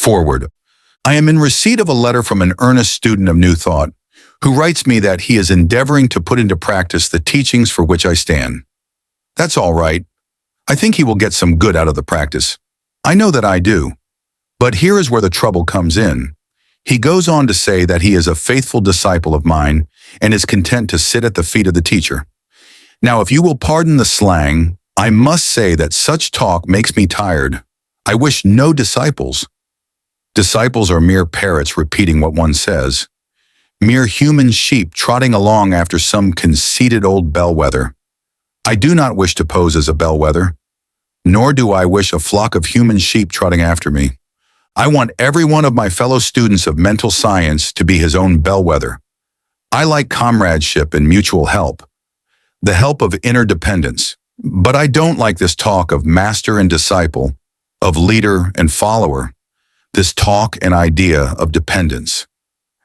Forward. I am in receipt of a letter from an earnest student of New Thought who writes me that he is endeavoring to put into practice the teachings for which I stand. That's all right. I think he will get some good out of the practice. I know that I do. But here is where the trouble comes in. He goes on to say that he is a faithful disciple of mine and is content to sit at the feet of the teacher. Now, if you will pardon the slang, I must say that such talk makes me tired. I wish no disciples. Disciples are mere parrots repeating what one says. Mere human sheep trotting along after some conceited old bellwether. I do not wish to pose as a bellwether, nor do I wish a flock of human sheep trotting after me. I want every one of my fellow students of mental science to be his own bellwether. I like comradeship and mutual help, the help of interdependence. But I don't like this talk of master and disciple, of leader and follower, this talk and idea of dependence.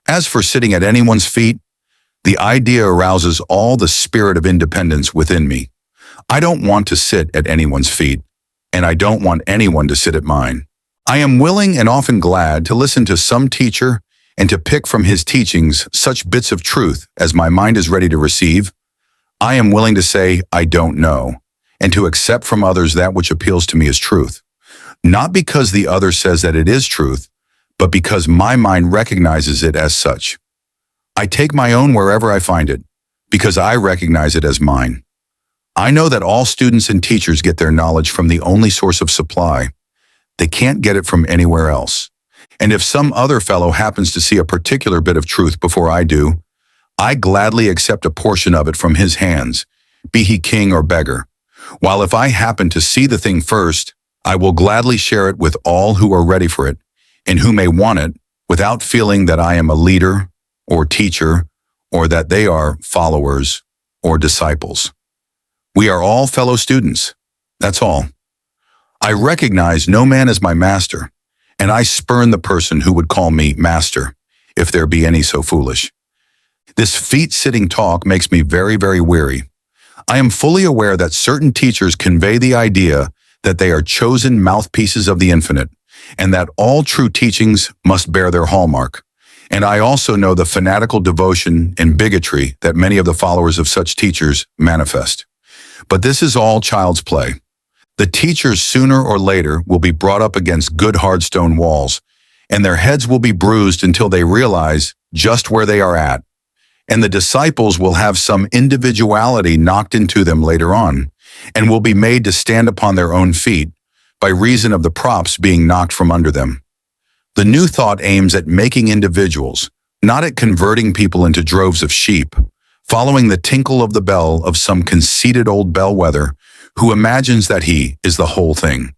As for sitting at anyone's feet, the idea arouses all the spirit of independence within me. I don't want to sit at anyone's feet, and I don't want anyone to sit at mine. I am willing and often glad to listen to some teacher and to pick from his teachings such bits of truth as my mind is ready to receive. I am willing to say, I don't know, and to accept from others that which appeals to me as truth. Not because the other says that it is truth, but because my mind recognizes it as such. I take my own wherever I find it, because I recognize it as mine. I know that all students and teachers get their knowledge from the only source of supply. They can't get it from anywhere else. And if some other fellow happens to see a particular bit of truth before I do, I gladly accept a portion of it from his hands, be he king or beggar. While if I happen to see the thing first, I will gladly share it with all who are ready for it and who may want it without feeling that I am a leader or teacher or that they are followers or disciples. We are all fellow students. That's all. I recognize no man as my master, and I spurn the person who would call me master, if there be any so foolish. This feet-sitting talk makes me very, very weary. I am fully aware that certain teachers convey the idea that they are chosen mouthpieces of the infinite, and that all true teachings must bear their hallmark. And I also know the fanatical devotion and bigotry that many of the followers of such teachers manifest. But this is all child's play. The teachers sooner or later will be brought up against good hard stone walls, and their heads will be bruised until they realize just where they are at. And the disciples will have some individuality knocked into them later on, and will be made to stand upon their own feet by reason of the props being knocked from under them. The New Thought aims at making individuals, not at converting people into droves of sheep, following the tinkle of the bell of some conceited old bellwether who imagines that he is the whole thing.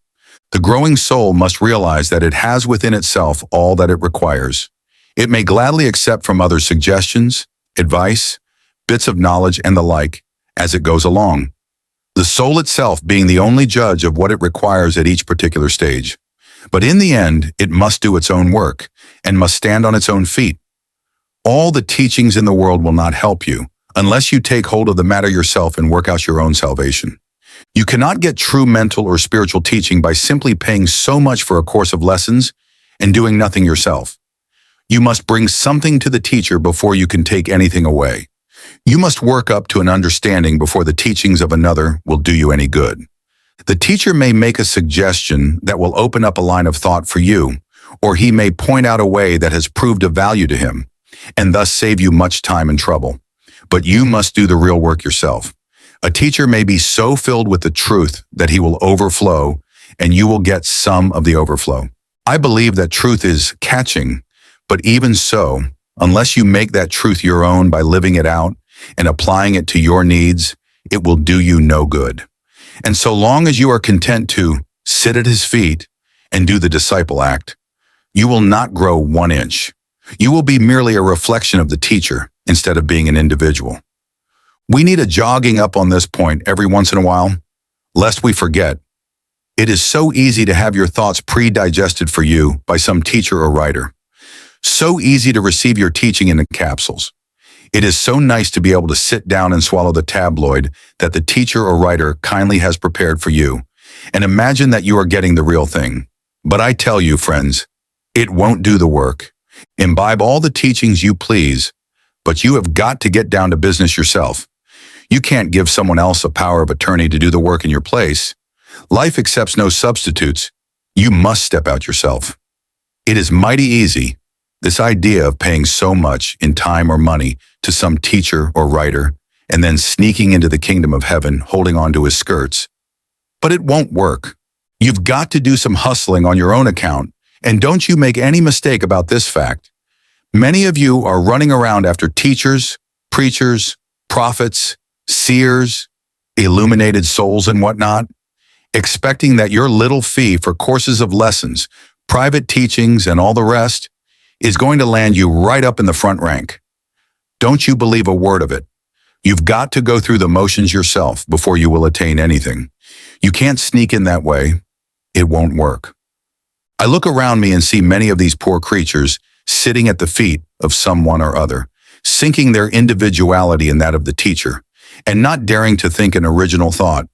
The growing soul must realize that it has within itself all that it requires. It may gladly accept from others suggestions, advice, bits of knowledge, and the like, as it goes along. The soul itself being the only judge of what it requires at each particular stage. But in the end, it must do its own work, and must stand on its own feet. All the teachings in the world will not help you, unless you take hold of the matter yourself and work out your own salvation. You cannot get true mental or spiritual teaching by simply paying so much for a course of lessons and doing nothing yourself. You must bring something to the teacher before you can take anything away. You must work up to an understanding before the teachings of another will do you any good. The teacher may make a suggestion that will open up a line of thought for you, or he may point out a way that has proved of value to him, and thus save you much time and trouble. But you must do the real work yourself. A teacher may be so filled with the truth that he will overflow, and you will get some of the overflow. I believe that truth is catching, but even so, unless you make that truth your own by living it out and applying it to your needs, it will do you no good. And so long as you are content to sit at his feet and do the disciple act, you will not grow 1 inch. You will be merely a reflection of the teacher instead of being an individual. We need a jogging up on this point every once in a while, lest we forget. It is so easy to have your thoughts pre-digested for you by some teacher or writer. So easy to receive your teaching in the capsules. It is so nice to be able to sit down and swallow the tabloid that the teacher or writer kindly has prepared for you, and imagine that you are getting the real thing. But I tell you, friends, It won't do the work. Imbibe all the teachings you please, but you have got to get down to business yourself. You can't give someone else a power of attorney to do the work in your place. Life accepts no substitutes. You must step out yourself. It is mighty easy, this idea of paying so much in time or money to some teacher or writer, and then sneaking into the kingdom of heaven holding on to his skirts. But it won't work. You've got to do some hustling on your own account, and don't you make any mistake about this fact. Many of you are running around after teachers, preachers, prophets, seers, illuminated souls and whatnot, expecting that your little fee for courses of lessons, private teachings, and all the rest is going to land you right up in the front rank. Don't you believe a word of it. You've got to go through the motions yourself before you will attain anything. You can't sneak in that way. It won't work. I look around me and see many of these poor creatures sitting at the feet of someone or other, sinking their individuality in that of the teacher, and not daring to think an original thought,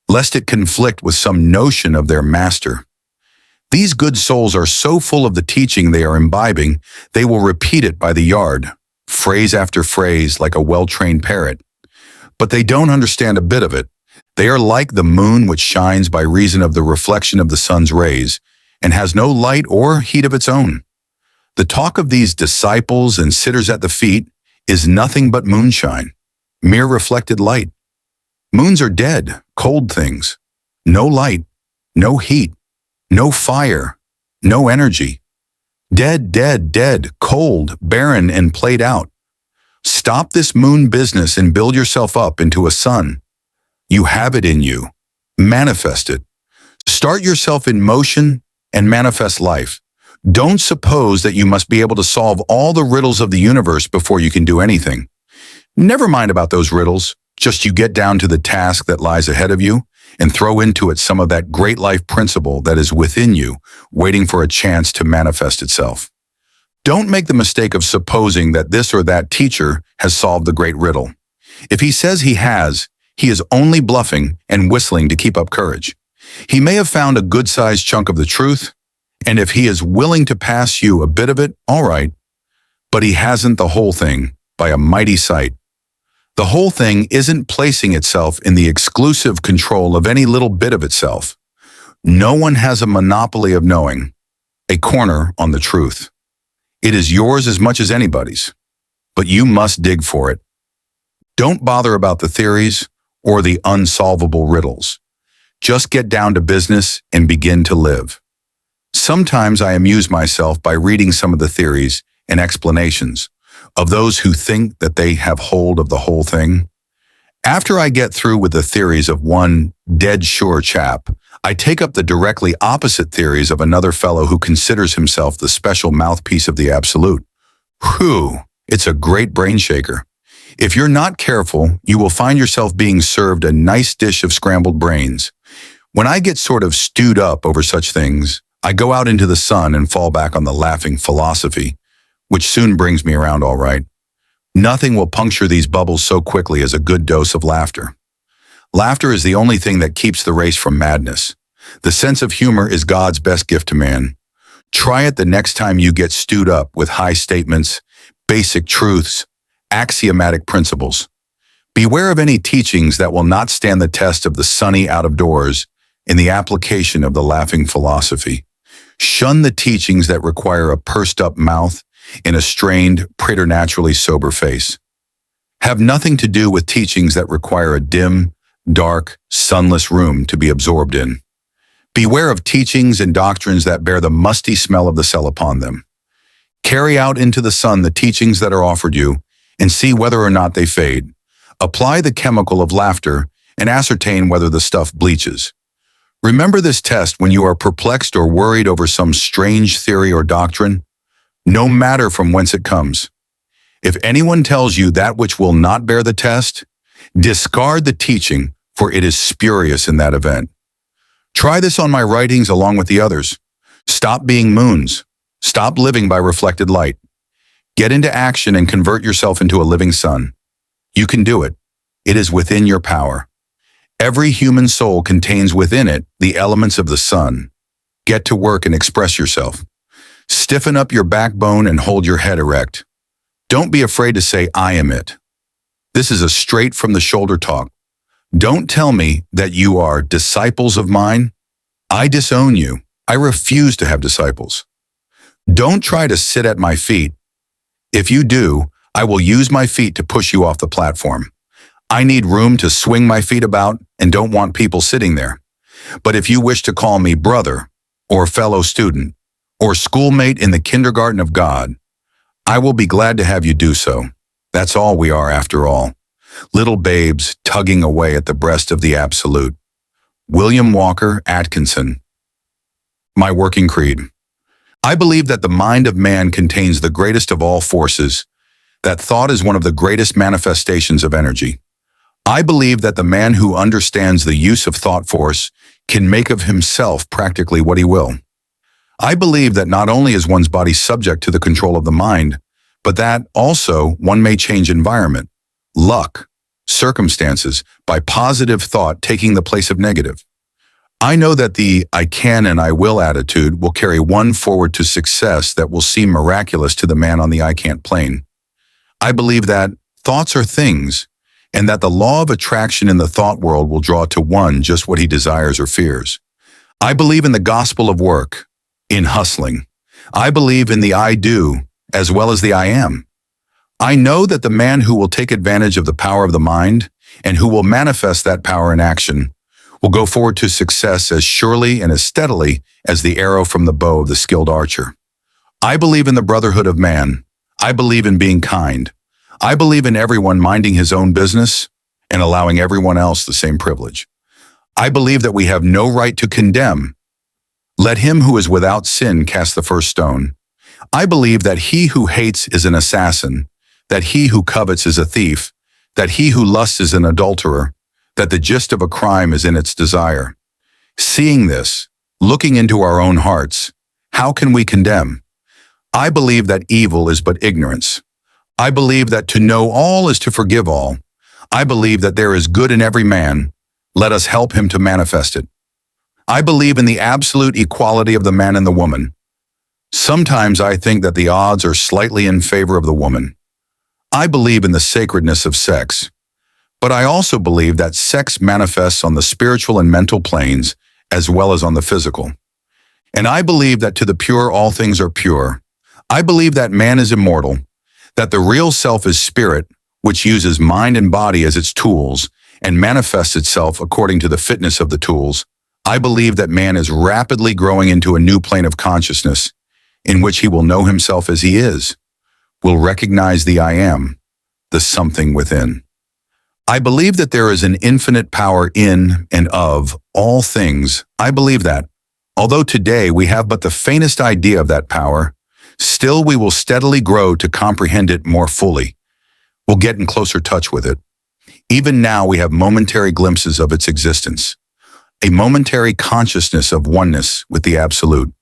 lest it conflict with some notion of their master. These good souls are so full of the teaching they are imbibing, they will repeat it by the yard, phrase after phrase like a well-trained parrot. But they don't understand a bit of it. They are like the moon which shines by reason of the reflection of the sun's rays, and has no light or heat of its own. The talk of these disciples and sitters at the feet is nothing but moonshine, mere reflected light. Moons are dead, cold things. No light, no heat, no fire, no energy. Dead, dead, dead, cold, barren, and played out. Stop this moon business and build yourself up into a sun. You have it in you. Manifest it. Start yourself in motion and manifest life. Don't suppose that you must be able to solve all the riddles of the universe before you can do anything. Never mind about those riddles. Just you get down to the task that lies ahead of you and throw into it some of that great life principle that is within you, waiting for a chance to manifest itself. Don't make the mistake of supposing that this or that teacher has solved the great riddle. If he says he has, he is only bluffing and whistling to keep up courage. He may have found a good-sized chunk of the truth, and if he is willing to pass you a bit of it, all right, but he hasn't the whole thing by a mighty sight. The whole thing isn't placing itself in the exclusive control of any little bit of itself. No one has a monopoly of knowing, a corner on the truth. It is yours as much as anybody's, but you must dig for it. Don't bother about the theories or the unsolvable riddles. Just get down to business and begin to live. Sometimes I amuse myself by reading some of the theories and explanations of those who think that they have hold of the whole thing. After I get through with the theories of one dead sure chap, I take up the directly opposite theories of another fellow who considers himself the special mouthpiece of the absolute. Whew, it's a great brain shaker. If you're not careful, you will find yourself being served a nice dish of scrambled brains. When I get sort of stewed up over such things, I go out into the sun and fall back on the laughing philosophy, which soon brings me around all right. Nothing will puncture these bubbles so quickly as a good dose of laughter. Laughter is the only thing that keeps the race from madness. The sense of humor is God's best gift to man. Try it the next time you get stewed up with high statements, basic truths, axiomatic principles. Beware of any teachings that will not stand the test of the sunny out of doors in the application of the laughing philosophy. Shun the teachings that require a pursed-up mouth in a strained, preternaturally sober face. Have nothing to do with teachings that require a dim, dark, sunless room to be absorbed in. Beware of teachings and doctrines that bear the musty smell of the cell upon them. Carry out into the sun the teachings that are offered you and see whether or not they fade. Apply the chemical of laughter and ascertain whether the stuff bleaches. Remember this test when you are perplexed or worried over some strange theory or doctrine, no matter from whence it comes. If anyone tells you that which will not bear the test, discard the teaching, for it is spurious in that event. Try this on my writings along with the others. Stop being moons. Stop living by reflected light. Get into action and convert yourself into a living sun. You can do it. It is within your power. Every human soul contains within it the elements of the sun. Get to work and express yourself. Stiffen up your backbone and hold your head erect. Don't be afraid to say, I am it. This is a straight from the shoulder talk. Don't tell me that you are disciples of mine. I disown you. I refuse to have disciples. Don't try to sit at my feet. If you do, I will use my feet to push you off the platform. I need room to swing my feet about and don't want people sitting there. But if you wish to call me brother, or fellow student, or schoolmate in the kindergarten of God, I will be glad to have you do so. That's all we are after all. Little babes tugging away at the breast of the absolute. William Walker Atkinson. My working creed. I believe that the mind of man contains the greatest of all forces, that thought is one of the greatest manifestations of energy. I believe that the man who understands the use of thought force can make of himself practically what he will. I believe that not only is one's body subject to the control of the mind, but that also one may change environment, luck, circumstances by positive thought taking the place of negative. I know that the I can and I will attitude will carry one forward to success that will seem miraculous to the man on the I can't plane. I believe that thoughts are things, and that the law of attraction in the thought world will draw to one just what he desires or fears. I believe in the gospel of work, in hustling. I believe in the I do as well as the I am. I know that the man who will take advantage of the power of the mind and who will manifest that power in action will go forward to success as surely and as steadily as the arrow from the bow of the skilled archer. I believe in the brotherhood of man. I believe in being kind. I believe in everyone minding his own business and allowing everyone else the same privilege. I believe that we have no right to condemn. Let him who is without sin cast the first stone. I believe that he who hates is an assassin, that he who covets is a thief, that he who lusts is an adulterer, that the gist of a crime is in its desire. Seeing this, looking into our own hearts, how can we condemn? I believe that evil is but ignorance. I believe that to know all is to forgive all. I believe that there is good in every man. Let us help him to manifest it. I believe in the absolute equality of the man and the woman. Sometimes I think that the odds are slightly in favor of the woman. I believe in the sacredness of sex. But I also believe that sex manifests on the spiritual and mental planes as well as on the physical. And I believe that to the pure all things are pure. I believe that man is immortal, that the real self is spirit, which uses mind and body as its tools and manifests itself according to the fitness of the tools. I believe that man is rapidly growing into a new plane of consciousness in which he will know himself as he is, will recognize the I am, the something within. I believe that there is an infinite power in and of all things. I believe that, although today we have but the faintest idea of that power, still we will steadily grow to comprehend it more fully. We'll get in closer touch with it. Even now we have momentary glimpses of its existence, a momentary consciousness of oneness with the Absolute.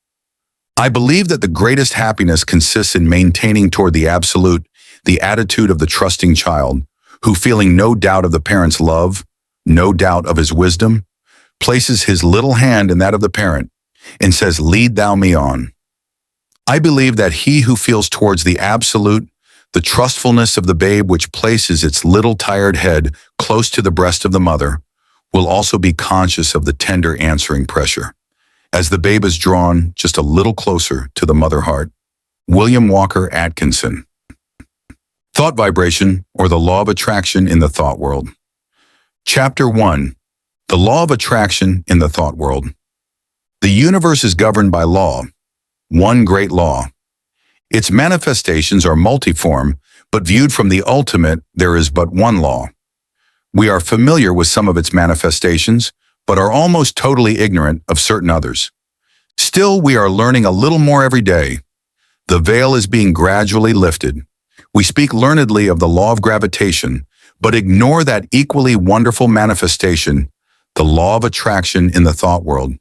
I believe that the greatest happiness consists in maintaining toward the Absolute the attitude of the trusting child, who, feeling no doubt of the parent's love, no doubt of his wisdom, places his little hand in that of the parent and says, "Lead thou me on." I believe that he who feels towards the Absolute the trustfulness of the babe which places its little tired head close to the breast of the mother will also be conscious of the tender answering pressure as the babe is drawn just a little closer to the mother heart. William Walker Atkinson. Thought vibration, or the law of attraction in the thought world. Chapter 1. The law of attraction in the thought world. The universe is governed by law, one great law. Its manifestations are multiform, but viewed from the ultimate, there is but one law. We are familiar with some of its manifestations, but are almost totally ignorant of certain others. Still, we are learning a little more every day. The veil is being gradually lifted. We speak learnedly of the law of gravitation, but ignore that equally wonderful manifestation, the law of attraction in the thought world.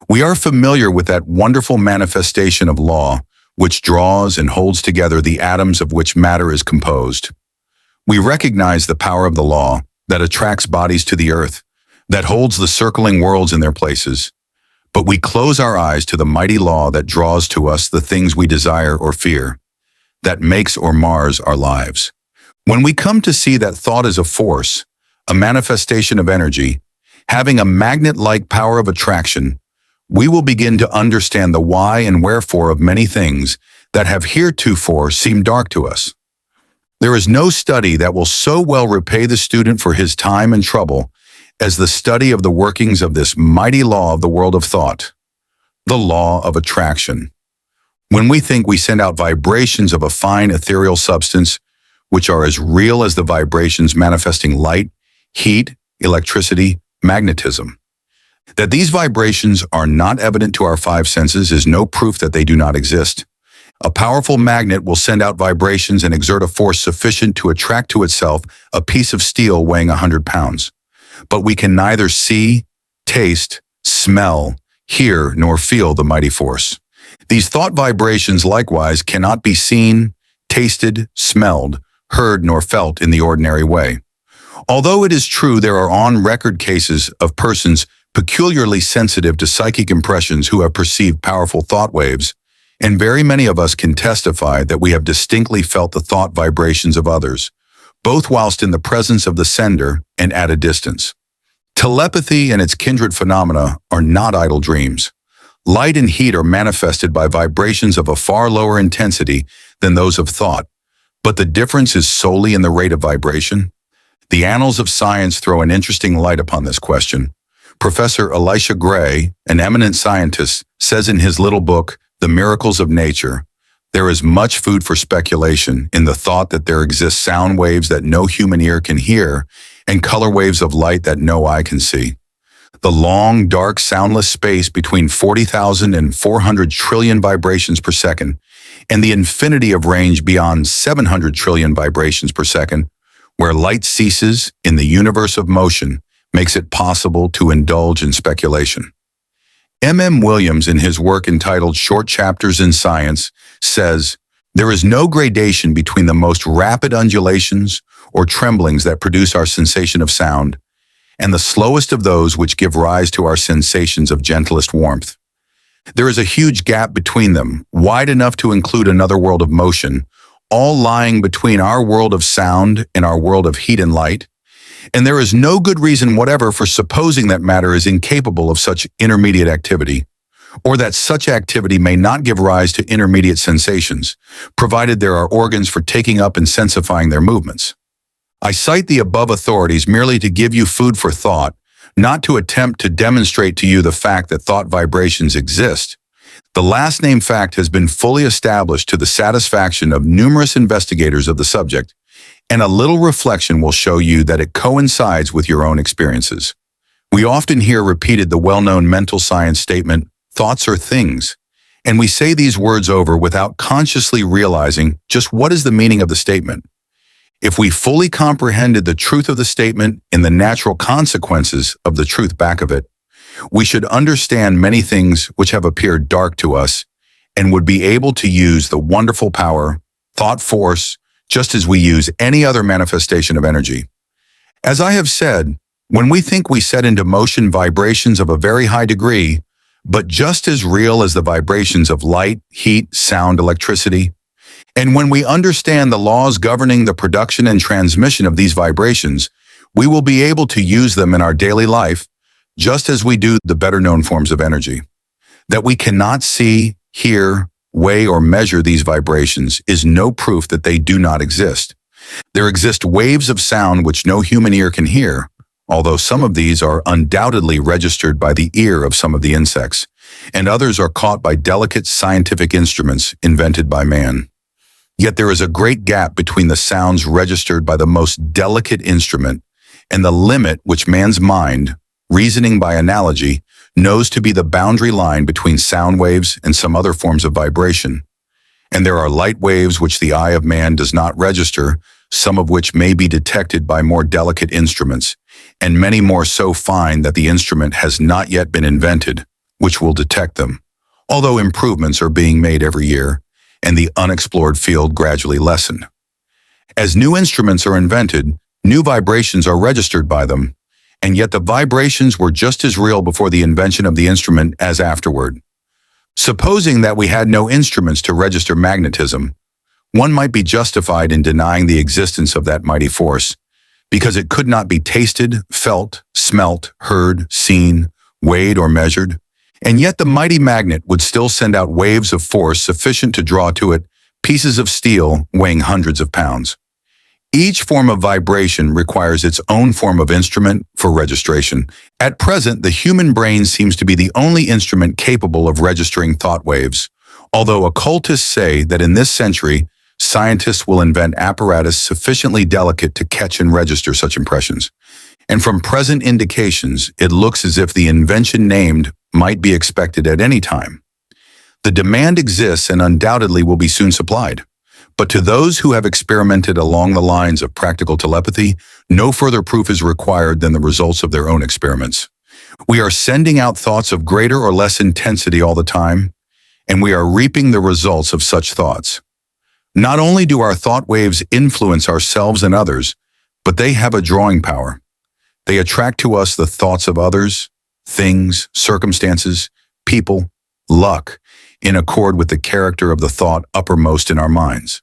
We are familiar with that wonderful manifestation of law, which draws and holds together the atoms of which matter is composed. We recognize the power of the law that attracts bodies to the earth, that holds the circling worlds in their places. but we close our eyes to the mighty law that draws to us the things we desire or fear, that makes or mars our lives. When we come to see that thought is a force, a manifestation of energy, having a magnet-like power of attraction, we will begin to understand the why and wherefore of many things that have heretofore seemed dark to us. There is no study that will so well repay the student for his time and trouble as the study of the workings of this mighty law of the world of thought, the law of attraction. When we think we send out vibrations of a fine ethereal substance, which are as real as the vibrations manifesting light, heat, electricity, magnetism. That these vibrations are not evident to our five senses is no proof that they do not exist. A powerful magnet will send out vibrations and exert a force sufficient to attract to itself a piece of steel weighing 100 pounds. But we can neither see, taste, smell, hear, nor feel the mighty force. These thought vibrations likewise cannot be seen, tasted, smelled, heard, nor felt in the ordinary way. Although it is true there are on-record cases of persons peculiarly sensitive to psychic impressions who have perceived powerful thought waves, and very many of us can testify that we have distinctly felt the thought vibrations of others, both whilst in the presence of the sender and at a distance. Telepathy and its kindred phenomena are not idle dreams. Light and heat are manifested by vibrations of a far lower intensity than those of thought, but the difference is solely in the rate of vibration. The annals of science throw an interesting light upon this question. Professor Elisha Gray, an eminent scientist, says in his little book, The Miracles of Nature, there is much food for speculation in the thought that there exist sound waves that no human ear can hear and color waves of light that no eye can see. The long, dark, soundless space between 40,000 and 400 trillion vibrations per second and the infinity of range beyond 700 trillion vibrations per second, where light ceases in the universe of motion, makes it possible to indulge in speculation. M. Williams, in his work entitled Short Chapters in Science, says, there is no gradation between the most rapid undulations or tremblings that produce our sensation of sound and the slowest of those which give rise to our sensations of gentlest warmth. There is a huge gap between them, wide enough to include another world of motion, all lying between our world of sound and our world of heat and light, and there is no good reason whatever for supposing that matter is incapable of such intermediate activity, or that such activity may not give rise to intermediate sensations, provided there are organs for taking up and sensifying their movements. I cite the above authorities merely to give you food for thought, not to attempt to demonstrate to you the fact that thought vibrations exist. The last named fact has been fully established to the satisfaction of numerous investigators of the subject, and a little reflection will show you that it coincides with your own experiences. We often hear repeated the well-known mental science statement, thoughts are things, and we say these words over without consciously realizing just what is the meaning of the statement. If we fully comprehended the truth of the statement and the natural consequences of the truth back of it, we should understand many things which have appeared dark to us and would be able to use the wonderful power, thought force, just as we use any other manifestation of energy. As I have said, when we think we set into motion vibrations of a very high degree, but just as real as the vibrations of light, heat, sound, electricity, and when we understand the laws governing the production and transmission of these vibrations, we will be able to use them in our daily life, just as we do the better-known forms of energy. That we cannot see, hear, weigh, or measure these vibrations is no proof that they do not exist. There exist waves of sound which no human ear can hear, although some of these are undoubtedly registered by the ear of some of the insects, and others are caught by delicate scientific instruments invented by man. Yet there is a great gap between the sounds registered by the most delicate instrument and the limit which man's mind, reasoning by analogy, knows to be the boundary line between sound waves and some other forms of vibration. And there are light waves which the eye of man does not register, some of which may be detected by more delicate instruments, and many more so fine that the instrument has not yet been invented, which will detect them, although improvements are being made every year, and the unexplored field gradually lessened. As new instruments are invented, new vibrations are registered by them, and yet the vibrations were just as real before the invention of the instrument as afterward. Supposing that we had no instruments to register magnetism, one might be justified in denying the existence of that mighty force, because it could not be tasted, felt, smelt, heard, seen, weighed, or measured, and yet the mighty magnet would still send out waves of force sufficient to draw to it pieces of steel weighing hundreds of pounds. Each form of vibration requires its own form of instrument for registration. At present, the human brain seems to be the only instrument capable of registering thought waves, although occultists say that in this century, scientists will invent apparatus sufficiently delicate to catch and register such impressions. And from present indications, it looks as if the invention named might be expected at any time. The demand exists and undoubtedly will be soon supplied. But to those who have experimented along the lines of practical telepathy, no further proof is required than the results of their own experiments. We are sending out thoughts of greater or less intensity all the time, and we are reaping the results of such thoughts. Not only do our thought waves influence ourselves and others, but they have a drawing power. They attract to us the thoughts of others, things, circumstances, people, luck, in accord with the character of the thought uppermost in our minds.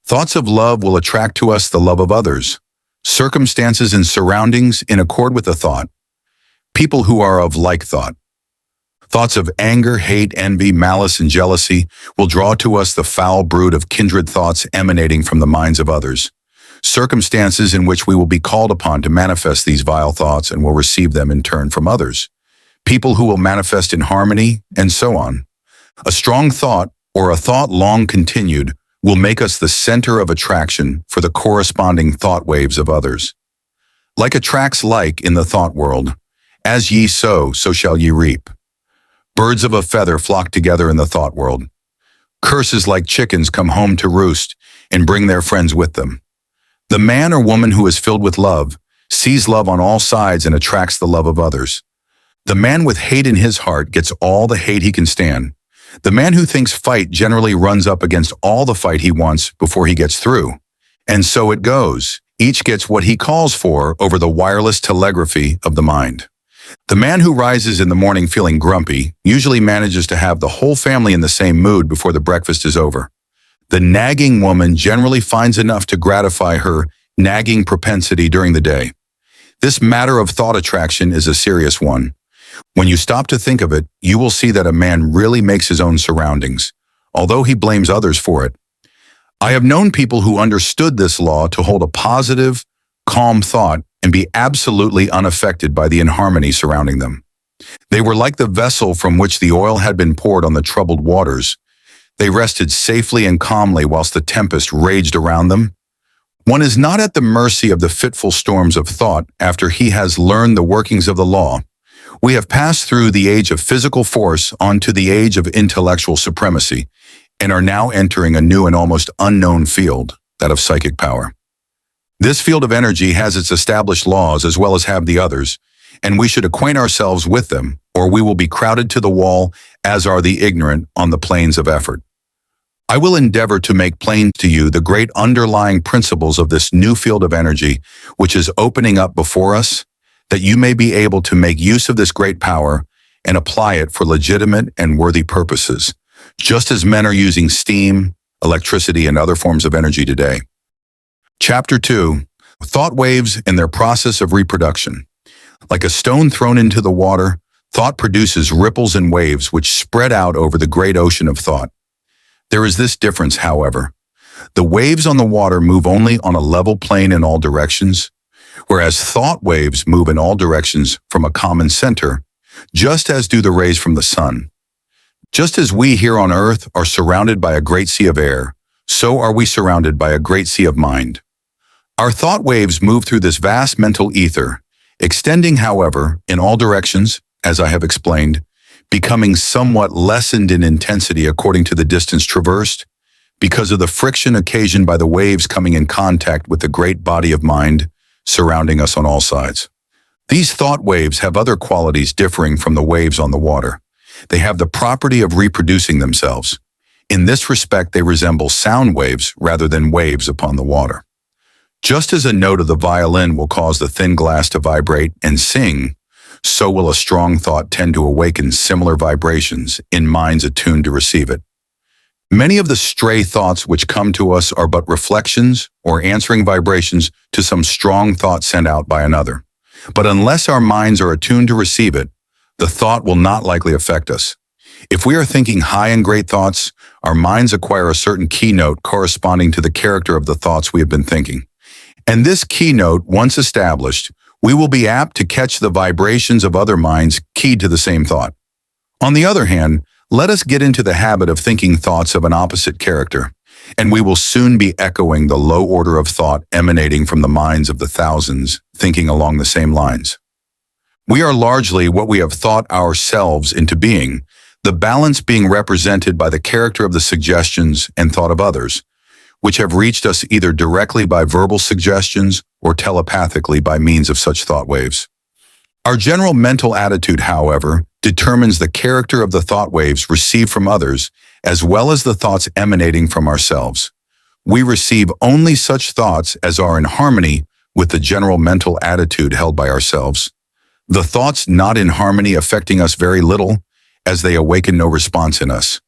Thoughts of love will attract to us the love of others, circumstances and surroundings in accord with the thought, people who are of like thought. Thoughts of anger, hate, envy, malice, and jealousy will draw to us the foul brood of kindred thoughts emanating from the minds of others, circumstances in which we will be called upon to manifest these vile thoughts and will receive them in turn from others, people who will manifest in harmony, and so on. A strong thought, or a thought long continued, will make us the center of attraction for the corresponding thought waves of others. Like attracts like in the thought world, as ye sow, so shall ye reap. Birds of a feather flock together in the thought world. Curses like chickens come home to roost and bring their friends with them. The man or woman who is filled with love sees love on all sides and attracts the love of others. The man with hate in his heart gets all the hate he can stand. The man who thinks fight generally runs up against all the fight he wants before he gets through. And so it goes. Each gets what he calls for over the wireless telegraphy of the mind. The man who rises in the morning feeling grumpy usually manages to have the whole family in the same mood before the breakfast is over. The nagging woman generally finds enough to gratify her nagging propensity during the day. This matter of thought attraction is a serious one. When you stop to think of it, you will see that a man really makes his own surroundings, although he blames others for it. I have known people who understood this law to hold a positive, calm thought and be absolutely unaffected by the inharmony surrounding them. They were like the vessel from which the oil had been poured on the troubled waters. They rested safely and calmly whilst the tempest raged around them. One is not at the mercy of the fitful storms of thought after he has learned the workings of the law. We have passed through the age of physical force onto the age of intellectual supremacy and are now entering a new and almost unknown field, that of psychic power. This field of energy has its established laws as well as have the others, and we should acquaint ourselves with them, or we will be crowded to the wall, as are the ignorant on the plains of effort. I will endeavor to make plain to you the great underlying principles of this new field of energy, which is opening up before us, that you may be able to make use of this great power and apply it for legitimate and worthy purposes, just as men are using steam, electricity, and other forms of energy today. Chapter 2. Thought waves and their process of reproduction. Like a stone thrown into the water, thought produces ripples and waves which spread out over the great ocean of thought. There is this difference, however. The waves on the water move only on a level plane in all directions, whereas thought waves move in all directions from a common center, just as do the rays from the sun. Just as we here on earth are surrounded by a great sea of air, so are we surrounded by a great sea of mind. Our thought waves move through this vast mental ether, extending, however, in all directions, as I have explained, becoming somewhat lessened in intensity according to the distance traversed, because of the friction occasioned by the waves coming in contact with the great body of mind surrounding us on all sides. These thought waves have other qualities differing from the waves on the water. They have the property of reproducing themselves. In this respect, they resemble sound waves rather than waves upon the water. Just as a note of the violin will cause the thin glass to vibrate and sing, so will a strong thought tend to awaken similar vibrations in minds attuned to receive it. Many of the stray thoughts which come to us are but reflections or answering vibrations to some strong thought sent out by another. But unless our minds are attuned to receive it, the thought will not likely affect us. If we are thinking high and great thoughts, our minds acquire a certain keynote corresponding to the character of the thoughts we have been thinking. And this keynote, once established, we will be apt to catch the vibrations of other minds keyed to the same thought. On the other hand, let us get into the habit of thinking thoughts of an opposite character, and we will soon be echoing the low order of thought emanating from the minds of the thousands thinking along the same lines. We are largely what we have thought ourselves into being, the balance being represented by the character of the suggestions and thought of others, which have reached us either directly by verbal suggestions or telepathically by means of such thought waves. Our general mental attitude, however, determines the character of the thought waves received from others, as well as the thoughts emanating from ourselves. We receive only such thoughts as are in harmony with the general mental attitude held by ourselves. The thoughts not in harmony affecting us very little, as they awaken no response in us.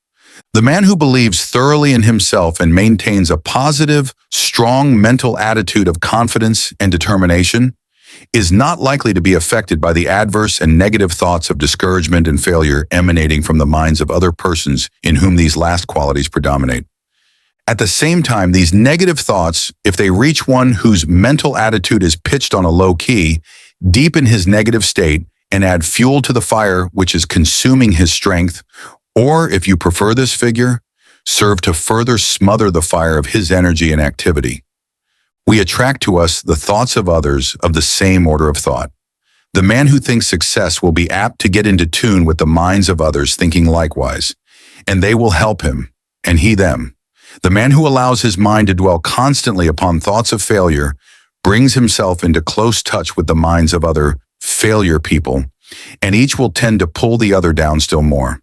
The man who believes thoroughly in himself and maintains a positive, strong mental attitude of confidence and determination is not likely to be affected by the adverse and negative thoughts of discouragement and failure emanating from the minds of other persons in whom these last qualities predominate. At the same time, these negative thoughts, if they reach one whose mental attitude is pitched on a low key, deepen his negative state and add fuel to the fire which is consuming his strength, or, if you prefer this figure, serve to further smother the fire of his energy and activity. We attract to us the thoughts of others of the same order of thought. The man who thinks success will be apt to get into tune with the minds of others thinking likewise, and they will help him, and he them. The man who allows his mind to dwell constantly upon thoughts of failure brings himself into close touch with the minds of other failure people, and each will tend to pull the other down still more.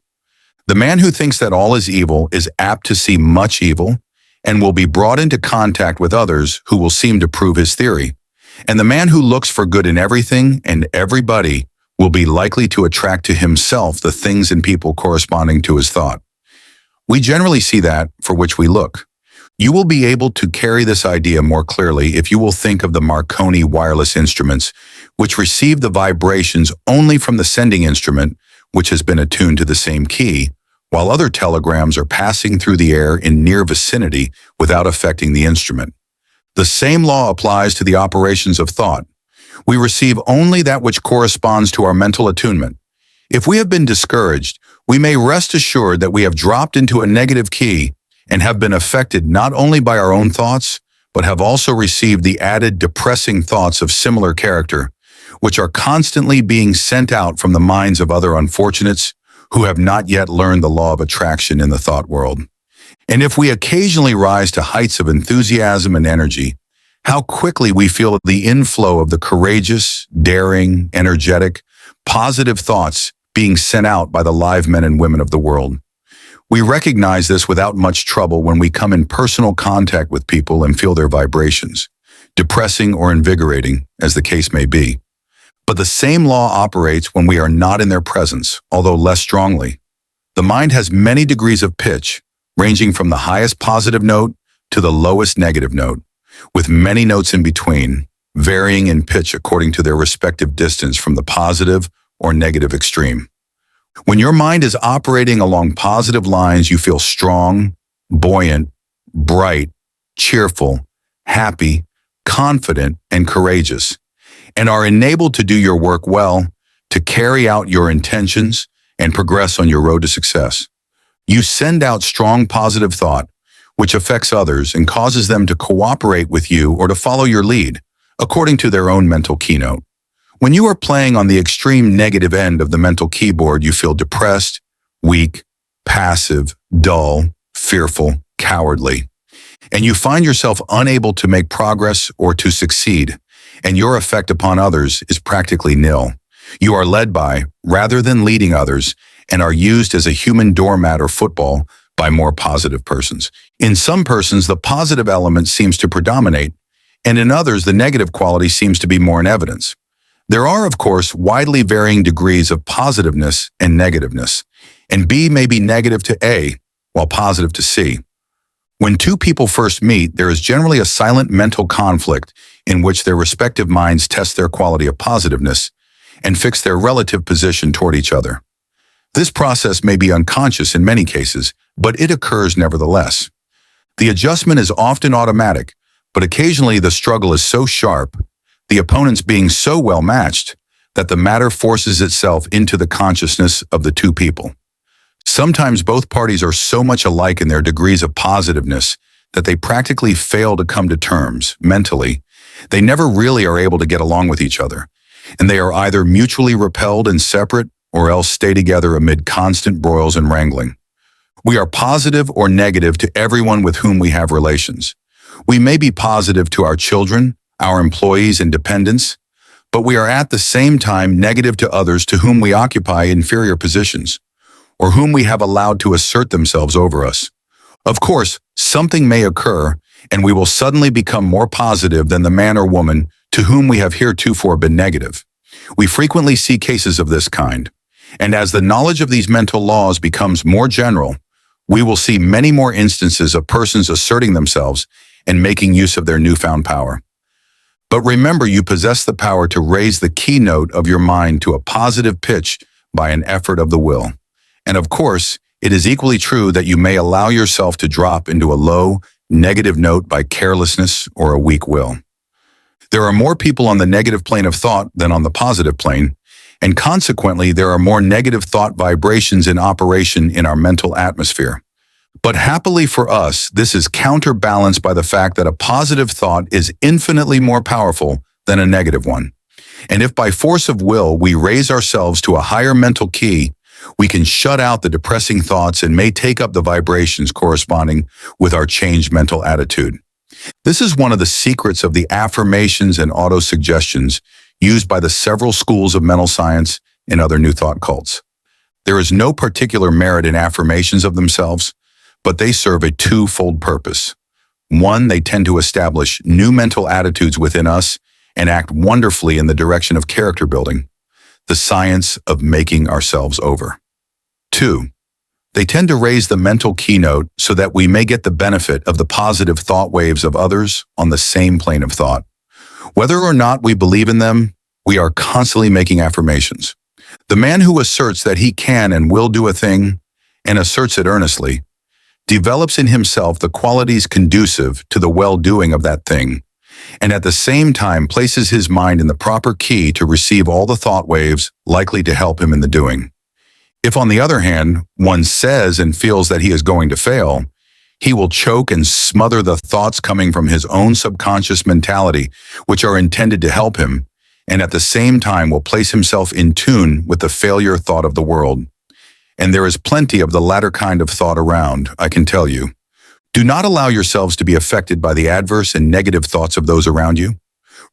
The man who thinks that all is evil is apt to see much evil and will be brought into contact with others who will seem to prove his theory. And the man who looks for good in everything and everybody will be likely to attract to himself the things and people corresponding to his thought. We generally see that for which we look. You will be able to carry this idea more clearly if you will think of the Marconi wireless instruments, which receive the vibrations only from the sending instrument, which has been attuned to the same key, while other telegrams are passing through the air in near vicinity without affecting the instrument. The same law applies to the operations of thought. We receive only that which corresponds to our mental attunement. If we have been discouraged, we may rest assured that we have dropped into a negative key and have been affected not only by our own thoughts, but have also received the added depressing thoughts of similar character, which are constantly being sent out from the minds of other unfortunates who have not yet learned the law of attraction in the thought world. And if we occasionally rise to heights of enthusiasm and energy, how quickly we feel the inflow of the courageous, daring, energetic, positive thoughts being sent out by the live men and women of the world. We recognize this without much trouble when we come in personal contact with people and feel their vibrations, depressing or invigorating, as the case may be. But the same law operates when we are not in their presence, although less strongly. The mind has many degrees of pitch, ranging from the highest positive note to the lowest negative note, with many notes in between, varying in pitch according to their respective distance from the positive or negative extreme. When your mind is operating along positive lines, you feel strong, buoyant, bright, cheerful, happy, confident, and courageous, and are enabled to do your work well, to carry out your intentions, and progress on your road to success. You send out strong positive thought, which affects others and causes them to cooperate with you or to follow your lead, according to their own mental keynote. When you are playing on the extreme negative end of the mental keyboard, you feel depressed, weak, passive, dull, fearful, cowardly, and you find yourself unable to make progress or to succeed, and your effect upon others is practically nil. You are led by, rather than leading others, and are used as a human doormat or football by more positive persons. In some persons, the positive element seems to predominate, and in others the negative quality seems to be more in evidence. There are, of course, widely varying degrees of positiveness and negativeness, and B may be negative to A, while positive to C. When two people first meet, there is generally a silent mental conflict in which their respective minds test their quality of positiveness and fix their relative position toward each other. This process may be unconscious in many cases, but it occurs nevertheless. The adjustment is often automatic, but occasionally the struggle is so sharp, the opponents being so well matched, that the matter forces itself into the consciousness of the two people. Sometimes both parties are so much alike in their degrees of positiveness that they practically fail to come to terms mentally. They never really are able to get along with each other, and they are either mutually repelled and separate or else stay together amid constant broils and wrangling. We are positive or negative to everyone with whom we have relations. We may be positive to our children, our employees and dependents, but we are at the same time negative to others to whom we occupy inferior positions, or whom we have allowed to assert themselves over us. Of course, something may occur, and we will suddenly become more positive than the man or woman to whom we have heretofore been negative. We frequently see cases of this kind, and as the knowledge of these mental laws becomes more general, we will see many more instances of persons asserting themselves and making use of their newfound power. But remember, you possess the power to raise the keynote of your mind to a positive pitch by an effort of the will. And of course, it is equally true that you may allow yourself to drop into a low, negative note by carelessness or a weak will. There are more people on the negative plane of thought than on the positive plane, and consequently, there are more negative thought vibrations in operation in our mental atmosphere. But happily for us, this is counterbalanced by the fact that a positive thought is infinitely more powerful than a negative one. And if by force of will we raise ourselves to a higher mental key, we can shut out the depressing thoughts and may take up the vibrations corresponding with our changed mental attitude. This is one of the secrets of the affirmations and autosuggestions used by the several schools of mental science and other New Thought cults. There is no particular merit in affirmations of themselves, but they serve a twofold purpose. One, they tend to establish new mental attitudes within us and act wonderfully in the direction of character building, the science of making ourselves over. Two, they tend to raise the mental keynote so that we may get the benefit of the positive thought waves of others on the same plane of thought. Whether or not we believe in them, we are constantly making affirmations. The man who asserts that he can and will do a thing, and asserts it earnestly, develops in himself the qualities conducive to the well-doing of that thing, and at the same time places his mind in the proper key to receive all the thought waves likely to help him in the doing. If, on the other hand, one says and feels that he is going to fail, he will choke and smother the thoughts coming from his own subconscious mentality, which are intended to help him, and at the same time will place himself in tune with the failure thought of the world. And there is plenty of the latter kind of thought around, I can tell you. Do not allow yourselves to be affected by the adverse and negative thoughts of those around you.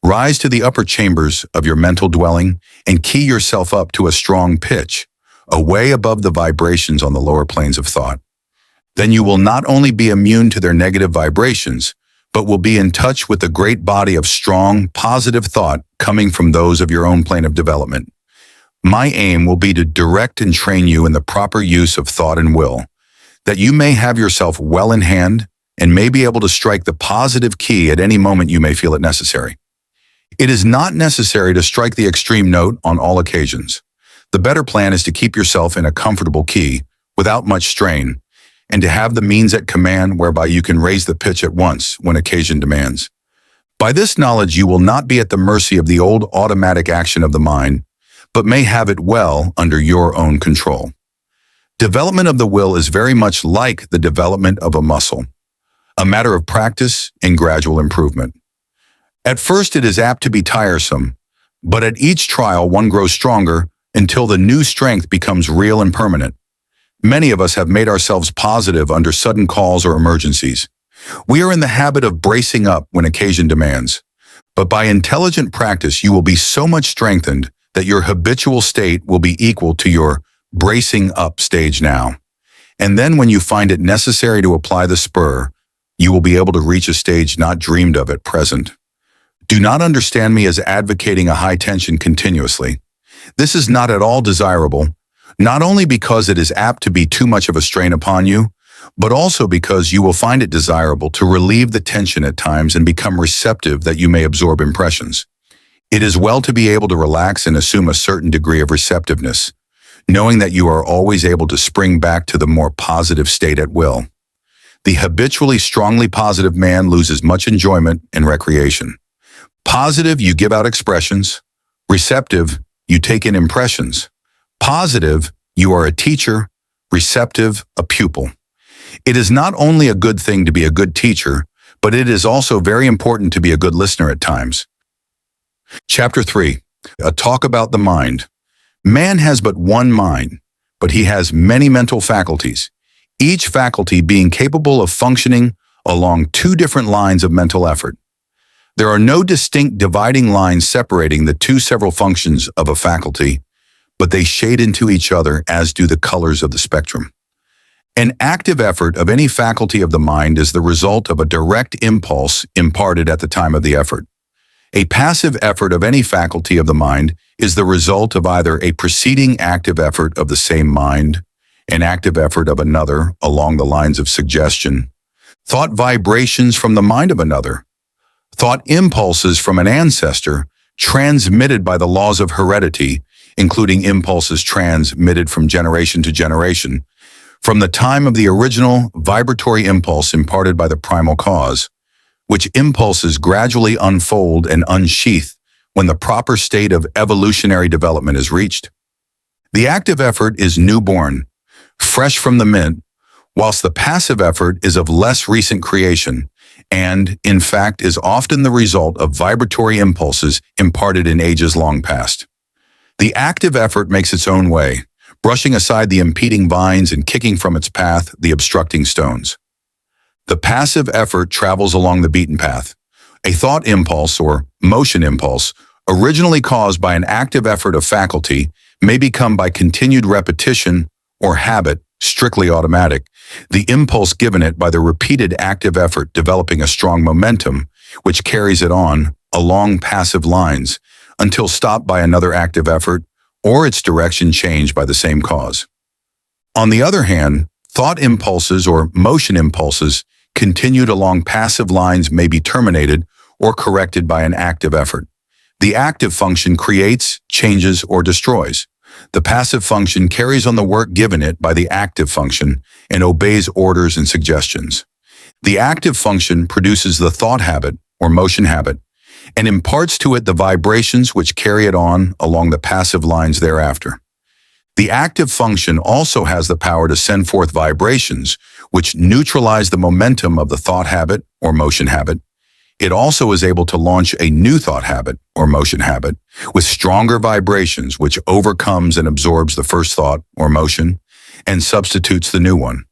Rise to the upper chambers of your mental dwelling and key yourself up to a strong pitch, away above the vibrations on the lower planes of thought. Then you will not only be immune to their negative vibrations, but will be in touch with the great body of strong, positive thought coming from those of your own plane of development. My aim will be to direct and train you in the proper use of thought and will, that you may have yourself well in hand and may be able to strike the positive key at any moment you may feel it necessary. It is not necessary to strike the extreme note on all occasions. The better plan is to keep yourself in a comfortable key, without much strain, and to have the means at command whereby you can raise the pitch at once when occasion demands. By this knowledge, you will not be at the mercy of the old automatic action of the mind, but may have it well under your own control. Development of the will is very much like the development of a muscle, a matter of practice and gradual improvement. At first, it is apt to be tiresome, but at each trial one grows stronger until the new strength becomes real and permanent. Many of us have made ourselves positive under sudden calls or emergencies. We are in the habit of bracing up when occasion demands, but by intelligent practice you will be so much strengthened that your habitual state will be equal to your bracing up stage now. And then when you find it necessary to apply the spur, you will be able to reach a stage not dreamed of at present. Do not understand me as advocating a high tension continuously. This is not at all desirable, not only because it is apt to be too much of a strain upon you, but also because you will find it desirable to relieve the tension at times and become receptive that you may absorb impressions. It is well to be able to relax and assume a certain degree of receptiveness, knowing that you are always able to spring back to the more positive state at will. The habitually strongly positive man loses much enjoyment and recreation. Positive, you give out expressions. Receptive, you take in impressions. Positive, you are a teacher. Receptive, a pupil. It is not only a good thing to be a good teacher, but it is also very important to be a good listener at times. Chapter 3. A talk about the mind. Man has but one mind, but he has many mental faculties, each faculty being capable of functioning along two different lines of mental effort. There are no distinct dividing lines separating the two several functions of a faculty, but they shade into each other as do the colors of the spectrum. An active effort of any faculty of the mind is the result of a direct impulse imparted at the time of the effort. A passive effort of any faculty of the mind is the result of either a preceding active effort of the same mind, an active effort of another along the lines of suggestion, thought vibrations from the mind of another, thought impulses from an ancestor transmitted by the laws of heredity, including impulses transmitted from generation to generation, from the time of the original vibratory impulse imparted by the primal cause, which impulses gradually unfold and unsheath when the proper state of evolutionary development is reached. The active effort is newborn, fresh from the mint, whilst the passive effort is of less recent creation and, in fact, is often the result of vibratory impulses imparted in ages long past. The active effort makes its own way, brushing aside the impeding vines and kicking from its path the obstructing stones. The passive effort travels along the beaten path. A thought impulse or motion impulse, originally caused by an active effort of faculty, may become by continued repetition or habit strictly automatic, the impulse given it by the repeated active effort developing a strong momentum, which carries it on along passive lines until stopped by another active effort or its direction changed by the same cause. On the other hand, thought impulses or motion impulses continued along passive lines may be terminated or corrected by an active effort. The active function creates, changes, or destroys. The passive function carries on the work given it by the active function and obeys orders and suggestions. The active function produces the thought habit or motion habit and imparts to it the vibrations which carry it on along the passive lines thereafter. The active function also has the power to send forth vibrations which neutralize the momentum of the thought habit or motion habit. It also is able to launch a new thought habit or motion habit with stronger vibrations which overcomes and absorbs the first thought or motion and substitutes the new one.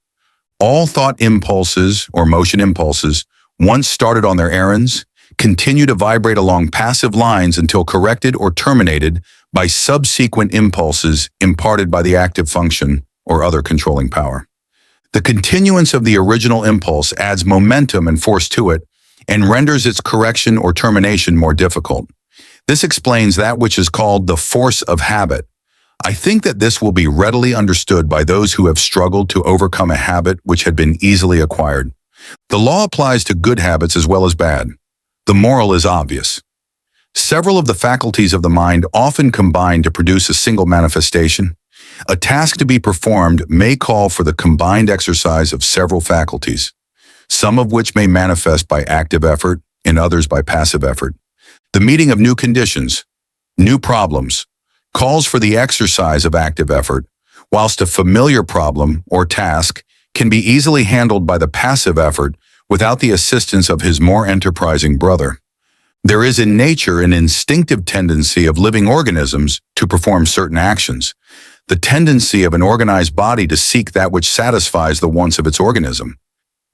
All thought impulses or motion impulses, once started on their errands, continue to vibrate along passive lines until corrected or terminated by subsequent impulses imparted by the active function or other controlling power. The continuance of the original impulse adds momentum and force to it and renders its correction or termination more difficult. This explains that which is called the force of habit. I think that this will be readily understood by those who have struggled to overcome a habit which had been easily acquired. The law applies to good habits as well as bad. The moral is obvious. Several of the faculties of the mind often combine to produce a single manifestation. A task to be performed may call for the combined exercise of several faculties, some of which may manifest by active effort and others by passive effort. The meeting of new conditions, new problems, calls for the exercise of active effort, whilst a familiar problem or task can be easily handled by the passive effort without the assistance of his more enterprising brother. There is in nature an instinctive tendency of living organisms to perform certain actions, the tendency of an organized body to seek that which satisfies the wants of its organism.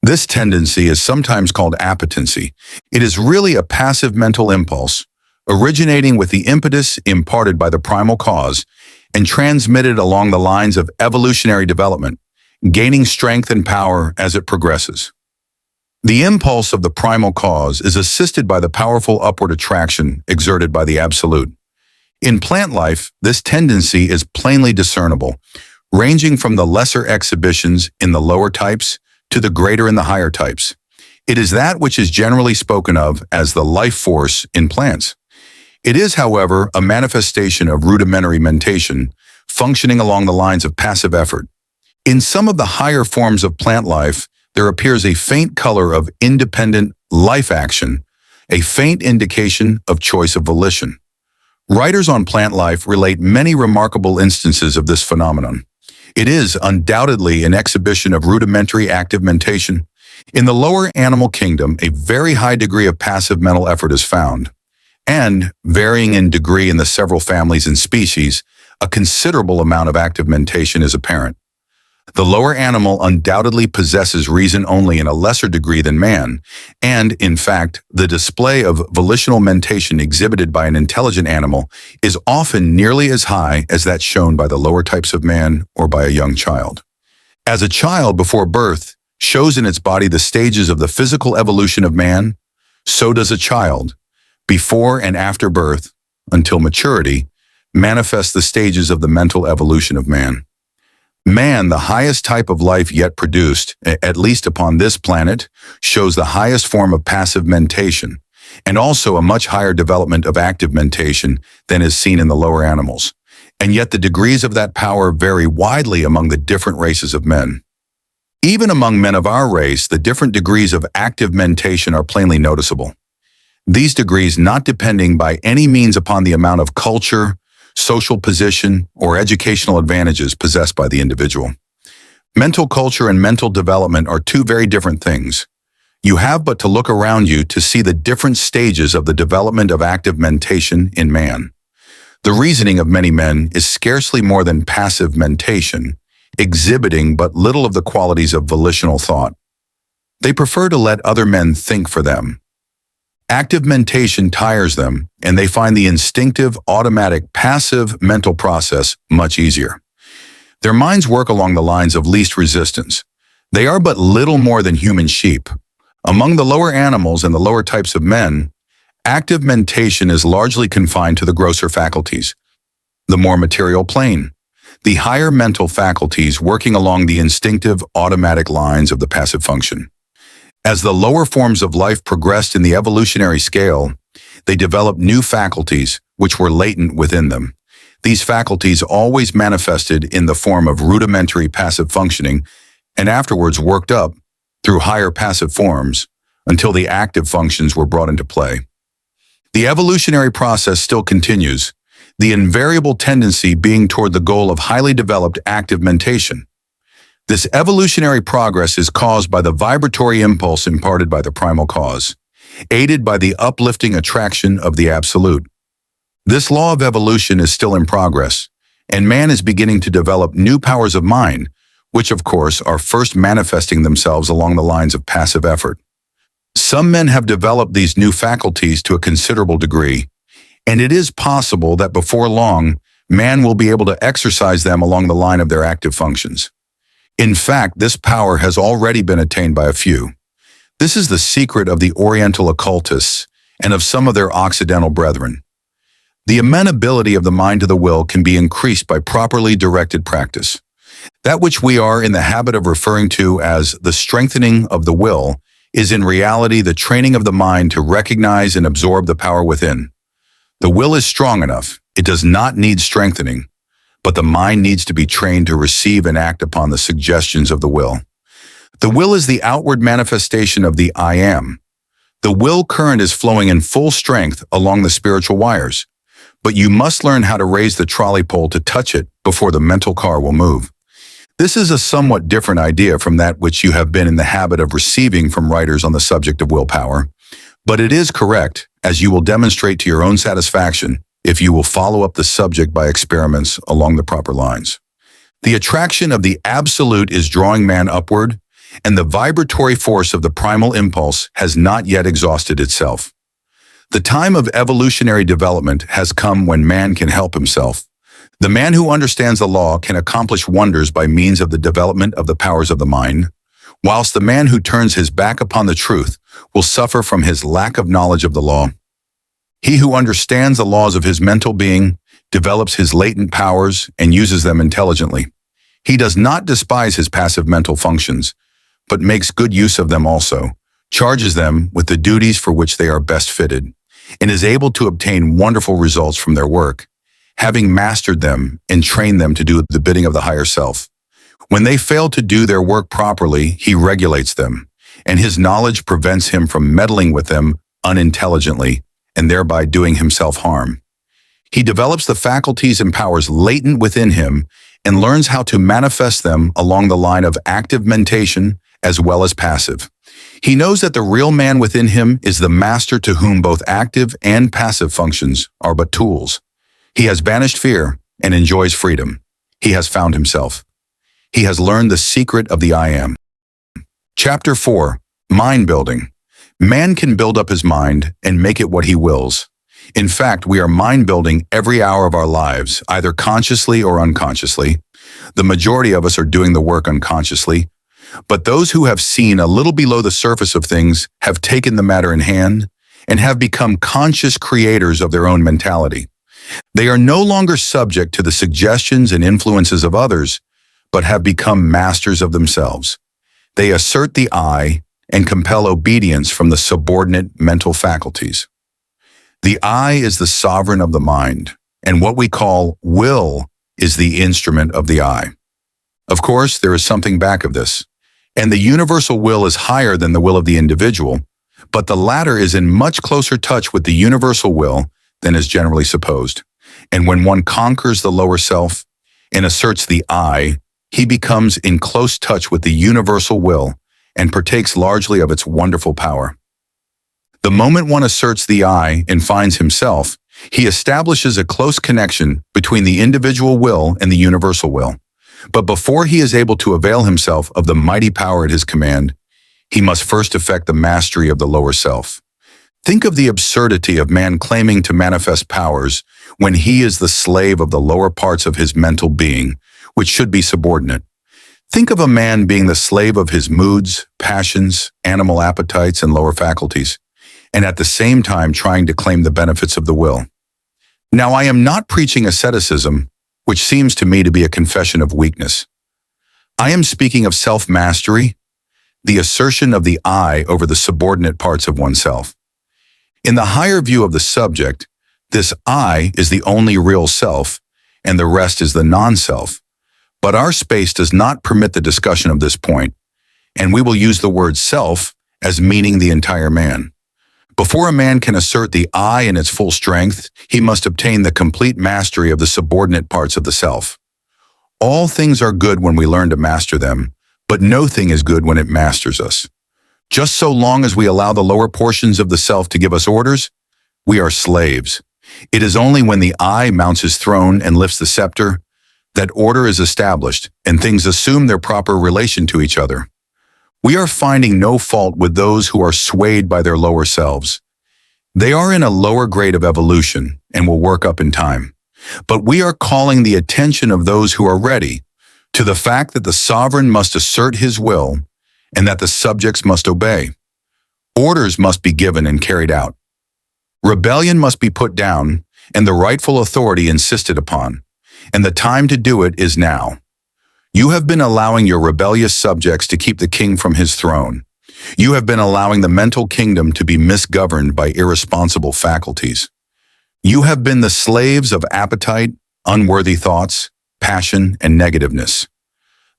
This tendency is sometimes called appetency. It is really a passive mental impulse, originating with the impetus imparted by the primal cause and transmitted along the lines of evolutionary development, gaining strength and power as it progresses. The impulse of the primal cause is assisted by the powerful upward attraction exerted by the absolute. In plant life, this tendency is plainly discernible, ranging from the lesser exhibitions in the lower types to the greater in the higher types. It is that which is generally spoken of as the life force in plants. It is, however, a manifestation of rudimentary mentation, functioning along the lines of passive effort. In some of the higher forms of plant life, there appears a faint color of independent life action, a faint indication of choice of volition. Writers on plant life relate many remarkable instances of this phenomenon. It is undoubtedly an exhibition of rudimentary active mentation. In the lower animal kingdom, a very high degree of passive mental effort is found, and, varying in degree in the several families and species, a considerable amount of active mentation is apparent. The lower animal undoubtedly possesses reason only in a lesser degree than man, and, in fact, the display of volitional mentation exhibited by an intelligent animal is often nearly as high as that shown by the lower types of man or by a young child. As a child before birth shows in its body the stages of the physical evolution of man, so does a child, before and after birth, until maturity, manifest the stages of the mental evolution of man. Man, the highest type of life yet produced, at least upon this planet, shows the highest form of passive mentation, and also a much higher development of active mentation than is seen in the lower animals. And yet the degrees of that power vary widely among the different races of men. Even among men of our race, the different degrees of active mentation are plainly noticeable. These degrees not depending by any means upon the amount of culture, social position, or educational advantages possessed by the individual. Mental culture and mental development are two very different things. You have but to look around you to see the different stages of the development of active mentation in man. The reasoning of many men is scarcely more than passive mentation, exhibiting but little of the qualities of volitional thought. They prefer to let other men think for them. Active mentation tires them, and they find the instinctive, automatic, passive mental process much easier. Their minds work along the lines of least resistance. They are but little more than human sheep. Among the lower animals and the lower types of men, active mentation is largely confined to the grosser faculties, the more material plane. The higher mental faculties working along the instinctive, automatic lines of the passive function. As the lower forms of life progressed in the evolutionary scale, they developed new faculties which were latent within them. These faculties always manifested in the form of rudimentary passive functioning and afterwards worked up through higher passive forms until the active functions were brought into play. The evolutionary process still continues, the invariable tendency being toward the goal of highly developed active mentation. This evolutionary progress is caused by the vibratory impulse imparted by the primal cause, aided by the uplifting attraction of the absolute. This law of evolution is still in progress, and man is beginning to develop new powers of mind, which of course are first manifesting themselves along the lines of passive effort. Some men have developed these new faculties to a considerable degree, and it is possible that before long, man will be able to exercise them along the line of their active functions. In fact, this power has already been attained by a few. This is the secret of the Oriental occultists and of some of their Occidental brethren. The amenability of the mind to the will can be increased by properly directed practice. That which we are in the habit of referring to as the strengthening of the will is in reality the training of the mind to recognize and absorb the power within. The will is strong enough, it does not need strengthening, but the mind needs to be trained to receive and act upon the suggestions of the will. The will is the outward manifestation of the I am. The will current is flowing in full strength along the spiritual wires, but you must learn how to raise the trolley pole to touch it before the mental car will move. This is a somewhat different idea from that which you have been in the habit of receiving from writers on the subject of willpower, but it is correct, as you will demonstrate to your own satisfaction if you will follow up the subject by experiments along the proper lines. The attraction of the absolute is drawing man upward, and the vibratory force of the primal impulse has not yet exhausted itself. The time of evolutionary development has come when man can help himself. The man who understands the law can accomplish wonders by means of the development of the powers of the mind, whilst the man who turns his back upon the truth will suffer from his lack of knowledge of the law. He who understands the laws of his mental being develops his latent powers and uses them intelligently. He does not despise his passive mental functions, but makes good use of them also, charges them with the duties for which they are best fitted, and is able to obtain wonderful results from their work, having mastered them and trained them to do the bidding of the higher self. When they fail to do their work properly, he regulates them, and his knowledge prevents him from meddling with them unintelligently and thereby doing himself harm. He develops the faculties and powers latent within him and learns how to manifest them along the line of active mentation as well as passive. He knows that the real man within him is the master to whom both active and passive functions are but tools. He has banished fear and enjoys freedom. He has found himself. He has learned the secret of the I Am. Chapter 4. Mind Building. Man can build up his mind and make it what he wills. In fact, we are mind building every hour of our lives, either consciously or unconsciously. The majority of us are doing the work unconsciously, but those who have seen a little below the surface of things have taken the matter in hand and have become conscious creators of their own mentality. They are no longer subject to the suggestions and influences of others, but have become masters of themselves. They assert the I and compel obedience from the subordinate mental faculties. The I is the sovereign of the mind, and what we call will is the instrument of the I. Of course, there is something back of this, and the universal will is higher than the will of the individual, but the latter is in much closer touch with the universal will than is generally supposed. And when one conquers the lower self and asserts the I, he becomes in close touch with the universal will and partakes largely of its wonderful power. The moment one asserts the I and finds himself, he establishes a close connection between the individual will and the universal will. But before he is able to avail himself of the mighty power at his command, he must first effect the mastery of the lower self. Think of the absurdity of man claiming to manifest powers when he is the slave of the lower parts of his mental being, which should be subordinate. Think of a man being the slave of his moods, passions, animal appetites, and lower faculties, and at the same time trying to claim the benefits of the will. Now, I am not preaching asceticism, which seems to me to be a confession of weakness. I am speaking of self-mastery, the assertion of the I over the subordinate parts of oneself. In the higher view of the subject, this I is the only real self, and the rest is the non-self. But our space does not permit the discussion of this point, and we will use the word self as meaning the entire man. Before a man can assert the I in its full strength, he must obtain the complete mastery of the subordinate parts of the self. All things are good when we learn to master them, but no thing is good when it masters us. Just so long as we allow the lower portions of the self to give us orders, we are slaves. It is only when the I mounts his throne and lifts the scepter that order is established and things assume their proper relation to each other. We are finding no fault with those who are swayed by their lower selves. They are in a lower grade of evolution and will work up in time. But we are calling the attention of those who are ready to the fact that the sovereign must assert his will and that the subjects must obey. Orders must be given and carried out. Rebellion must be put down and the rightful authority insisted upon, and the time to do it is now. You have been allowing your rebellious subjects to keep the king from his throne. You have been allowing the mental kingdom to be misgoverned by irresponsible faculties. You have been the slaves of appetite, unworthy thoughts, passion, and negativeness.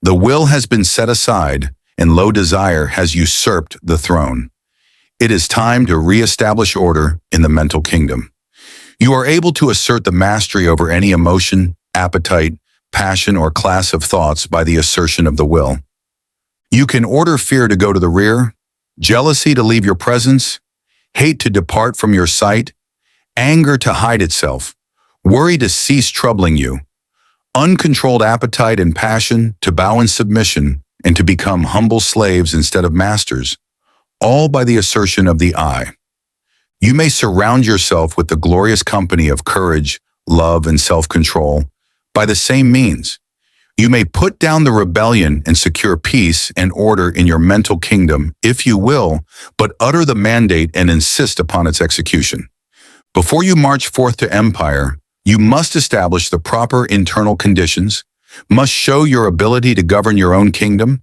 The will has been set aside, and low desire has usurped the throne. It is time to re-establish order in the mental kingdom. You are able to assert the mastery over any emotion, appetite, passion, or class of thoughts by the assertion of the will. You can order fear to go to the rear, jealousy to leave your presence, hate to depart from your sight, anger to hide itself, worry to cease troubling you, uncontrolled appetite and passion to bow in submission and to become humble slaves instead of masters, all by the assertion of the I. You may surround yourself with the glorious company of courage, love, and self-control by the same means. You may put down the rebellion and secure peace and order in your mental kingdom, if you will, but utter the mandate and insist upon its execution. Before you march forth to empire, you must establish the proper internal conditions, must show your ability to govern your own kingdom.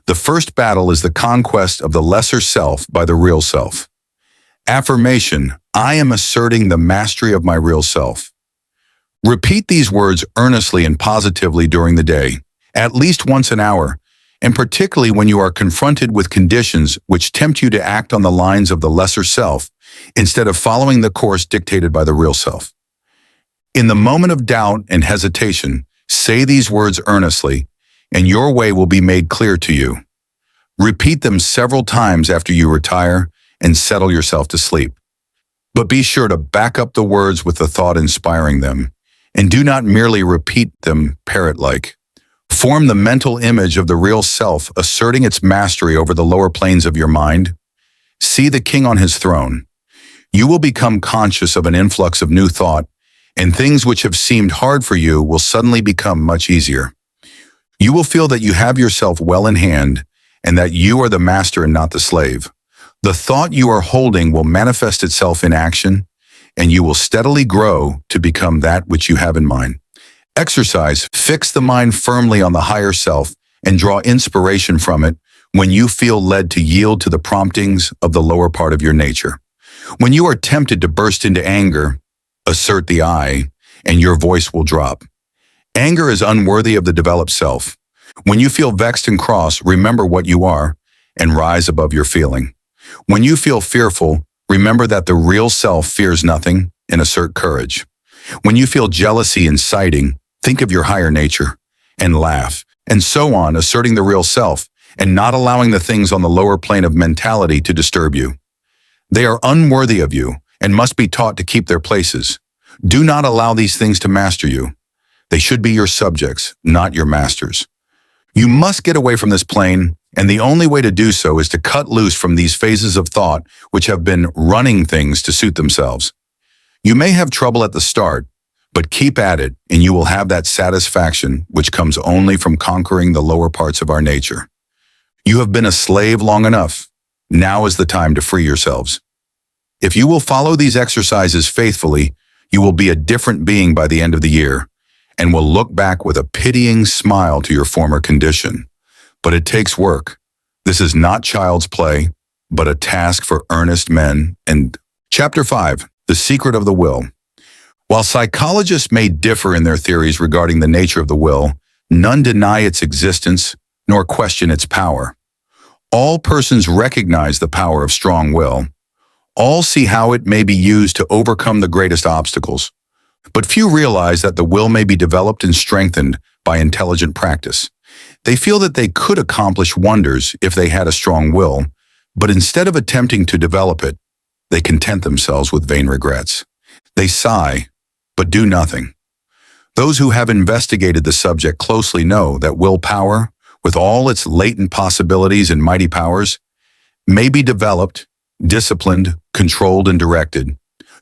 The first battle is the conquest of the lesser self by the real self. Affirmation: I am asserting the mastery of my real self. Repeat these words earnestly and positively during the day, at least once an hour, and particularly when you are confronted with conditions which tempt you to act on the lines of the lesser self instead of following the course dictated by the real self. In the moment of doubt and hesitation, say these words earnestly, and your way will be made clear to you. Repeat them several times after you retire and settle yourself to sleep. But be sure to back up the words with the thought inspiring them, and do not merely repeat them parrot-like. Form the mental image of the real self asserting its mastery over the lower planes of your mind. See the king on his throne. You will become conscious of an influx of new thought, and things which have seemed hard for you will suddenly become much easier. You will feel that you have yourself well in hand, and that you are the master and not the slave. The thought you are holding will manifest itself in action, and you will steadily grow to become that which you have in mind. Exercise: fix the mind firmly on the higher self and draw inspiration from it when you feel led to yield to the promptings of the lower part of your nature. When you are tempted to burst into anger, assert the I, and your voice will drop. Anger is unworthy of the developed self. When you feel vexed and cross, remember what you are and rise above your feeling. When you feel fearful, remember that the real self fears nothing and assert courage. When you feel jealousy inciting, think of your higher nature and laugh, and so on, asserting the real self and not allowing the things on the lower plane of mentality to disturb you. They are unworthy of you and must be taught to keep their places. Do not allow these things to master you. They should be your subjects, not your masters. You must get away from this plane, and the only way to do so is to cut loose from these phases of thought which have been running things to suit themselves. You may have trouble at the start, but keep at it, and you will have that satisfaction which comes only from conquering the lower parts of our nature. You have been a slave long enough. Now is the time to free yourselves. If you will follow these exercises faithfully, you will be a different being by the end of the year, and will look back with a pitying smile to your former condition. But it takes work. This is not child's play, but a task for earnest men. And Chapter 5, The Secret of the Will. While psychologists may differ in their theories regarding the nature of the will, none deny its existence nor question its power. All persons recognize the power of strong will. All see how it may be used to overcome the greatest obstacles. But few realize that the will may be developed and strengthened by intelligent practice. They feel that they could accomplish wonders if they had a strong will, but instead of attempting to develop it, they content themselves with vain regrets. They sigh, but do nothing. Those who have investigated the subject closely know that willpower, with all its latent possibilities and mighty powers, may be developed, disciplined, controlled, and directed,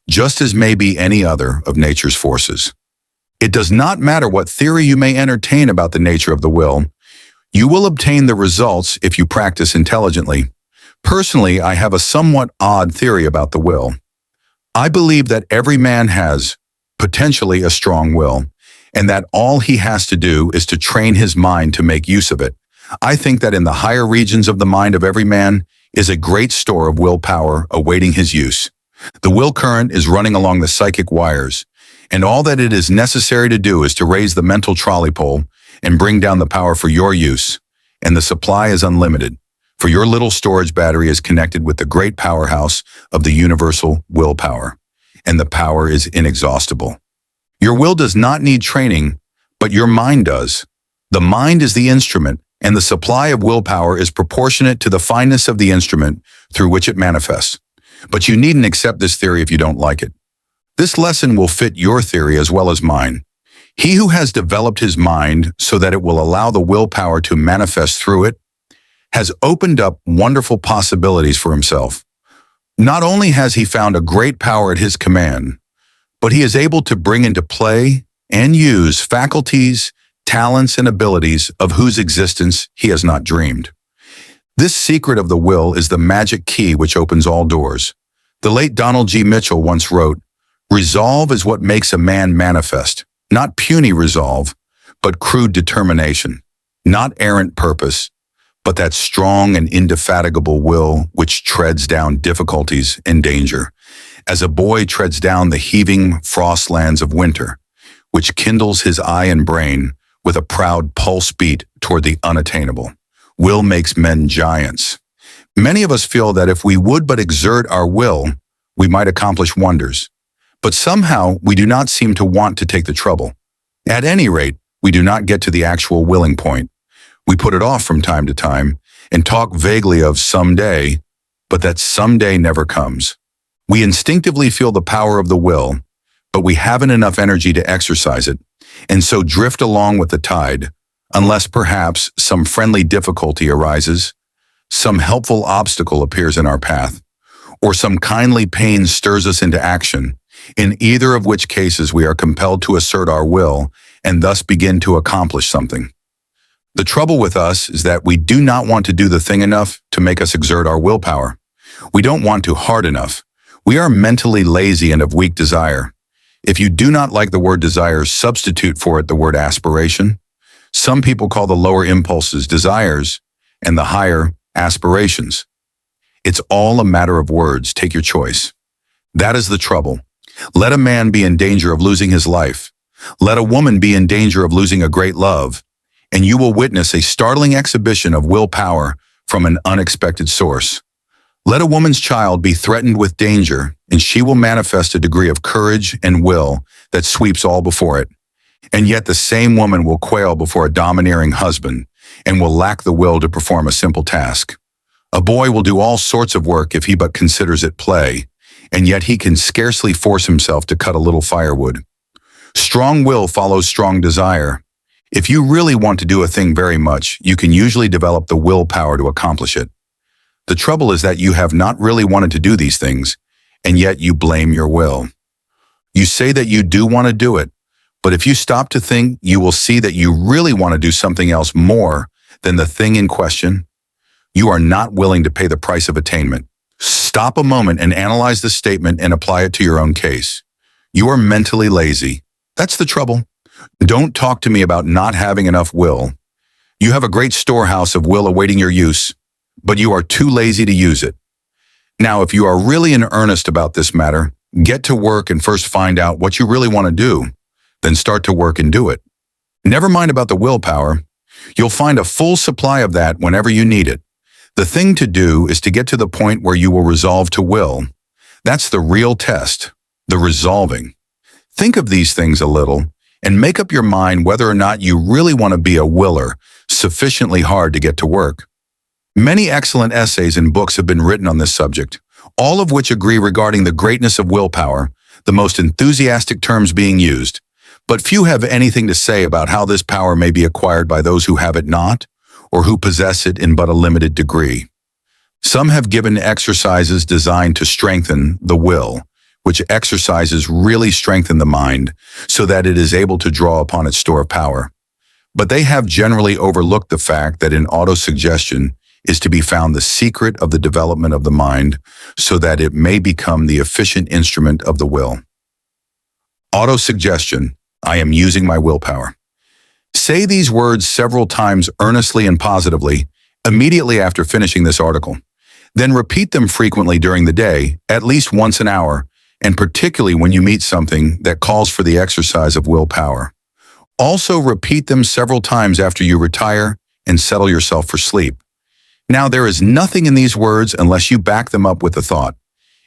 just as may be any other of nature's forces. It does not matter what theory you may entertain about the nature of the will, you will obtain the results if you practice intelligently. Personally, I have a somewhat odd theory about the will. I believe that every man has, potentially, a strong will, and that all he has to do is to train his mind to make use of it. I think that in the higher regions of the mind of every man is a great store of willpower awaiting his use. The will current is running along the psychic wires, and all that it is necessary to do is to raise the mental trolley pole and bring down the power for your use, and the supply is unlimited, for your little storage battery is connected with the great powerhouse of the universal willpower, and the power is inexhaustible. Your will does not need training, but your mind does. The mind is the instrument, and the supply of willpower is proportionate to the fineness of the instrument through which it manifests. But you needn't accept this theory if you don't like it. This lesson will fit your theory as well as mine. He who has developed his mind so that it will allow the willpower to manifest through it has opened up wonderful possibilities for himself. Not only has he found a great power at his command, but he is able to bring into play and use faculties, talents, and abilities of whose existence he has not dreamed. This secret of the will is the magic key which opens all doors. The late Donald G. Mitchell once wrote, "Resolve is what makes a man manifest, not puny resolve, but crude determination, not errant purpose, but that strong and indefatigable will which treads down difficulties and danger, as a boy treads down the heaving frostlands of winter, which kindles his eye and brain with a proud pulse beat toward the unattainable. Will makes men giants." Many of us feel that if we would but exert our will, we might accomplish wonders. But somehow we do not seem to want to take the trouble. At any rate, we do not get to the actual willing point. We put it off from time to time and talk vaguely of someday, but that someday never comes. We instinctively feel the power of the will, but we haven't enough energy to exercise it, and so drift along with the tide, unless perhaps some friendly difficulty arises, some helpful obstacle appears in our path, or some kindly pain stirs us into action, in either of which cases we are compelled to assert our will and thus begin to accomplish something. The trouble with us is that we do not want to do the thing enough to make us exert our willpower. We don't want to hard enough. We are mentally lazy and of weak desire. If you do not like the word desire, substitute for it the word aspiration. Some people call the lower impulses desires and the higher aspirations. It's all a matter of words. Take your choice. That is the trouble. Let a man be in danger of losing his life. Let a woman be in danger of losing a great love, and you will witness a startling exhibition of willpower from an unexpected source. Let a woman's child be threatened with danger, and she will manifest a degree of courage and will that sweeps all before it. And yet the same woman will quail before a domineering husband and will lack the will to perform a simple task. A boy will do all sorts of work if he but considers it play, and yet he can scarcely force himself to cut a little firewood. Strong will follows strong desire. If you really want to do a thing very much, you can usually develop the willpower to accomplish it. The trouble is that you have not really wanted to do these things, and yet you blame your will. You say that you do want to do it, but if you stop to think, you will see that you really want to do something else more than the thing in question. You are not willing to pay the price of attainment. Stop a moment and analyze the statement and apply it to your own case. You are mentally lazy. That's the trouble. Don't talk to me about not having enough will. You have a great storehouse of will awaiting your use, but you are too lazy to use it. Now, if you are really in earnest about this matter, get to work and first find out what you really want to do, then start to work and do it. Never mind about the willpower. You'll find a full supply of that whenever you need it. The thing to do is to get to the point where you will resolve to will. That's the real test, the resolving. Think of these things a little and make up your mind whether or not you really want to be a willer sufficiently hard to get to work. Many excellent essays and books have been written on this subject, all of which agree regarding the greatness of willpower, the most enthusiastic terms being used, but few have anything to say about how this power may be acquired by those who have it not, or who possess it in but a limited degree. Some have given exercises designed to strengthen the will, which exercises really strengthen the mind so that it is able to draw upon its store of power. But they have generally overlooked the fact that in autosuggestion is to be found the secret of the development of the mind so that it may become the efficient instrument of the will. Autosuggestion, I am using my willpower. Say these words several times earnestly and positively immediately after finishing this article. Then repeat them frequently during the day, at least once an hour, and particularly when you meet something that calls for the exercise of willpower. Also repeat them several times after you retire and settle yourself for sleep. Now, there is nothing in these words unless you back them up with a thought.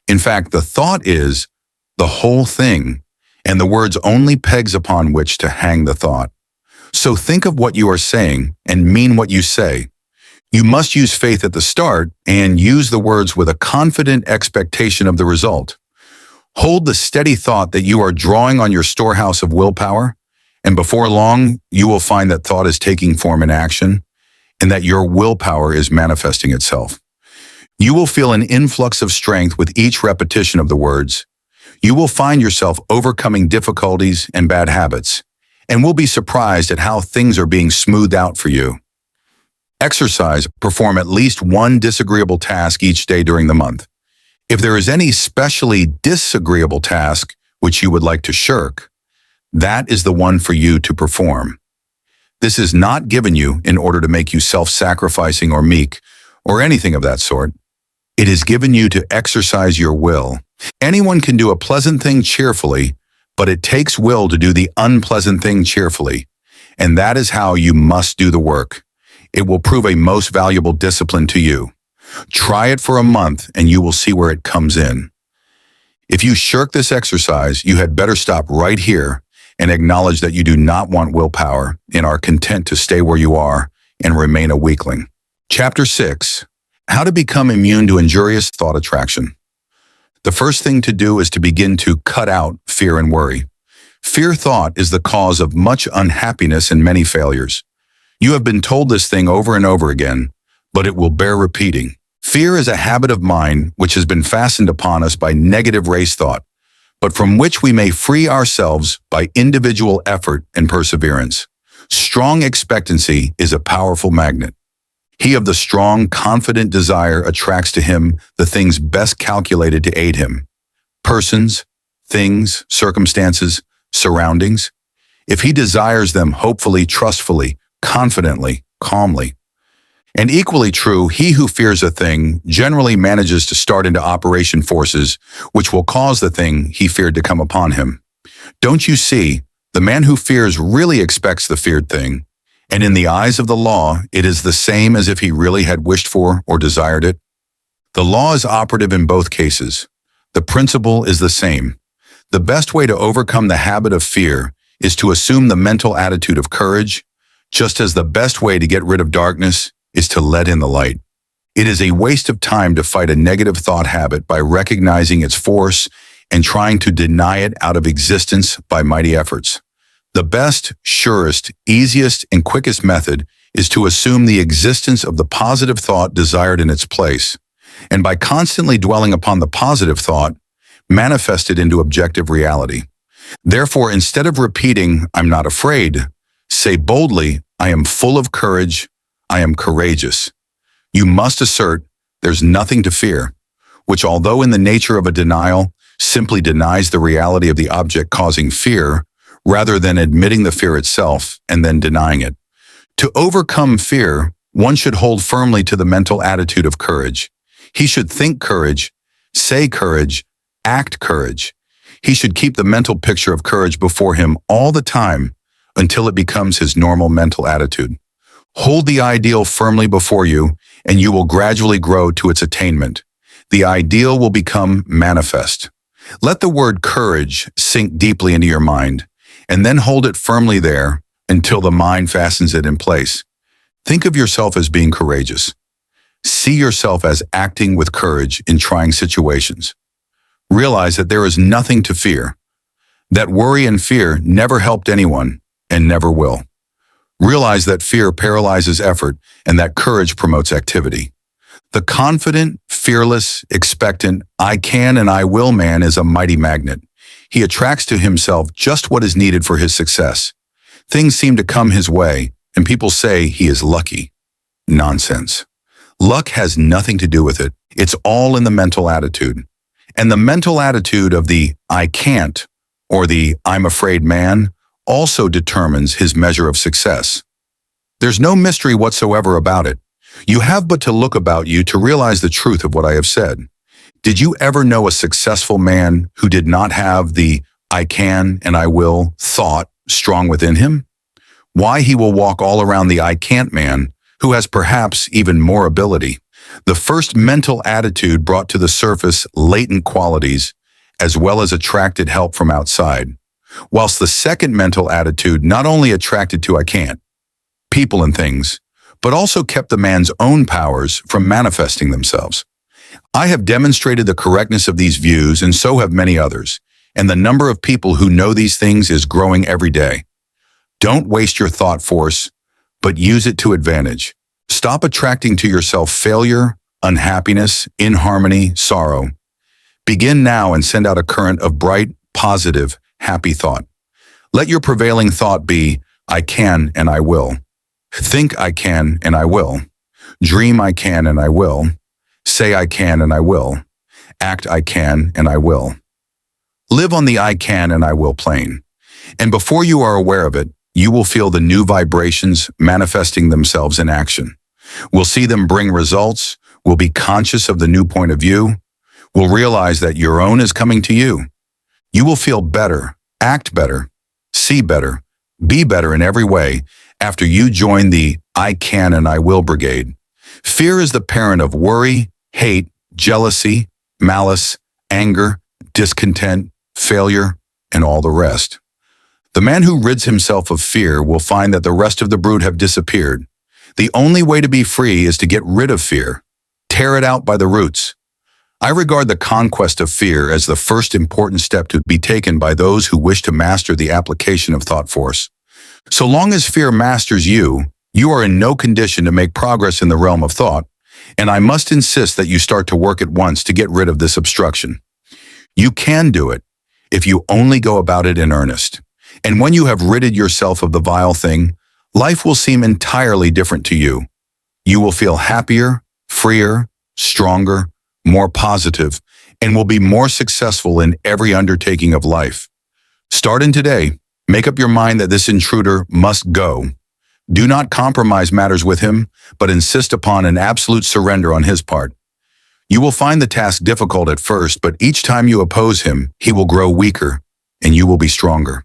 In fact, the thought is the whole thing, and the words only pegs upon which to hang the thought. So think of what you are saying and mean what you say. You must use faith at the start and use the words with a confident expectation of the result. Hold the steady thought that you are drawing on your storehouse of willpower, and before long, you will find that thought is taking form in action, and that your willpower is manifesting itself. You will feel an influx of strength with each repetition of the words. You will find yourself overcoming difficulties and bad habits, and will be surprised at how things are being smoothed out for you. Exercise. Perform at least one disagreeable task each day during the month. If there is any specially disagreeable task which you would like to shirk, that is the one for you to perform. This is not given you in order to make you self-sacrificing or meek or anything of that sort. It is given you to exercise your will. Anyone can do a pleasant thing cheerfully, but it takes will to do the unpleasant thing cheerfully, and that is how you must do the work. It will prove a most valuable discipline to you. Try it for a month and you will see where it comes in. If you shirk this exercise, you had better stop right here and acknowledge that you do not want willpower and are content to stay where you are and remain a weakling. Chapter 6. How to become immune to injurious thought attraction. The first thing to do is to begin to cut out fear and worry. Fear thought is the cause of much unhappiness and many failures. You have been told this thing over and over again, but it will bear repeating. Fear is a habit of mind which has been fastened upon us by negative race thought, but from which we may free ourselves by individual effort and perseverance. Strong expectancy is a powerful magnet. He of the strong, confident desire attracts to him the things best calculated to aid him. Persons, things, circumstances, surroundings. If he desires them hopefully, trustfully, confidently, calmly. And equally true, he who fears a thing generally manages to start into operation forces which will cause the thing he feared to come upon him. Don't you see, the man who fears really expects the feared thing, and in the eyes of the law, it is the same as if he really had wished for or desired it. The law is operative in both cases. The principle is the same. The best way to overcome the habit of fear is to assume the mental attitude of courage, just as the best way to get rid of darkness is to let in the light. It is a waste of time to fight a negative thought habit by recognizing its force and trying to deny it out of existence by mighty efforts. The best, surest, easiest, and quickest method is to assume the existence of the positive thought desired in its place, and by constantly dwelling upon the positive thought, manifest it into objective reality. Therefore, instead of repeating, "I'm not afraid," say boldly, "I am full of courage, I am courageous." You must assert, "There's nothing to fear," which, although in the nature of a denial, simply denies the reality of the object causing fear, rather than admitting the fear itself and then denying it. To overcome fear, one should hold firmly to the mental attitude of courage. He should think courage, say courage, act courage. He should keep the mental picture of courage before him all the time until it becomes his normal mental attitude. Hold the ideal firmly before you, and you will gradually grow to its attainment. The ideal will become manifest. Let the word courage sink deeply into your mind, and then hold it firmly there until the mind fastens it in place. Think of yourself as being courageous. See yourself as acting with courage in trying situations. Realize that there is nothing to fear, that worry and fear never helped anyone and never will. Realize that fear paralyzes effort and that courage promotes activity. The confident, fearless, expectant, I can and I will man is a mighty magnet. He attracts to himself just what is needed for his success. Things seem to come his way, and people say he is lucky. Nonsense. Luck has nothing to do with it. It's all in the mental attitude. And the mental attitude of the I can't or the I'm afraid man also determines his measure of success. There's no mystery whatsoever about it. You have but to look about you to realize the truth of what I have said. Did you ever know a successful man who did not have the I can and I will thought strong within him? Why, he will walk all around the I can't man who has perhaps even more ability. The first mental attitude brought to the surface latent qualities as well as attracted help from outside, whilst the second mental attitude not only attracted to I can't, people and things, but also kept the man's own powers from manifesting themselves. I have demonstrated the correctness of these views, and so have many others, and the number of people who know these things is growing every day. Don't waste your thought force, but use it to advantage. Stop attracting to yourself failure, unhappiness, inharmony, sorrow. Begin now and send out a current of bright, positive, happy thought. Let your prevailing thought be, I can and I will. Think I can and I will. Dream I can and I will. Say I can and I will. Act I can and I will. Live on the I can and I will plane. And before you are aware of it, you will feel the new vibrations manifesting themselves in action. We'll see them bring results. We'll be conscious of the new point of view. We'll realize that your own is coming to you. You will feel better, act better, see better, be better in every way after you join the I can and I will brigade. Fear is the parent of worry, hate, jealousy, malice, anger, discontent, failure, and all the rest. The man who rids himself of fear will find that the rest of the brood have disappeared. The only way to be free is to get rid of fear. Tear it out by the roots. I regard the conquest of fear as the first important step to be taken by those who wish to master the application of thought force. So long as fear masters you, you are in no condition to make progress in the realm of thought, and I must insist that you start to work at once to get rid of this obstruction. You can do it if you only go about it in earnest. And when you have ridded yourself of the vile thing, life will seem entirely different to you. You will feel happier, freer, stronger, more positive, and will be more successful in every undertaking of life. Starting today, make up your mind that this intruder must go. Do not compromise matters with him, but insist upon an absolute surrender on his part. You will find the task difficult at first, but each time you oppose him, he will grow weaker, and you will be stronger.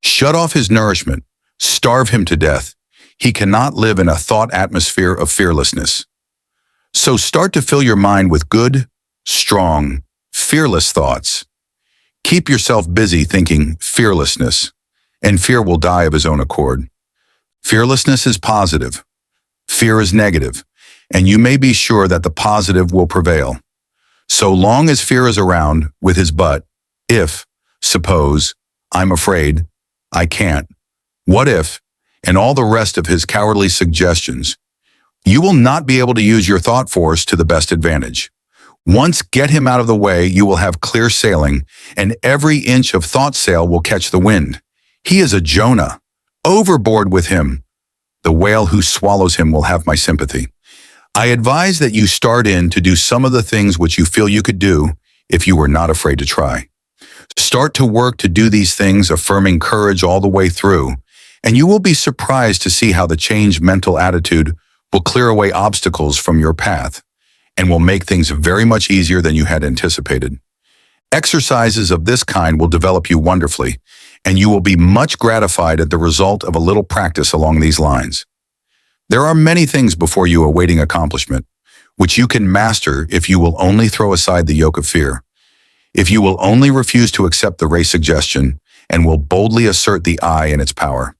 Shut off his nourishment. Starve him to death. He cannot live in a thought atmosphere of fearlessness. So start to fill your mind with good, strong, fearless thoughts. Keep yourself busy thinking fearlessness, and fear will die of his own accord. Fearlessness is positive. Fear is negative, and you may be sure that the positive will prevail. So long as fear is around with his but, if, suppose, I'm afraid, I can't, what if, and all the rest of his cowardly suggestions, you will not be able to use your thought force to the best advantage. Once get him out of the way, you will have clear sailing, and every inch of thought sail will catch the wind. He is a Jonah. Overboard with him. The whale who swallows him will have my sympathy. I advise that you start in to do some of the things which you feel you could do if you were not afraid to try. Start to work to do these things, affirming courage all the way through, and you will be surprised to see how the changed mental attitude will clear away obstacles from your path and will make things very much easier than you had anticipated. Exercises of this kind will develop you wonderfully, and you will be much gratified at the result of a little practice along these lines. There are many things before you awaiting accomplishment, which you can master if you will only throw aside the yoke of fear, if you will only refuse to accept the race suggestion, and will boldly assert the I in its power.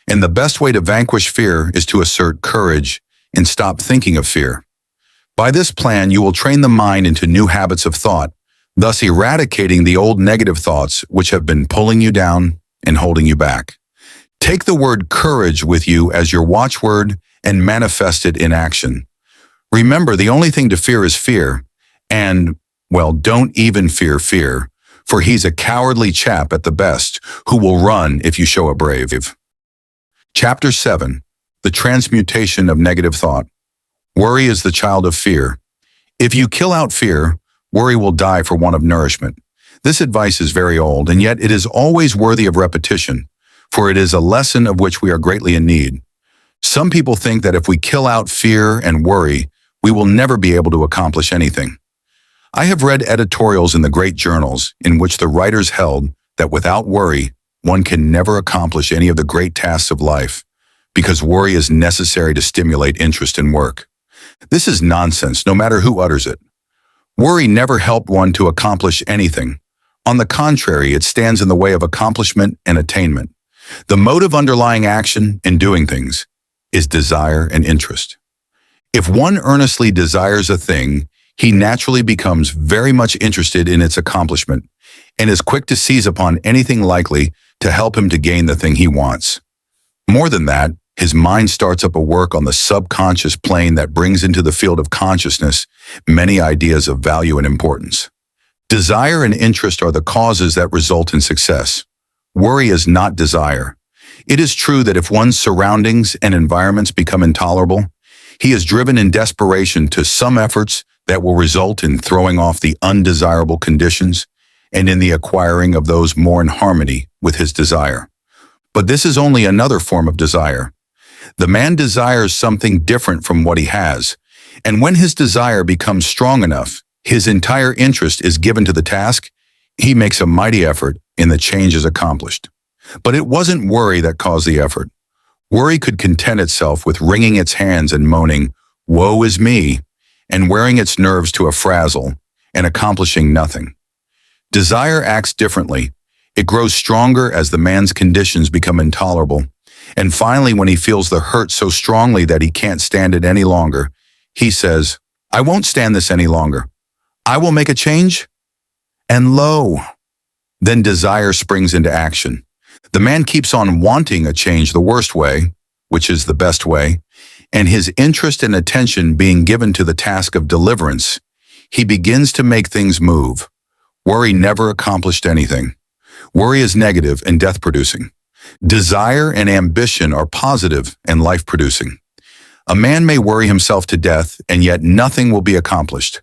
And the best way to vanquish fear is to assert courage and stop thinking of fear. By this plan, you will train the mind into new habits of thought, thus eradicating the old negative thoughts which have been pulling you down and holding you back. Take the word courage with you as your watchword and manifest it in action. Remember, the only thing to fear is fear, and, well, don't even fear fear, for he's a cowardly chap at the best who will run if you show a brave. Chapter 7. The Transmutation of Negative Thought. Worry is the child of fear. If you kill out fear, worry will die for want of nourishment. This advice is very old, and yet it is always worthy of repetition, for it is a lesson of which we are greatly in need. Some people think that if we kill out fear and worry, we will never be able to accomplish anything. I have read editorials in the great journals in which the writers held that without worry, one can never accomplish any of the great tasks of life, because worry is necessary to stimulate interest in work. This is nonsense, no matter who utters it. Worry never helped one to accomplish anything. On the contrary, it stands in the way of accomplishment and attainment. The motive underlying action in doing things is desire and interest. If one earnestly desires a thing, he naturally becomes very much interested in its accomplishment and is quick to seize upon anything likely to help him to gain the thing he wants. More than that, his mind starts up a work on the subconscious plane that brings into the field of consciousness many ideas of value and importance. Desire and interest are the causes that result in success. Worry is not desire. It is true that if one's surroundings and environments become intolerable, he is driven in desperation to some efforts that will result in throwing off the undesirable conditions and in the acquiring of those more in harmony with his desire. But this is only another form of desire. The man desires something different from what he has, and when his desire becomes strong enough, his entire interest is given to the task, he makes a mighty effort and the change is accomplished. But it wasn't worry that caused the effort. Worry could content itself with wringing its hands and moaning, "Woe is me," and wearing its nerves to a frazzle and accomplishing nothing. Desire acts differently. It grows stronger as the man's conditions become intolerable. And finally, when he feels the hurt so strongly that he can't stand it any longer, he says, "I won't stand this any longer. I will make a change." And lo, then desire springs into action. The man keeps on wanting a change the worst way, which is the best way, and his interest and attention being given to the task of deliverance, he begins to make things move. Worry never accomplished anything. Worry is negative and death-producing. Desire and ambition are positive and life-producing. A man may worry himself to death, and yet nothing will be accomplished.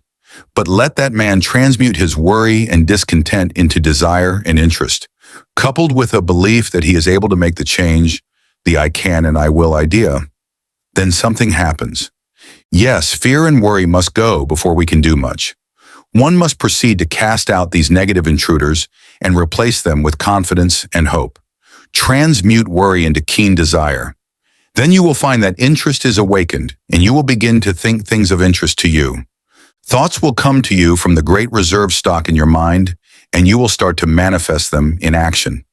But let that man transmute his worry and discontent into desire and interest, coupled with a belief that he is able to make the change, the I can and I will idea. Then something happens. Yes, fear and worry must go before we can do much. One must proceed to cast out these negative intruders and replace them with confidence and hope. Transmute worry into keen desire. Then you will find that interest is awakened, and you will begin to think things of interest to you. Thoughts will come to you from the great reserve stock in your mind, and you will start to manifest them in action.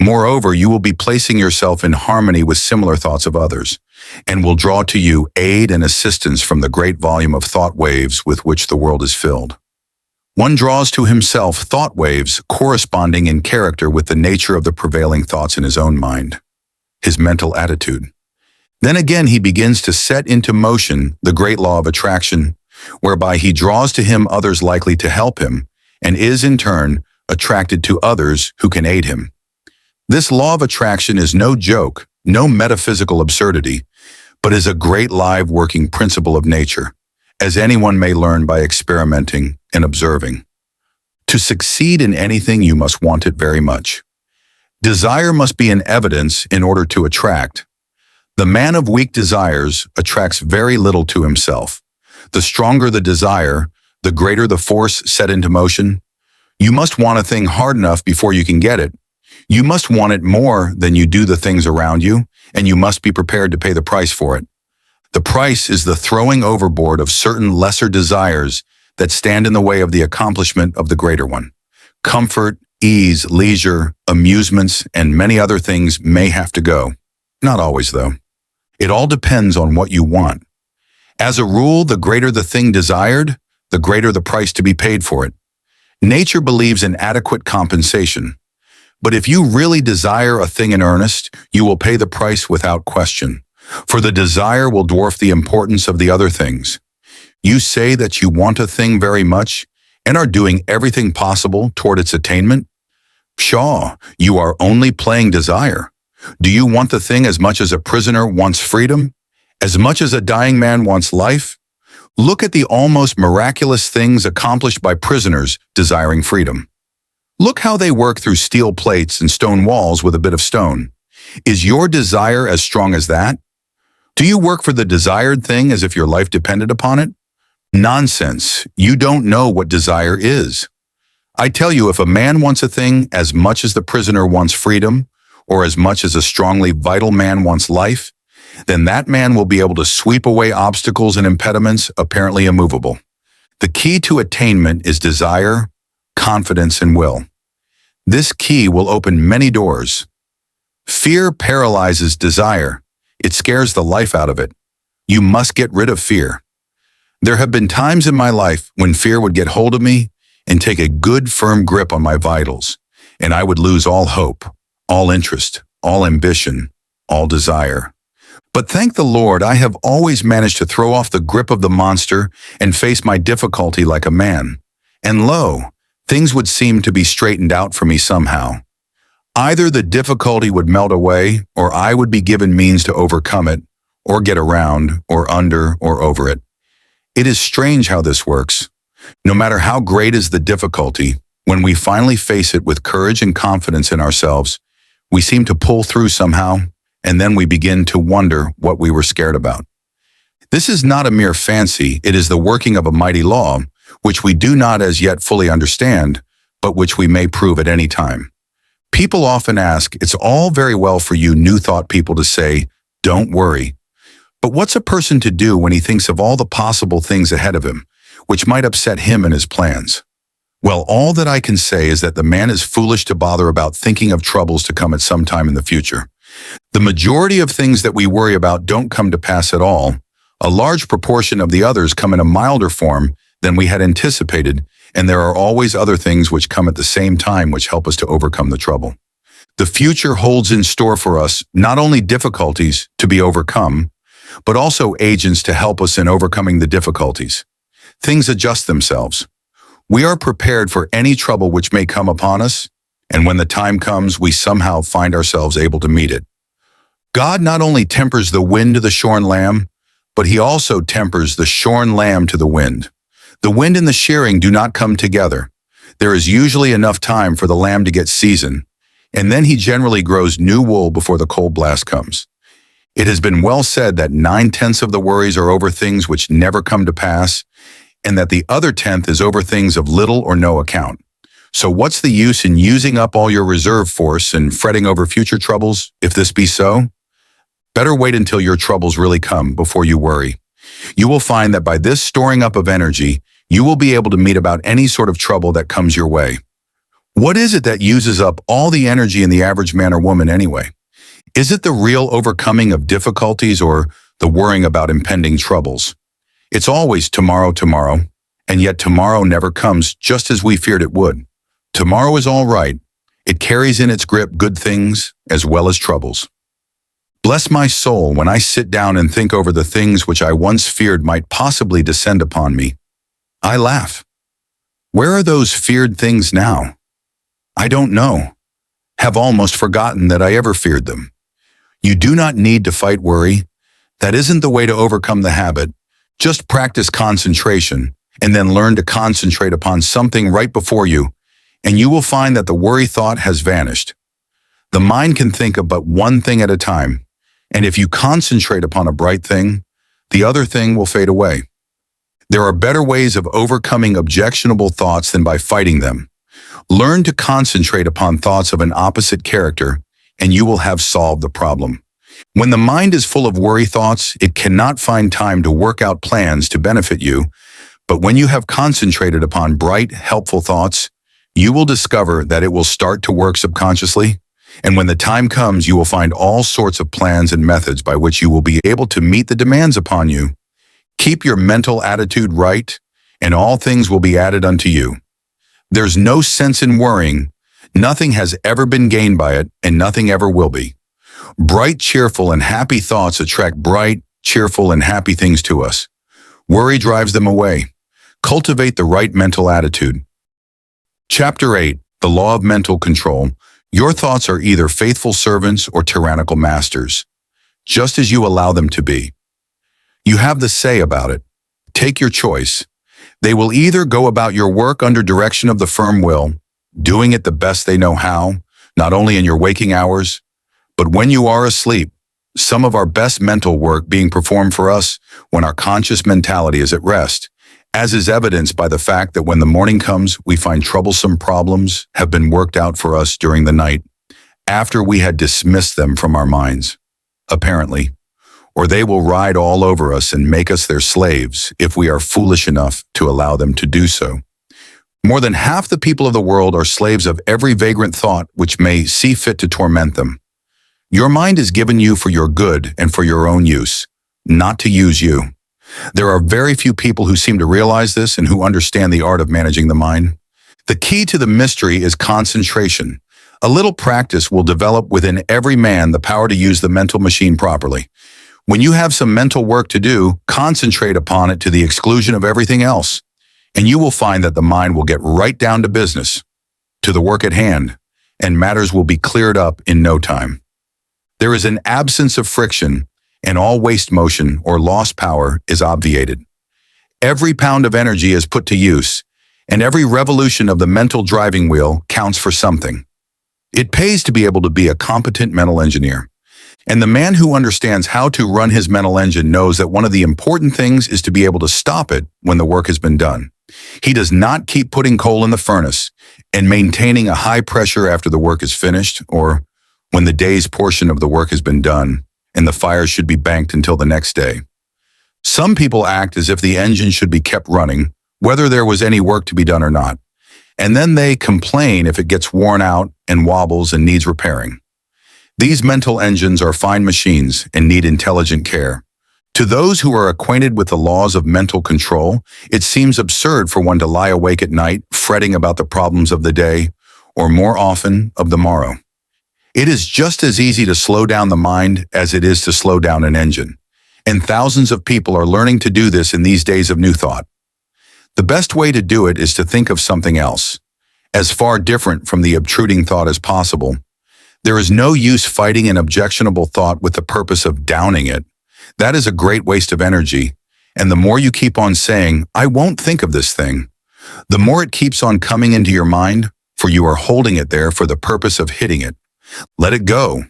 Moreover, you will be placing yourself in harmony with similar thoughts of others, and will draw to you aid and assistance from the great volume of thought waves with which the world is filled. One draws to himself thought waves corresponding in character with the nature of the prevailing thoughts in his own mind, his mental attitude. Then again he begins to set into motion the great law of attraction, whereby he draws to him others likely to help him, and is in turn attracted to others who can aid him. This law of attraction is no joke, no metaphysical absurdity, but is a great live working principle of nature, as anyone may learn by experimenting and observing. To succeed in anything, you must want it very much. Desire must be in evidence in order to attract. The man of weak desires attracts very little to himself. The stronger the desire, the greater the force set into motion. You must want a thing hard enough before you can get it. You must want it more than you do the things around you, and you must be prepared to pay the price for it. The price is the throwing overboard of certain lesser desires that stand in the way of the accomplishment of the greater one. Comfort, ease, leisure, amusements, and many other things may have to go. Not always, though. It all depends on what you want. As a rule, the greater the thing desired, the greater the price to be paid for it. Nature believes in adequate compensation. But if you really desire a thing in earnest, you will pay the price without question, for the desire will dwarf the importance of the other things. You say that you want a thing very much and are doing everything possible toward its attainment? Pshaw, you are only playing desire. Do you want the thing as much as a prisoner wants freedom? As much as a dying man wants life? Look at the almost miraculous things accomplished by prisoners desiring freedom. Look how they work through steel plates and stone walls with a bit of stone. Is your desire as strong as that? Do you work for the desired thing as if your life depended upon it? Nonsense. You don't know what desire is. I tell you, if a man wants a thing as much as the prisoner wants freedom, or as much as a strongly vital man wants life, then that man will be able to sweep away obstacles and impediments apparently immovable. The key to attainment is desire, confidence, and will. This key will open many doors. Fear paralyzes desire. It scares the life out of it. You must get rid of fear. There have been times in my life when fear would get hold of me and take a good firm grip on my vitals, and I would lose all hope, all interest, all ambition, all desire. But thank the Lord, I have always managed to throw off the grip of the monster and face my difficulty like a man. And lo, things would seem to be straightened out for me somehow. Either the difficulty would melt away, or I would be given means to overcome it, or get around, or under, or over it. It is strange how this works. No matter how great is the difficulty, when we finally face it with courage and confidence in ourselves, we seem to pull through somehow, and then we begin to wonder what we were scared about. This is not a mere fancy, it is the working of a mighty law, which we do not as yet fully understand, but which we may prove at any time. People often ask, it's all very well for you New Thought people to say, don't worry. But what's a person to do when he thinks of all the possible things ahead of him, which might upset him and his plans? Well, all that I can say is that the man is foolish to bother about thinking of troubles to come at some time in the future. The majority of things that we worry about don't come to pass at all. A large proportion of the others come in a milder form than we had anticipated, and there are always other things which come at the same time which help us to overcome the trouble. The future holds in store for us not only difficulties to be overcome, but also agents to help us in overcoming the difficulties. Things adjust themselves. We are prepared for any trouble which may come upon us, and when the time comes, we somehow find ourselves able to meet it. God not only tempers the wind to the shorn lamb, but he also tempers the shorn lamb to the wind. The wind and the shearing do not come together. There is usually enough time for the lamb to get seasoned, and then he generally grows new wool before the cold blast comes. It has been well said that 9/10 of the worries are over things which never come to pass, and that the other 10th is over things of little or no account. So what's the use in using up all your reserve force and fretting over future troubles, if this be so? Better wait until your troubles really come before you worry. You will find that by this storing up of energy, you will be able to meet about any sort of trouble that comes your way. What is it that uses up all the energy in the average man or woman anyway? Is it the real overcoming of difficulties or the worrying about impending troubles? It's always tomorrow, tomorrow, and yet tomorrow never comes just as we feared it would. Tomorrow is all right. It carries in its grip good things as well as troubles. Bless my soul when I sit down and think over the things which I once feared might possibly descend upon me. I laugh. Where are those feared things now? I don't know. Have almost forgotten that I ever feared them. You do not need to fight worry. That isn't the way to overcome the habit. Just practice concentration, and then learn to concentrate upon something right before you, and you will find that the worry thought has vanished. The mind can think of but one thing at a time, and if you concentrate upon a bright thing, the other thing will fade away. There are better ways of overcoming objectionable thoughts than by fighting them. Learn to concentrate upon thoughts of an opposite character, and you will have solved the problem. When the mind is full of worry thoughts, it cannot find time to work out plans to benefit you, but when you have concentrated upon bright, helpful thoughts, you will discover that it will start to work subconsciously, and when the time comes, you will find all sorts of plans and methods by which you will be able to meet the demands upon you. Keep your mental attitude right, and all things will be added unto you. There's no sense in worrying. Nothing has ever been gained by it, and nothing ever will be. Bright, cheerful, and happy thoughts attract bright, cheerful, and happy things to us. Worry drives them away. Cultivate the right mental attitude. Chapter 8, The Law of Mental Control. Your thoughts are either faithful servants or tyrannical masters, just as you allow them to be. You have the say about it. Take your choice. They will either go about your work under direction of the firm will, doing it the best they know how, not only in your waking hours, but when you are asleep. Some of our best mental work being performed for us when our conscious mentality is at rest, as is evidenced by the fact that when the morning comes, we find troublesome problems have been worked out for us during the night, after we had dismissed them from our minds, apparently, or they will ride all over us and make us their slaves if we are foolish enough to allow them to do so. More than half the people of the world are slaves of every vagrant thought which may see fit to torment them. Your mind is given you for your good and for your own use, not to use you. There are very few people who seem to realize this and who understand the art of managing the mind. The key to the mystery is concentration. A little practice will develop within every man the power to use the mental machine properly. When you have some mental work to do, concentrate upon it to the exclusion of everything else, and you will find that the mind will get right down to business, to the work at hand, and matters will be cleared up in no time. There is an absence of friction, and all waste motion or lost power is obviated. Every pound of energy is put to use, and every revolution of the mental driving wheel counts for something. It pays to be able to be a competent mental engineer. And the man who understands how to run his mental engine knows that one of the important things is to be able to stop it when the work has been done. He does not keep putting coal in the furnace and maintaining a high pressure after the work is finished or when the day's portion of the work has been done and the fire should be banked until the next day. Some people act as if the engine should be kept running, whether there was any work to be done or not, and then they complain if it gets worn out and wobbles and needs repairing. These mental engines are fine machines and need intelligent care. To those who are acquainted with the laws of mental control, it seems absurd for one to lie awake at night fretting about the problems of the day, or more often, of the morrow. It is just as easy to slow down the mind as it is to slow down an engine, and thousands of people are learning to do this in these days of new thought. The best way to do it is to think of something else, as far different from the obtruding thought as possible. There is no use fighting an objectionable thought with the purpose of downing it. That is a great waste of energy, and the more you keep on saying, "I won't think of this thing," the more it keeps on coming into your mind, for you are holding it there for the purpose of hitting it. Let it go.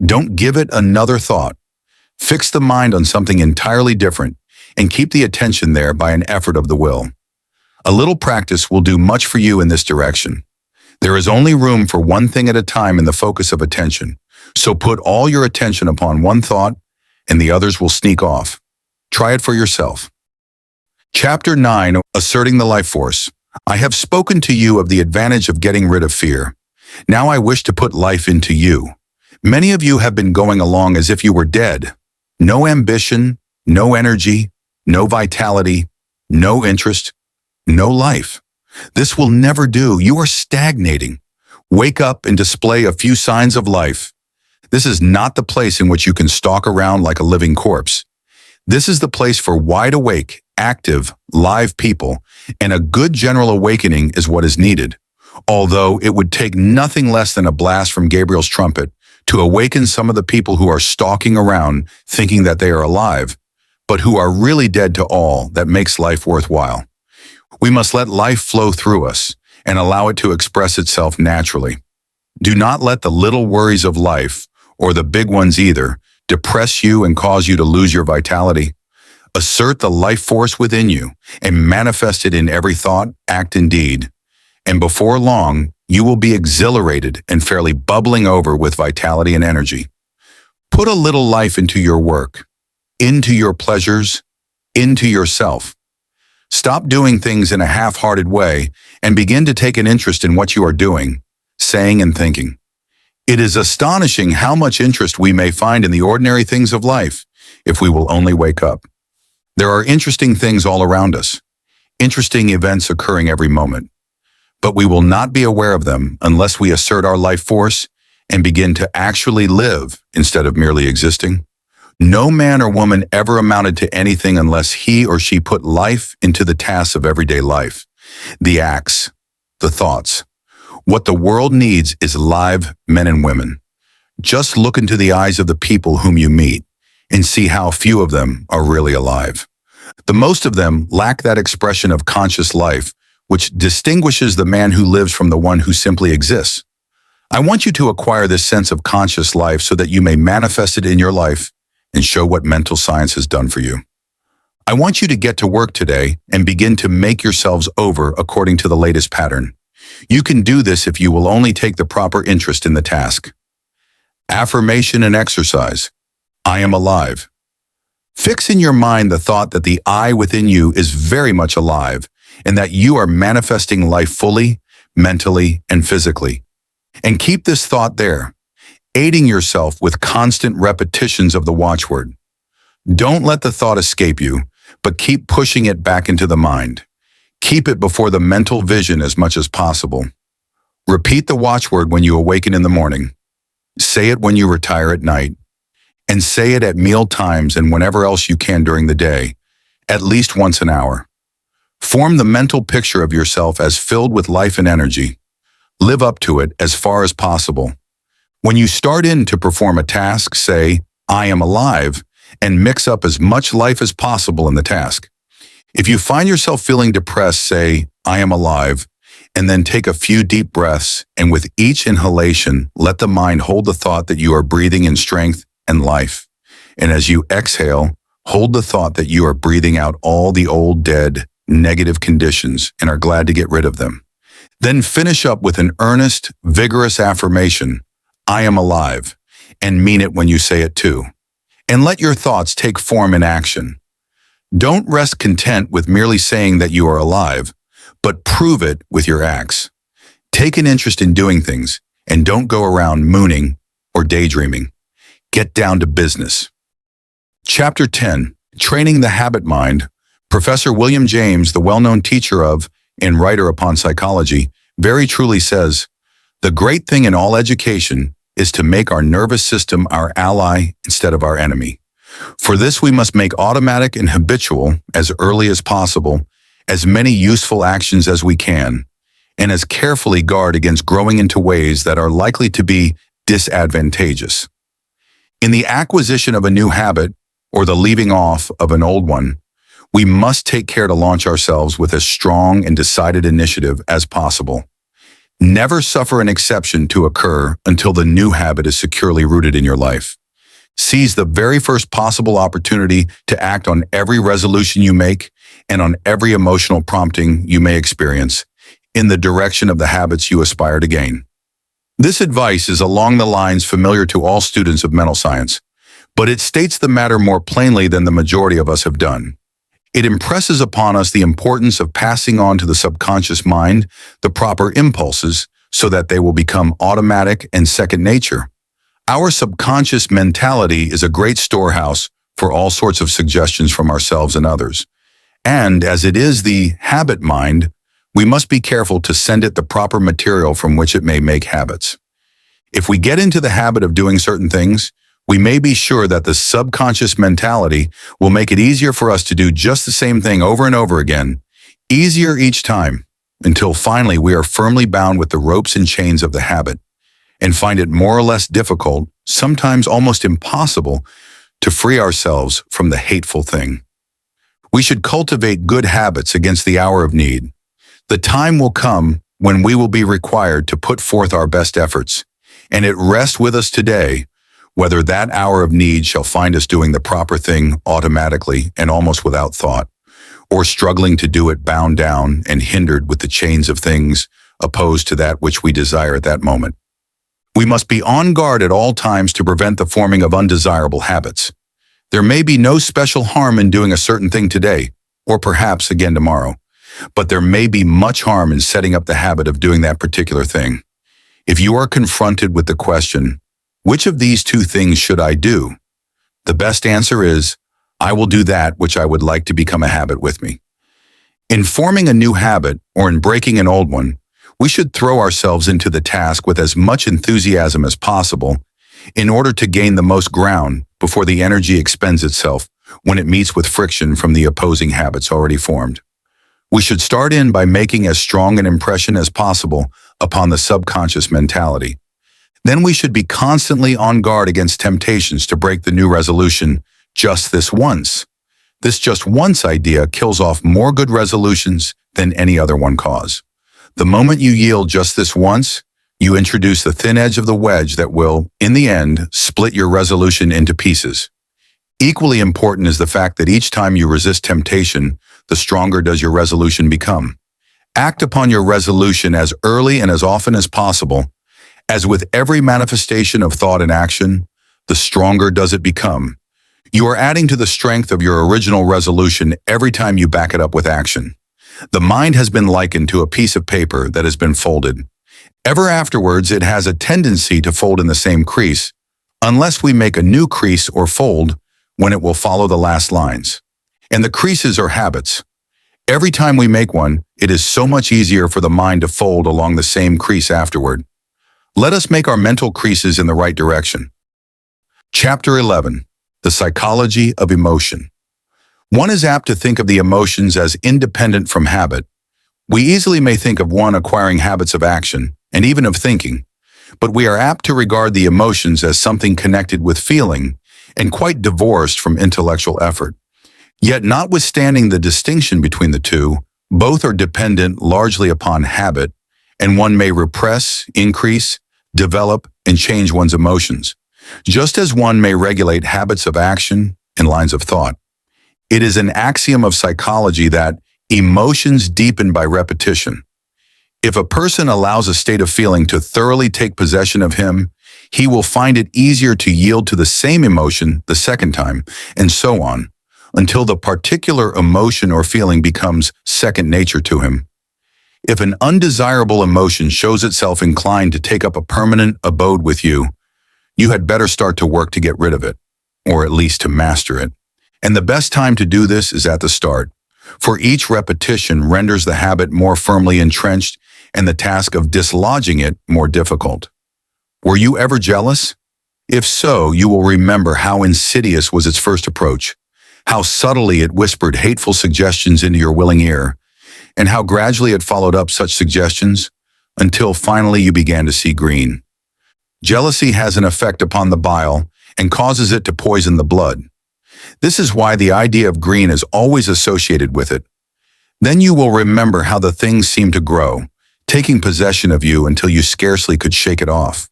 Don't give it another thought. Fix the mind on something entirely different and keep the attention there by an effort of the will. A little practice will do much for you in this direction. There is only room for one thing at a time in the focus of attention, so put all your attention upon one thought and the others will sneak off. Try it for yourself. Chapter 9, Asserting the Life Force. I have spoken to you of the advantage of getting rid of fear. Now I wish to put life into you. Many of you have been going along as if you were dead. No ambition, no energy, no vitality, no interest, no life. This will never do. You are stagnating. Wake up and display a few signs of life. This is not the place in which you can stalk around like a living corpse. This is the place for wide awake, active, live people, and a good general awakening is what is needed. Although it would take nothing less than a blast from Gabriel's trumpet to awaken some of the people who are stalking around thinking that they are alive, but who are really dead to all that makes life worthwhile. We must let life flow through us and allow it to express itself naturally. Do not let the little worries of life, or the big ones either, depress you and cause you to lose your vitality. Assert the life force within you and manifest it in every thought, act, and deed. And before long, you will be exhilarated and fairly bubbling over with vitality and energy. Put a little life into your work, into your pleasures, into yourself. Stop doing things in a half-hearted way and begin to take an interest in what you are doing, saying, and thinking. It is astonishing how much interest we may find in the ordinary things of life if we will only wake up. There are interesting things all around us, interesting events occurring every moment, but we will not be aware of them unless we assert our life force and begin to actually live instead of merely existing. No man or woman ever amounted to anything unless he or she put life into the tasks of everyday life, the acts, the thoughts. What the world needs is live men and women. Just look into the eyes of the people whom you meet and see how few of them are really alive. The most of them lack that expression of conscious life which distinguishes the man who lives from the one who simply exists. I want you to acquire this sense of conscious life so that you may manifest it in your life and show what mental science has done for you. I want you to get to work today and begin to make yourselves over according to the latest pattern. You can do this if you will only take the proper interest in the task. Affirmation and exercise. I am alive. Fix in your mind the thought that the I within you is very much alive and that you are manifesting life fully, mentally, and physically. And keep this thought there, aiding yourself with constant repetitions of the watchword. Don't let the thought escape you, but keep pushing it back into the mind. Keep it before the mental vision as much as possible. Repeat the watchword when you awaken in the morning. Say it when you retire at night. And say it at meal times and whenever else you can during the day, at least once an hour. Form the mental picture of yourself as filled with life and energy. Live up to it as far as possible. When you start in to perform a task, say, "I am alive," and mix up as much life as possible in the task. If you find yourself feeling depressed, say, "I am alive," and then take a few deep breaths, and with each inhalation, let the mind hold the thought that you are breathing in strength and life. And as you exhale, hold the thought that you are breathing out all the old, dead, negative conditions and are glad to get rid of them. Then finish up with an earnest, vigorous affirmation, "I am alive," and mean it when you say it too. And let your thoughts take form in action. Don't rest content with merely saying that you are alive, but prove it with your acts. Take an interest in doing things, and don't go around mooning or daydreaming. Get down to business. Chapter 10, Training the Habit Mind. Professor William James, the well-known teacher of and writer upon psychology, very truly says, "The great thing in all education is to make our nervous system our ally instead of our enemy. For this we must make automatic and habitual, as early as possible, as many useful actions as we can, and as carefully guard against growing into ways that are likely to be disadvantageous. In the acquisition of a new habit, or the leaving off of an old one, we must take care to launch ourselves with as strong and decided initiative as possible. Never suffer an exception to occur until the new habit is securely rooted in your life. Seize the very first possible opportunity to act on every resolution you make and on every emotional prompting you may experience in the direction of the habits you aspire to gain." This advice is along the lines familiar to all students of mental science, but it states the matter more plainly than the majority of us have done. It impresses upon us the importance of passing on to the subconscious mind the proper impulses so that they will become automatic and second nature. Our subconscious mentality is a great storehouse for all sorts of suggestions from ourselves and others. And as it is the habit mind, we must be careful to send it the proper material from which it may make habits. If we get into the habit of doing certain things, we may be sure that the subconscious mentality will make it easier for us to do just the same thing over and over again, easier each time, until finally we are firmly bound with the ropes and chains of the habit, and find it more or less difficult, sometimes almost impossible, to free ourselves from the hateful thing. We should cultivate good habits against the hour of need. The time will come when we will be required to put forth our best efforts, and it rests with us today whether that hour of need shall find us doing the proper thing automatically and almost without thought, or struggling to do it bound down and hindered with the chains of things opposed to that which we desire at that moment. We must be on guard at all times to prevent the forming of undesirable habits. There may be no special harm in doing a certain thing today, or perhaps again tomorrow, but there may be much harm in setting up the habit of doing that particular thing. If you are confronted with the question, "Which of these two things should I do?" the best answer is, "I will do that which I would like to become a habit with me." In forming a new habit or in breaking an old one, we should throw ourselves into the task with as much enthusiasm as possible in order to gain the most ground before the energy expends itself when it meets with friction from the opposing habits already formed. We should start in by making as strong an impression as possible upon the subconscious mentality. Then we should be constantly on guard against temptations to break the new resolution just this once. This just once idea kills off more good resolutions than any other one cause. The moment you yield just this once, you introduce the thin edge of the wedge that will, in the end, split your resolution into pieces. Equally important is the fact that each time you resist temptation, the stronger does your resolution become. Act upon your resolution as early and as often as possible. As with every manifestation of thought and action, the stronger does it become. You are adding to the strength of your original resolution every time you back it up with action. The mind has been likened to a piece of paper that has been folded. Ever afterwards, it has a tendency to fold in the same crease, unless we make a new crease or fold when it will follow the last lines. And the creases are habits. Every time we make one, it is so much easier for the mind to fold along the same crease afterward. Let us make our mental creases in the right direction. Chapter 11. The Psychology of Emotion. One is apt to think of the emotions as independent from habit. We easily may think of one acquiring habits of action and even of thinking, but we are apt to regard the emotions as something connected with feeling and quite divorced from intellectual effort. Yet notwithstanding the distinction between the two, both are dependent largely upon habit, and one may repress, increase, develop, and change one's emotions, just as one may regulate habits of action and lines of thought. It is an axiom of psychology that emotions deepen by repetition. If a person allows a state of feeling to thoroughly take possession of him, he will find it easier to yield to the same emotion the second time, and so on, until the particular emotion or feeling becomes second nature to him. If an undesirable emotion shows itself inclined to take up a permanent abode with you, you had better start to work to get rid of it, or at least to master it. And the best time to do this is at the start, for each repetition renders the habit more firmly entrenched and the task of dislodging it more difficult. Were you ever jealous? If so, you will remember how insidious was its first approach, how subtly it whispered hateful suggestions into your willing ear, and how gradually it followed up such suggestions until finally you began to see green. Jealousy has an effect upon the bile and causes it to poison the blood. This is why the idea of green is always associated with it. Then you will remember how the things seem to grow, taking possession of you until you scarcely could shake it off.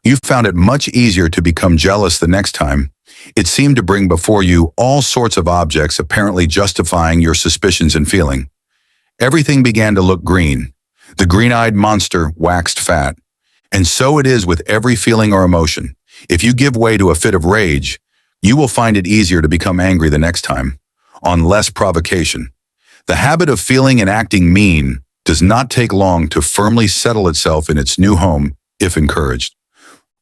You found it much easier to become jealous the next time. It seemed to bring before you all sorts of objects apparently justifying your suspicions and feeling. Everything began to look green. The green-eyed monster waxed fat. And so it is with every feeling or emotion. If you give way to a fit of rage, you will find it easier to become angry the next time, on less provocation. The habit of feeling and acting mean does not take long to firmly settle itself in its new home if encouraged.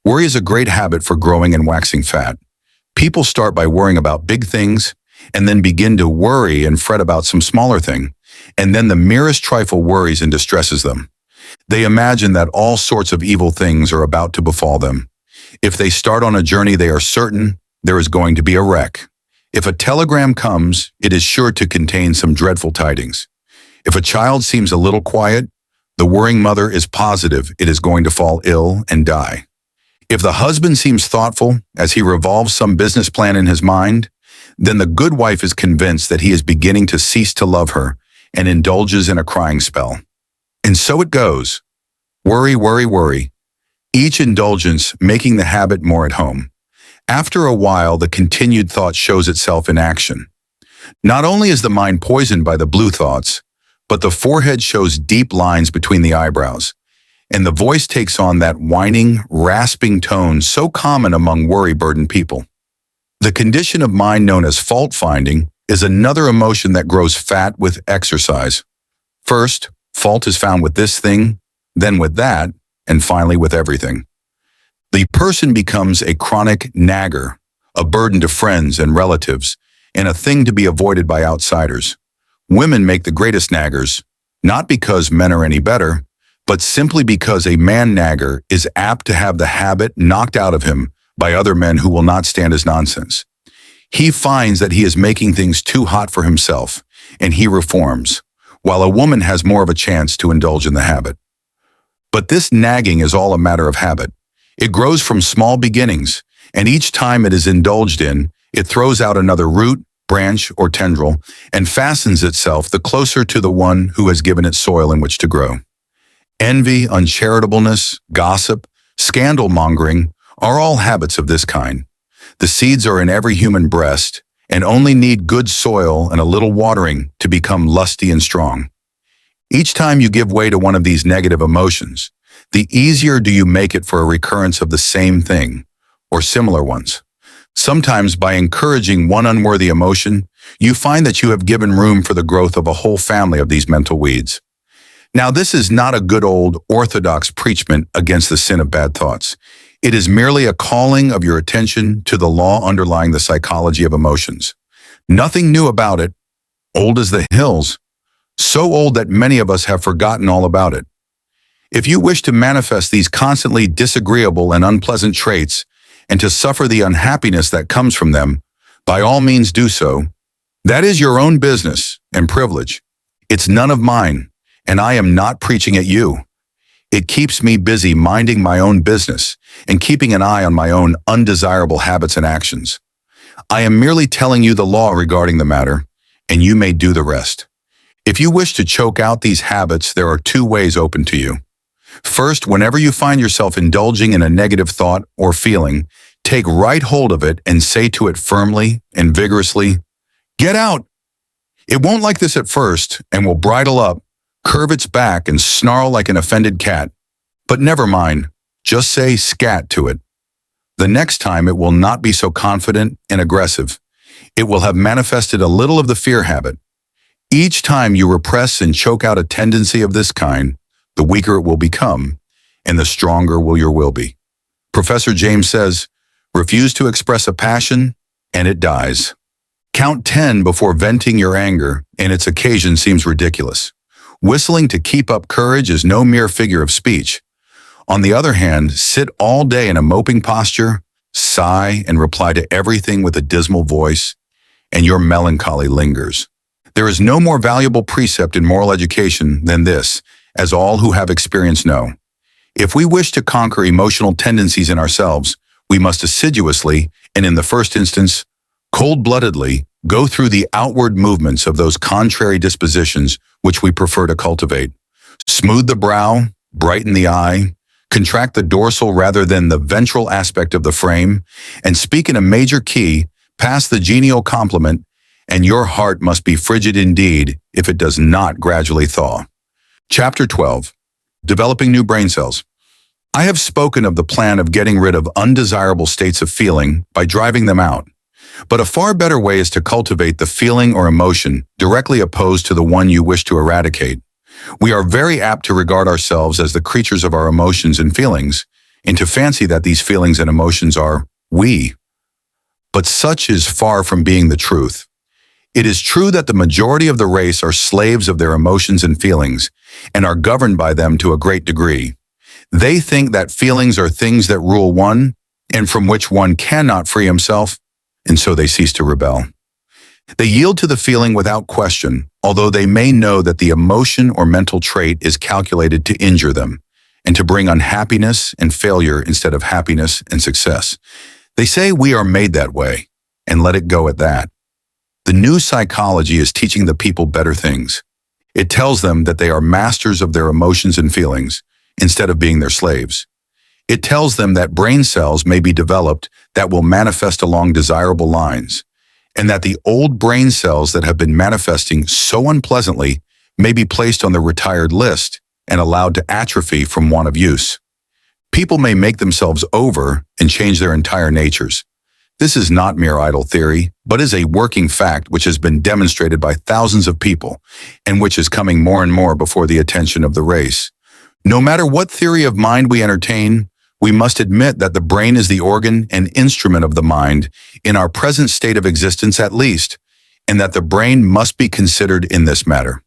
Worry is a great habit for growing and waxing fat. People start by worrying about big things and then begin to worry and fret about some smaller thing, and then the merest trifle worries and distresses them. They imagine that all sorts of evil things are about to befall them. If they start on a journey, they are certain there is going to be a wreck. If a telegram comes, it is sure to contain some dreadful tidings. If a child seems a little quiet, the worrying mother is positive it is going to fall ill and die. If the husband seems thoughtful as he revolves some business plan in his mind, then the good wife is convinced that he is beginning to cease to love her and indulges in a crying spell. And so it goes. Worry, worry, worry. Each indulgence making the habit more at home. After a while, the continued thought shows itself in action. Not only is the mind poisoned by the blue thoughts, but the forehead shows deep lines between the eyebrows, and the voice takes on that whining, rasping tone so common among worry-burdened people. The condition of mind known as fault-finding is another emotion that grows fat with exercise. First, fault is found with this thing, then with that, and finally with everything. The person becomes a chronic nagger, a burden to friends and relatives, and a thing to be avoided by outsiders. Women make the greatest naggers, not because men are any better, but simply because a man nagger is apt to have the habit knocked out of him by other men who will not stand his nonsense. He finds that he is making things too hot for himself, and he reforms, while a woman has more of a chance to indulge in the habit. But this nagging is all a matter of habit. It grows from small beginnings, and each time it is indulged in, it throws out another root, branch, or tendril, and fastens itself the closer to the one who has given it soil in which to grow. Envy, uncharitableness, gossip, scandal-mongering are all habits of this kind. The seeds are in every human breast and only need good soil and a little watering to become lusty and strong. Each time you give way to one of these negative emotions, the easier do you make it for a recurrence of the same thing, or similar ones. Sometimes by encouraging one unworthy emotion, you find that you have given room for the growth of a whole family of these mental weeds. Now, this is not a good old orthodox preachment against the sin of bad thoughts. It is merely a calling of your attention to the law underlying the psychology of emotions. Nothing new about it, old as the hills, so old that many of us have forgotten all about it. If you wish to manifest these constantly disagreeable and unpleasant traits and to suffer the unhappiness that comes from them, by all means do so. That is your own business and privilege. It's none of mine, and I am not preaching at you. It keeps me busy minding my own business and keeping an eye on my own undesirable habits and actions. I am merely telling you the law regarding the matter, and you may do the rest. If you wish to choke out these habits, there are two ways open to you. First, whenever you find yourself indulging in a negative thought or feeling, take right hold of it and say to it firmly and vigorously, "Get out!" It won't like this at first and will bridle up, curve its back, and snarl like an offended cat. But never mind, just say "scat" to it. The next time it will not be so confident and aggressive. It will have manifested a little of the fear habit. Each time you repress and choke out a tendency of this kind, the weaker it will become, and the stronger will your will be. Professor James says, refuse to express a passion, and it dies. Count 10 before venting your anger, and its occasion seems ridiculous. Whistling to keep up courage is no mere figure of speech. On the other hand, sit all day in a moping posture, sigh, and reply to everything with a dismal voice, and your melancholy lingers. There is no more valuable precept in moral education than this, as all who have experience know. If we wish to conquer emotional tendencies in ourselves, we must assiduously, and in the first instance, cold-bloodedly, go through the outward movements of those contrary dispositions which we prefer to cultivate. Smooth the brow, brighten the eye, contract the dorsal rather than the ventral aspect of the frame, and speak in a major key, pass the genial compliment, and your heart must be frigid indeed if it does not gradually thaw. Chapter 12. Developing New Brain Cells. I have spoken of the plan of getting rid of undesirable states of feeling by driving them out. But a far better way is to cultivate the feeling or emotion directly opposed to the one you wish to eradicate. We are very apt to regard ourselves as the creatures of our emotions and feelings, and to fancy that these feelings and emotions are we. But such is far from being the truth. It is true that the majority of the race are slaves of their emotions and feelings, and are governed by them to a great degree. They think that feelings are things that rule one, and from which one cannot free himself, and so they cease to rebel. They yield to the feeling without question, although they may know that the emotion or mental trait is calculated to injure them, and to bring unhappiness and failure instead of happiness and success. They say we are made that way, and let it go at that. The new psychology is teaching the people better things. It tells them that they are masters of their emotions and feelings, instead of being their slaves. It tells them that brain cells may be developed that will manifest along desirable lines, and that the old brain cells that have been manifesting so unpleasantly may be placed on the retired list and allowed to atrophy from want of use. People may make themselves over and change their entire natures. This is not mere idle theory, but is a working fact which has been demonstrated by thousands of people, and which is coming more and more before the attention of the race. No matter what theory of mind we entertain, we must admit that the brain is the organ and instrument of the mind, in our present state of existence at least, and that the brain must be considered in this matter.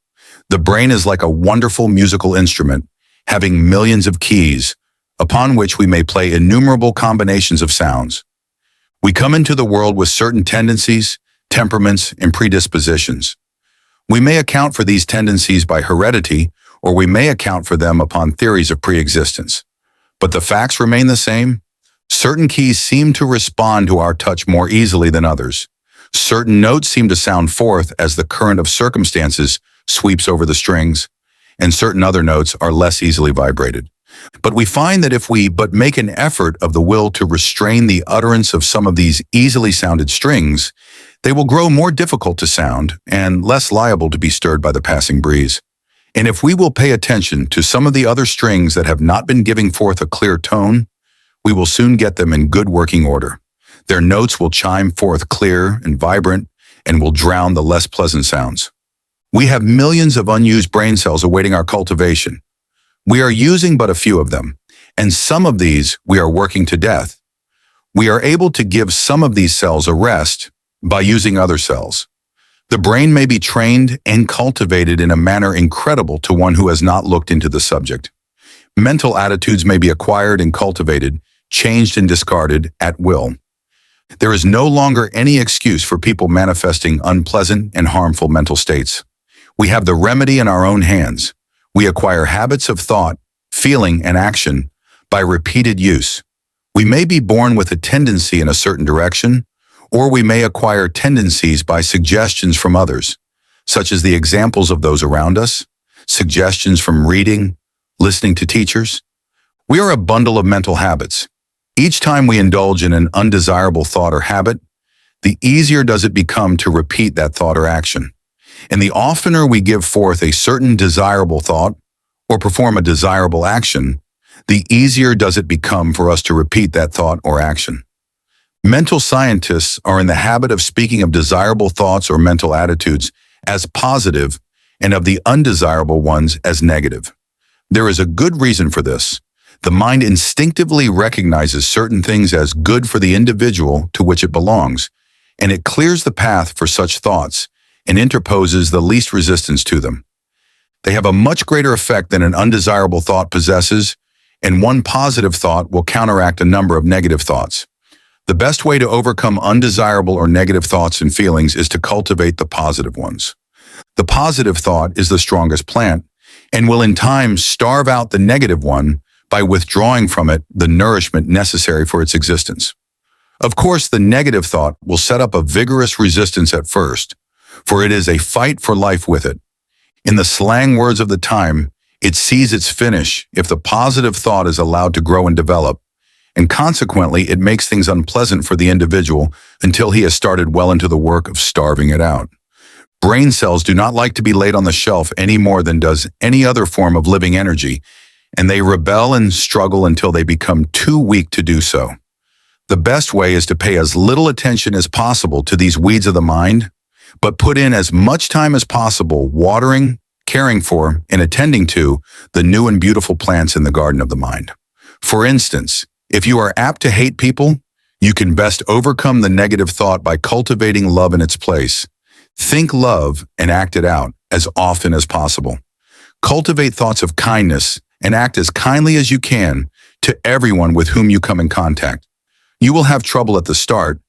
The brain is like a wonderful musical instrument, having millions of keys, upon which we may play innumerable combinations of sounds. We come into the world with certain tendencies, temperaments, and predispositions. We may account for these tendencies by heredity, or we may account for them upon theories of pre-existence. But the facts remain the same. Certain keys seem to respond to our touch more easily than others. Certain notes seem to sound forth as the current of circumstances sweeps over the strings, and certain other notes are less easily vibrated. But we find that if we but make an effort of the will to restrain the utterance of some of these easily sounded strings, they will grow more difficult to sound and less liable to be stirred by the passing breeze. And if we will pay attention to some of the other strings that have not been giving forth a clear tone, we will soon get them in good working order. Their notes will chime forth clear and vibrant and will drown the less pleasant sounds. We have millions of unused brain cells awaiting our cultivation. We are using but a few of them, and some of these we are working to death. We are able to give some of these cells a rest by using other cells. The brain may be trained and cultivated in a manner incredible to one who has not looked into the subject. Mental attitudes may be acquired and cultivated, changed and discarded at will. There is no longer any excuse for people manifesting unpleasant and harmful mental states. We have the remedy in our own hands. We acquire habits of thought feeling, and action by repeated use. We may be born with a tendency in a certain direction, or we may acquire tendencies by suggestions from others, such as the examples of those around us, suggestions from reading, listening to teachers. We are a bundle of mental habits. Each time we indulge in an undesirable thought or habit, the easier does it become to repeat that thought or action. And the oftener we give forth a certain desirable thought or perform a desirable action, the easier does it become for us to repeat that thought or action. Mental scientists are in the habit of speaking of desirable thoughts or mental attitudes as positive and of the undesirable ones as negative. There is a good reason for this. The mind instinctively recognizes certain things as good for the individual to which it belongs, and it clears the path for such thoughts and interposes the least resistance to them. They have a much greater effect than an undesirable thought possesses, and one positive thought will counteract a number of negative thoughts. The best way to overcome undesirable or negative thoughts and feelings is to cultivate the positive ones. The positive thought is the strongest plant and will in time starve out the negative one by withdrawing from it the nourishment necessary for its existence. Of course, the negative thought will set up a vigorous resistance at first, for it is a fight for life with it. In the slang words of the time, it sees its finish if the positive thought is allowed to grow and develop, and consequently it makes things unpleasant for the individual until he has started well into the work of starving it out. Brain cells do not like to be laid on the shelf any more than does any other form of living energy, and they rebel and struggle until they become too weak to do so. The best way is to pay as little attention as possible to these weeds of the mind, but put in as much time as possible watering, caring for, and attending to the new and beautiful plants in the garden of the mind. For instance, if you are apt to hate people, you can best overcome the negative thought by cultivating love in its place. Think love and act it out as often as possible. Cultivate thoughts of kindness and act as kindly as you can to everyone with whom you come in contact. You will have trouble at the start,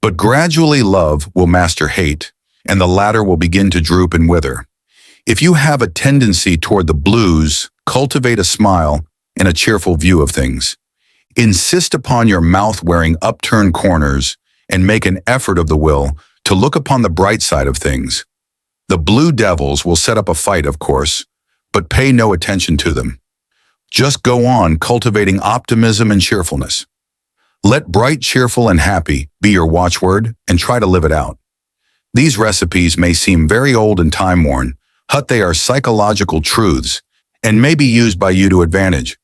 but gradually love will master hate, and the latter will begin to droop and wither. If you have a tendency toward the blues, cultivate a smile and a cheerful view of things. Insist upon your mouth wearing upturned corners and make an effort of the will to look upon the bright side of things. The blue devils will set up a fight, of course, but pay no attention to them. Just go on cultivating optimism and cheerfulness. Let bright, cheerful, and happy be your watchword and try to live it out. These recipes may seem very old and time-worn, but they are psychological truths and may be used by you to advantage.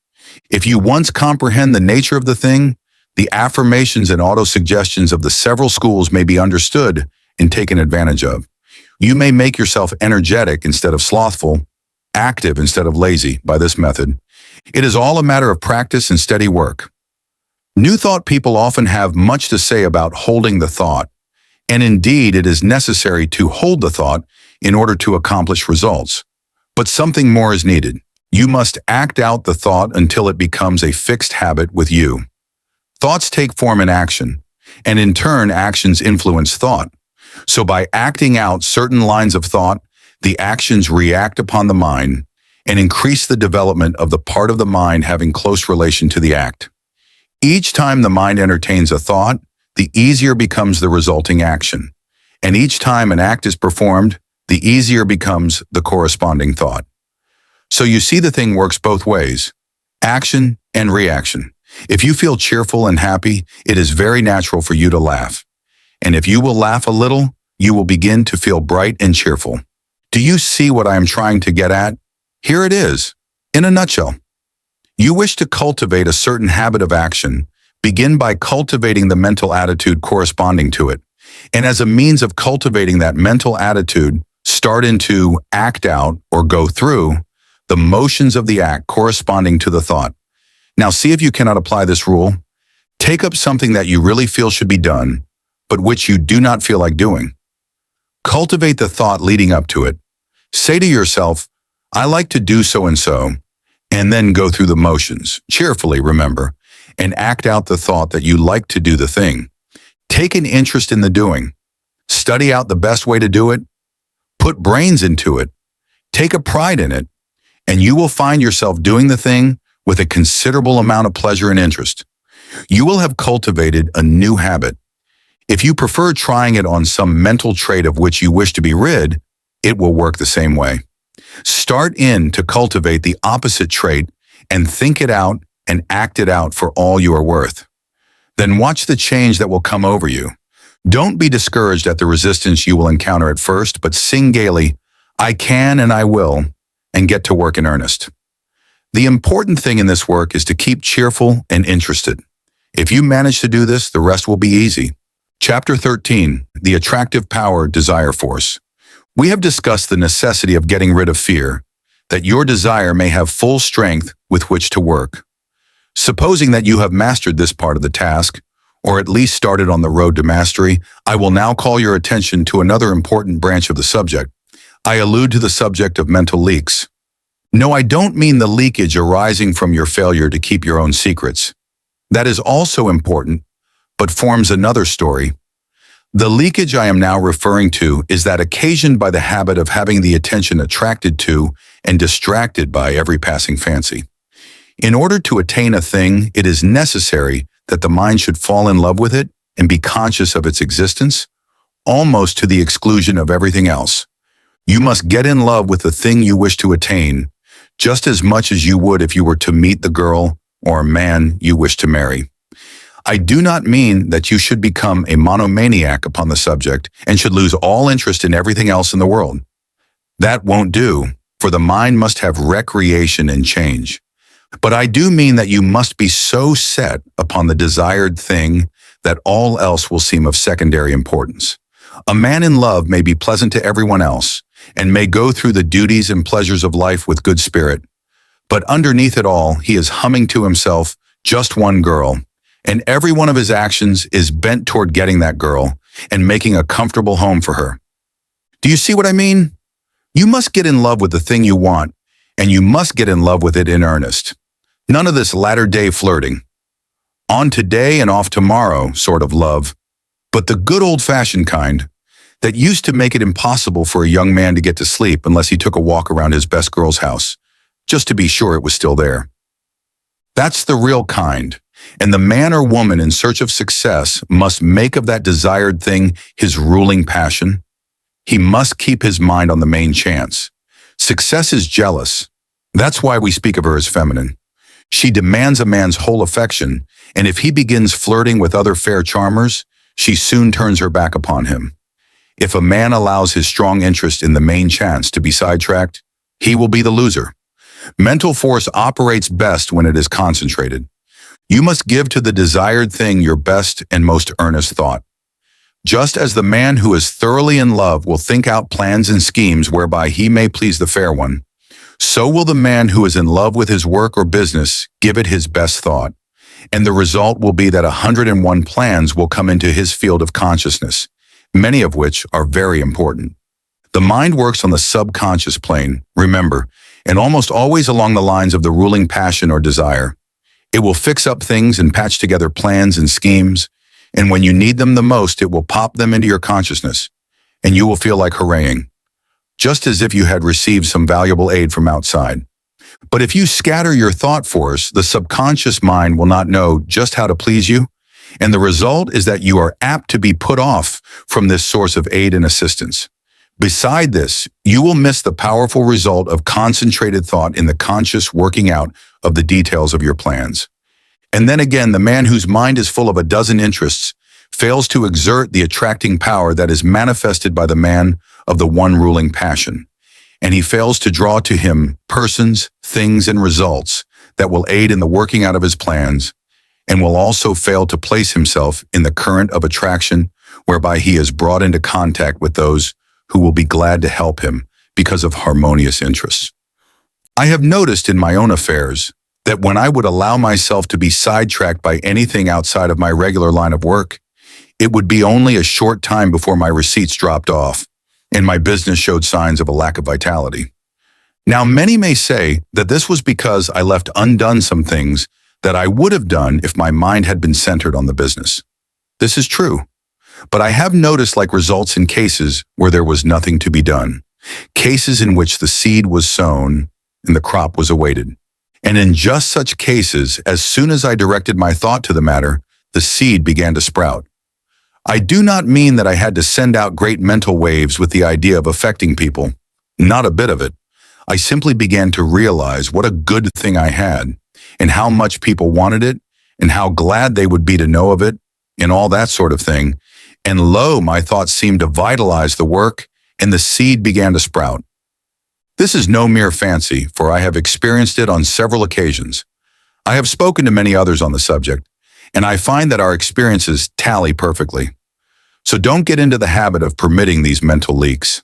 If you once comprehend the nature of the thing, the affirmations and autosuggestions of the several schools may be understood and taken advantage of. You may make yourself energetic instead of slothful, active instead of lazy by this method. It is all a matter of practice and steady work. New Thought people often have much to say about holding the thought, and indeed it is necessary to hold the thought in order to accomplish results. But something more is needed. You must act out the thought until it becomes a fixed habit with you. Thoughts take form in action, and in turn actions influence thought. So by acting out certain lines of thought, the actions react upon the mind and increase the development of the part of the mind having close relation to the act. Each time the mind entertains a thought, the easier becomes the resulting action. And each time an act is performed, the easier becomes the corresponding thought. So you see the thing works both ways, action and reaction. If you feel cheerful and happy, it is very natural for you to laugh. And if you will laugh a little, you will begin to feel bright and cheerful. Do you see what I am trying to get at? Here it is, in a nutshell. You wish to cultivate a certain habit of action, begin by cultivating the mental attitude corresponding to it. And as a means of cultivating that mental attitude, start into act out or go through the motions of the act corresponding to the thought. Now see if you cannot apply this rule. Take up something that you really feel should be done, but which you do not feel like doing. Cultivate the thought leading up to it. Say to yourself, I like to do so, and then go through the motions, cheerfully, remember, and act out the thought that you like to do the thing. Take an interest in the doing. Study out the best way to do it. Put brains into it. Take a pride in it, and you will find yourself doing the thing with a considerable amount of pleasure and interest. You will have cultivated a new habit. If you prefer trying it on some mental trait of which you wish to be rid, it will work the same way. Start in to cultivate the opposite trait and think it out and act it out for all you are worth. Then watch the change that will come over you. Don't be discouraged at the resistance you will encounter at first, but sing gaily, "I can and I will," and get to work in earnest. The important thing in this work is to keep cheerful and interested. If you manage to do this, the rest will be easy. Chapter 13, The Attractive Power Desire Force. We have discussed the necessity of getting rid of fear, that your desire may have full strength with which to work. Supposing that you have mastered this part of the task, or at least started on the road to mastery, I will now call your attention to another important branch of the subject. I allude to the subject of mental leaks. No, I don't mean the leakage arising from your failure to keep your own secrets. That is also important, but forms another story. The leakage I am now referring to is that occasioned by the habit of having the attention attracted to and distracted by every passing fancy. In order to attain a thing, it is necessary that the mind should fall in love with it and be conscious of its existence, almost to the exclusion of everything else. You must get in love with the thing you wish to attain, just as much as you would if you were to meet the girl or man you wish to marry. I do not mean that you should become a monomaniac upon the subject and should lose all interest in everything else in the world. That won't do, for the mind must have recreation and change. But I do mean that you must be so set upon the desired thing that all else will seem of secondary importance. A man in love may be pleasant to everyone else and may go through the duties and pleasures of life with good spirit, but underneath it all, he is humming to himself just one girl, and every one of his actions is bent toward getting that girl and making a comfortable home for her. Do you see what I mean? You must get in love with the thing you want, and you must get in love with it in earnest. None of this latter-day flirting. On today and off tomorrow sort of love, but the good old-fashioned kind that used to make it impossible for a young man to get to sleep unless he took a walk around his best girl's house, just to be sure it was still there. That's the real kind, and the man or woman in search of success must make of that desired thing his ruling passion. He must keep his mind on the main chance. Success is jealous. That's why we speak of her as feminine. She demands a man's whole affection, and if he begins flirting with other fair charmers, she soon turns her back upon him. If a man allows his strong interest in the main chance to be sidetracked, he will be the loser. Mental force operates best when it is concentrated. You must give to the desired thing your best and most earnest thought. Just as the man who is thoroughly in love will think out plans and schemes whereby he may please the fair one, so will the man who is in love with his work or business give it his best thought, and the result will be that 101 plans will come into his field of consciousness, many of which are very important. The mind works on the subconscious plane, remember, and almost always along the lines of the ruling passion or desire. It will fix up things and patch together plans and schemes, and when you need them the most, it will pop them into your consciousness, and you will feel like hurraying, just as if you had received some valuable aid from outside. But if you scatter your thought force, the subconscious mind will not know just how to please you, and the result is that you are apt to be put off from this source of aid and assistance. Beside this, you will miss the powerful result of concentrated thought in the conscious working out of the details of your plans. And then again, the man whose mind is full of a dozen interests fails to exert the attracting power that is manifested by the man of the one ruling passion, and he fails to draw to him persons, things, and results that will aid in the working out of his plans, and will also fail to place himself in the current of attraction whereby he is brought into contact with those who will be glad to help him because of harmonious interests. I have noticed in my own affairs that when I would allow myself to be sidetracked by anything outside of my regular line of work, it would be only a short time before my receipts dropped off and my business showed signs of a lack of vitality. Now, many may say that this was because I left undone some things that I would have done if my mind had been centered on the business. This is true, but I have noticed like results in cases where there was nothing to be done, cases in which the seed was sown and the crop was awaited. And in just such cases, as soon as I directed my thought to the matter, the seed began to sprout. I do not mean that I had to send out great mental waves with the idea of affecting people. Not a bit of it. I simply began to realize what a good thing I had, and how much people wanted it, and how glad they would be to know of it, and all that sort of thing. And lo, my thoughts seemed to vitalize the work, and the seed began to sprout. This is no mere fancy, for I have experienced it on several occasions. I have spoken to many others on the subject, and I find that our experiences tally perfectly. So don't get into the habit of permitting these mental leaks.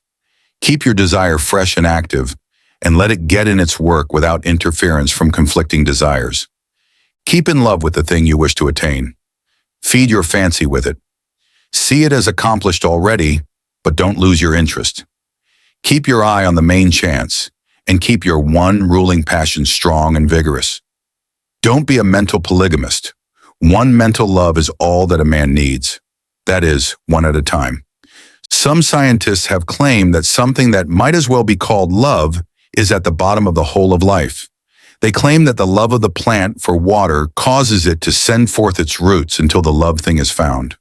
Keep your desire fresh and active, and let it get in its work without interference from conflicting desires. Keep in love with the thing you wish to attain. Feed your fancy with it. See it as accomplished already, but don't lose your interest. Keep your eye on the main chance, and keep your one ruling passion strong and vigorous. Don't be a mental polygamist. One mental love is all that a man needs. That is, one at a time. Some scientists have claimed that something that might as well be called love is at the bottom of the whole of life. They claim that the love of the plant for water causes it to send forth its roots until the love thing is found.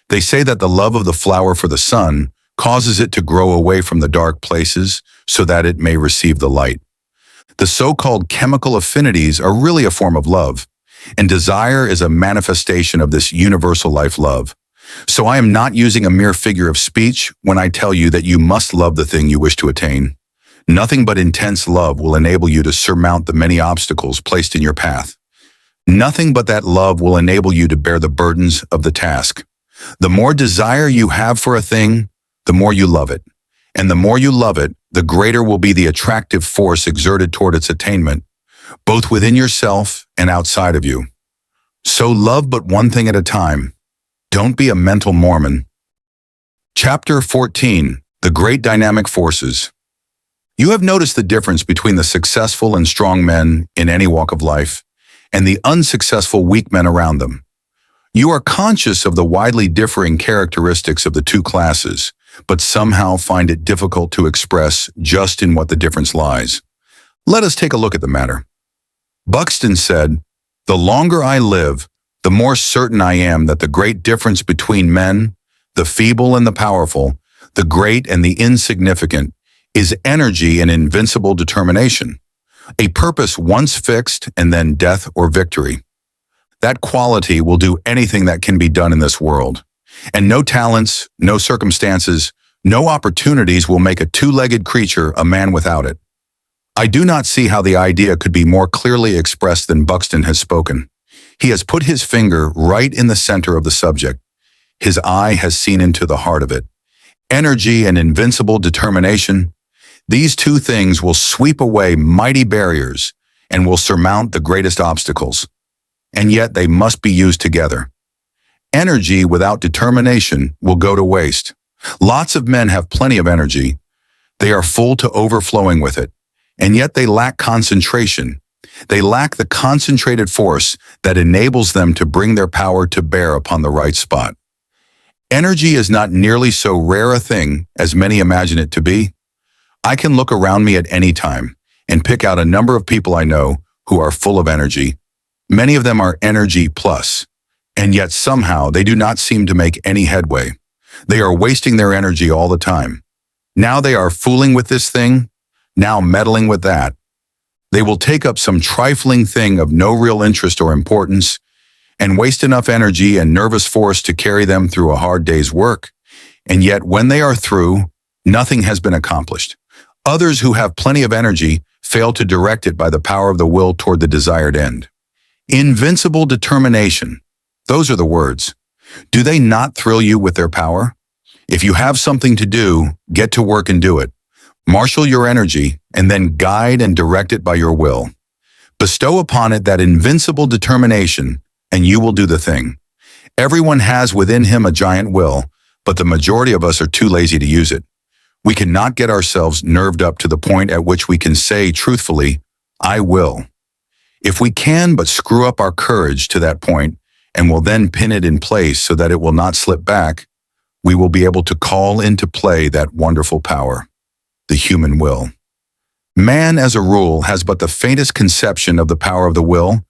They say that the love of the flower for the sun causes it to grow away from the dark places so that it may receive the light. The so-called chemical affinities are really a form of love, and desire is a manifestation of this universal life love. So I am not using a mere figure of speech when I tell you that you must love the thing you wish to attain. Nothing but intense love will enable you to surmount the many obstacles placed in your path. Nothing but that love will enable you to bear the burdens of the task. The more desire you have for a thing, the more you love it. And the more you love it, the greater will be the attractive force exerted toward its attainment, both within yourself and outside of you. So love but one thing at a time. Don't be a mental Mormon. Chapter 14. The Great Dynamic Forces. You have noticed the difference between the successful and strong men in any walk of life and the unsuccessful weak men around them. You are conscious of the widely differing characteristics of the two classes, but somehow find it difficult to express just in what the difference lies. Let us take a look at the matter. Buxton said, "The longer I live, the more certain I am that the great difference between men, the feeble and the powerful, the great and the insignificant, is energy and invincible determination, a purpose once fixed and then death or victory. That quality will do anything that can be done in this world, and no talents, no circumstances, no opportunities will make a two-legged creature a man without it." I do not see how the idea could be more clearly expressed than Buxton has spoken. He has put his finger right in the center of the subject. His eye has seen into the heart of it. Energy and invincible determination, these two things will sweep away mighty barriers and will surmount the greatest obstacles. And yet they must be used together. Energy without determination will go to waste. Lots of men have plenty of energy. They are full to overflowing with it, and yet they lack concentration. They lack the concentrated force that enables them to bring their power to bear upon the right spot. Energy is not nearly so rare a thing as many imagine it to be. I can look around me at any time and pick out a number of people I know who are full of energy. Many of them are energy plus, and yet somehow they do not seem to make any headway. They are wasting their energy all the time. Now they are fooling with this thing, now meddling with that. They will take up some trifling thing of no real interest or importance and waste enough energy and nervous force to carry them through a hard day's work. And yet when they are through, nothing has been accomplished. Others who have plenty of energy fail to direct it by the power of the will toward the desired end. Invincible determination. Those are the words. Do they not thrill you with their power? If you have something to do, get to work and do it. Marshal your energy and then guide and direct it by your will. Bestow upon it that invincible determination and you will do the thing. Everyone has within him a giant will, but the majority of us are too lazy to use it. We cannot get ourselves nerved up to the point at which we can say truthfully, "I will." If we can but screw up our courage to that point and will then pin it in place so that it will not slip back, we will be able to call into play that wonderful power, the human will. Man, as a rule, has but the faintest conception of the power of the will,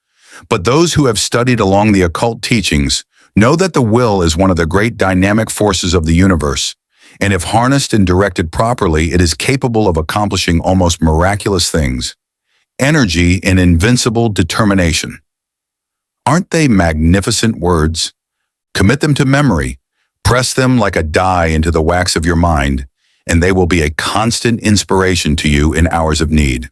but those who have studied along the occult teachings know that the will is one of the great dynamic forces of the universe, and if harnessed and directed properly, it is capable of accomplishing almost miraculous things. Energy and invincible determination. Aren't they magnificent words? Commit them to memory, press them like a die into the wax of your mind, and they will be a constant inspiration to you in hours of need.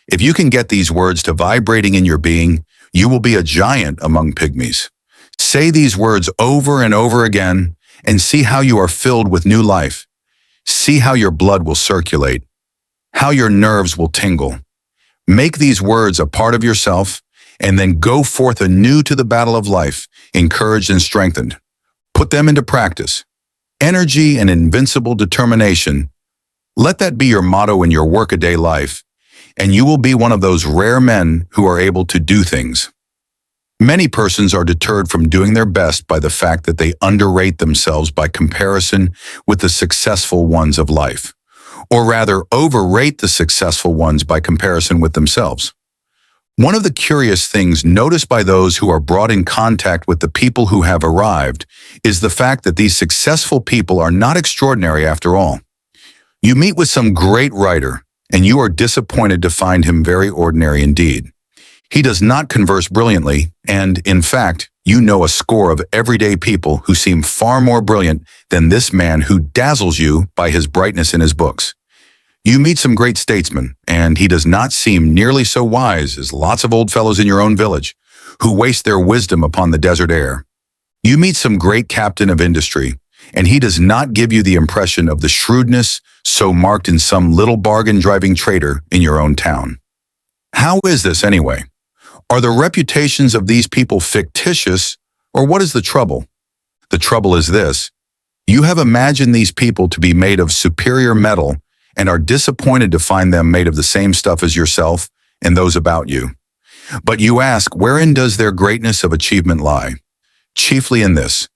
If you can get these words to vibrating in your being, you will be a giant among pygmies. Say these words over and over again and see how you are filled with new life. See how your blood will circulate, how your nerves will tingle. Make these words a part of yourself and then go forth anew to the battle of life, encouraged and strengthened. Put them into practice. Energy and invincible determination. Let that be your motto in your workaday life, and you will be one of those rare men who are able to do things. Many persons are deterred from doing their best by the fact that they underrate themselves by comparison with the successful ones of life, or rather overrate the successful ones by comparison with themselves. One of the curious things noticed by those who are brought in contact with the people who have arrived is the fact that these successful people are not extraordinary after all. You meet with some great writer, and you are disappointed to find him very ordinary indeed. He does not converse brilliantly, and, in fact, you know a score of everyday people who seem far more brilliant than this man who dazzles you by his brightness in his books. You meet some great statesmen, and he does not seem nearly so wise as lots of old fellows in your own village, who waste their wisdom upon the desert air. You meet some great captain of industry, and he does not give you the impression of the shrewdness so marked in some little bargain-driving trader in your own town. How is this anyway? Are the reputations of these people fictitious, or what is the trouble? The trouble is this: you have imagined these people to be made of superior metal and are disappointed to find them made of the same stuff as yourself and those about you. But you ask, wherein does their greatness of achievement lie? Chiefly in this: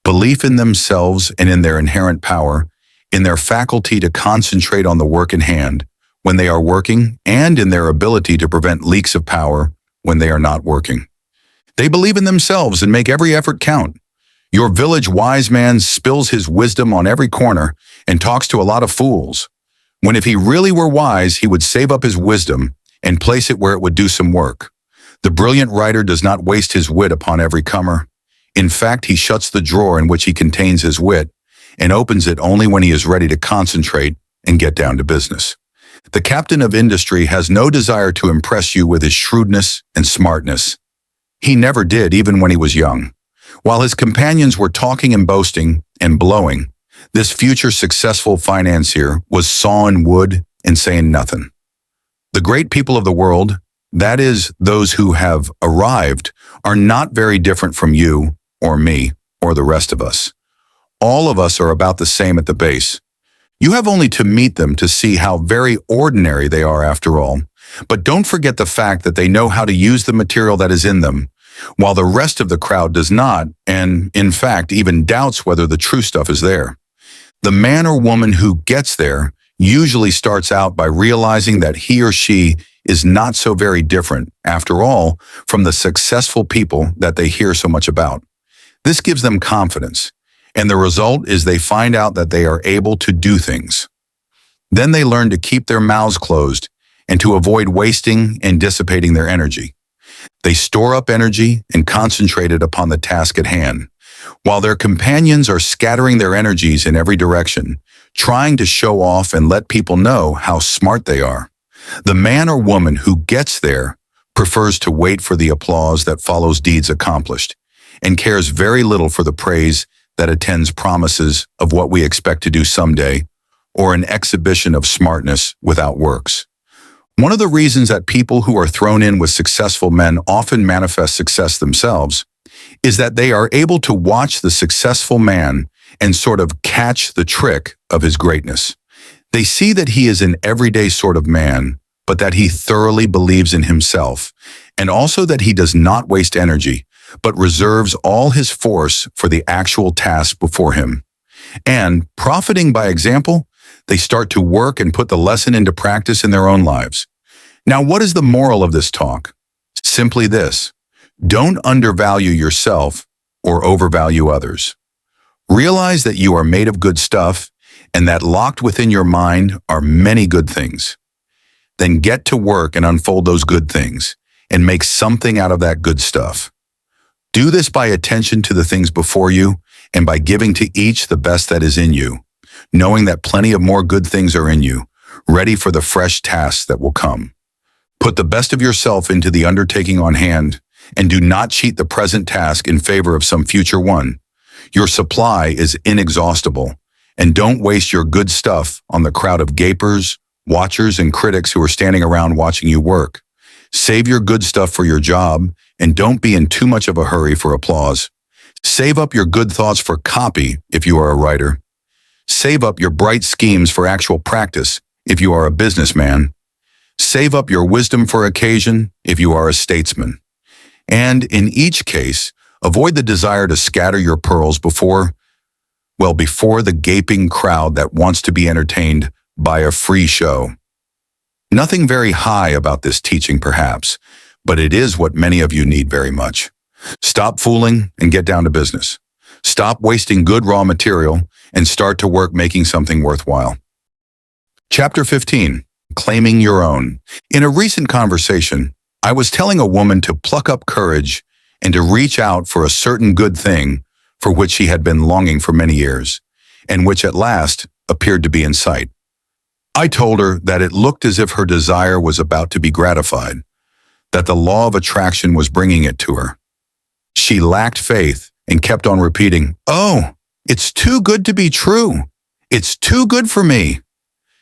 belief in themselves and in their inherent power, in their faculty to concentrate on the work in hand when they are working, and in their ability to prevent leaks of power when they are not working. They believe in themselves and make every effort count. Your village wise man spills his wisdom on every corner and talks to a lot of fools, when if he really were wise, he would save up his wisdom and place it where it would do some work. The brilliant writer does not waste his wit upon every comer. In fact, he shuts the drawer in which he contains his wit and opens it only when he is ready to concentrate and get down to business. The captain of industry has no desire to impress you with his shrewdness and smartness. He never did, even when he was young. While his companions were talking and boasting and blowing, this future successful financier was sawing wood and saying nothing. The great people of the world, that is, those who have arrived, are not very different from you or me or the rest of us. All of us are about the same at the base. You have only to meet them to see how very ordinary they are after all. But don't forget the fact that they know how to use the material that is in them, while the rest of the crowd does not, and, in fact, even doubts whether the true stuff is there. The man or woman who gets there usually starts out by realizing that he or she is not so very different, after all, from the successful people that they hear so much about. This gives them confidence, and the result is they find out that they are able to do things. Then they learn to keep their mouths closed and to avoid wasting and dissipating their energy. They store up energy and concentrate it upon the task at hand, while their companions are scattering their energies in every direction, trying to show off and let people know how smart they are. The man or woman who gets there prefers to wait for the applause that follows deeds accomplished, and cares very little for the praise that attends promises of what we expect to do someday, or an exhibition of smartness without works. One of the reasons that people who are thrown in with successful men often manifest success themselves is that they are able to watch the successful man and sort of catch the trick of his greatness. They see that he is an everyday sort of man, but that he thoroughly believes in himself, and also that he does not waste energy, but reserves all his force for the actual task before him. And, profiting by example, They start to work and put the lesson into practice in their own lives. Now, what is the moral of this talk? Simply this: don't undervalue yourself or overvalue others. Realize that you are made of good stuff and that locked within your mind are many good things. Then get to work and unfold those good things and make something out of that good stuff. Do this by attention to the things before you and by giving to each the best that is in you, knowing that plenty of more good things are in you, ready for the fresh tasks that will come. Put the best of yourself into the undertaking on hand and do not cheat the present task in favor of some future one. Your supply is inexhaustible, and don't waste your good stuff on the crowd of gapers, watchers, and critics who are standing around watching you work. Save your good stuff for your job, and don't be in too much of a hurry for applause. Save up your good thoughts for copy if you are a writer. Save up your bright schemes for actual practice if you are a businessman. Save up your wisdom for occasion if you are a statesman. And in each case, avoid the desire to scatter your pearls before the gaping crowd that wants to be entertained by a free show. Nothing very high about this teaching, perhaps, but it is what many of you need very much. Stop fooling and get down to business. Stop wasting good raw material and start to work making something worthwhile. Chapter 15. Claiming your own. In a recent conversation, I was telling a woman to pluck up courage and to reach out for a certain good thing for which she had been longing for many years, and which at last appeared to be in sight. I told her that it looked as if her desire was about to be gratified, that the law of attraction was bringing it to her. She lacked faith and kept on repeating, "Oh, it's too good to be true. It's too good for me."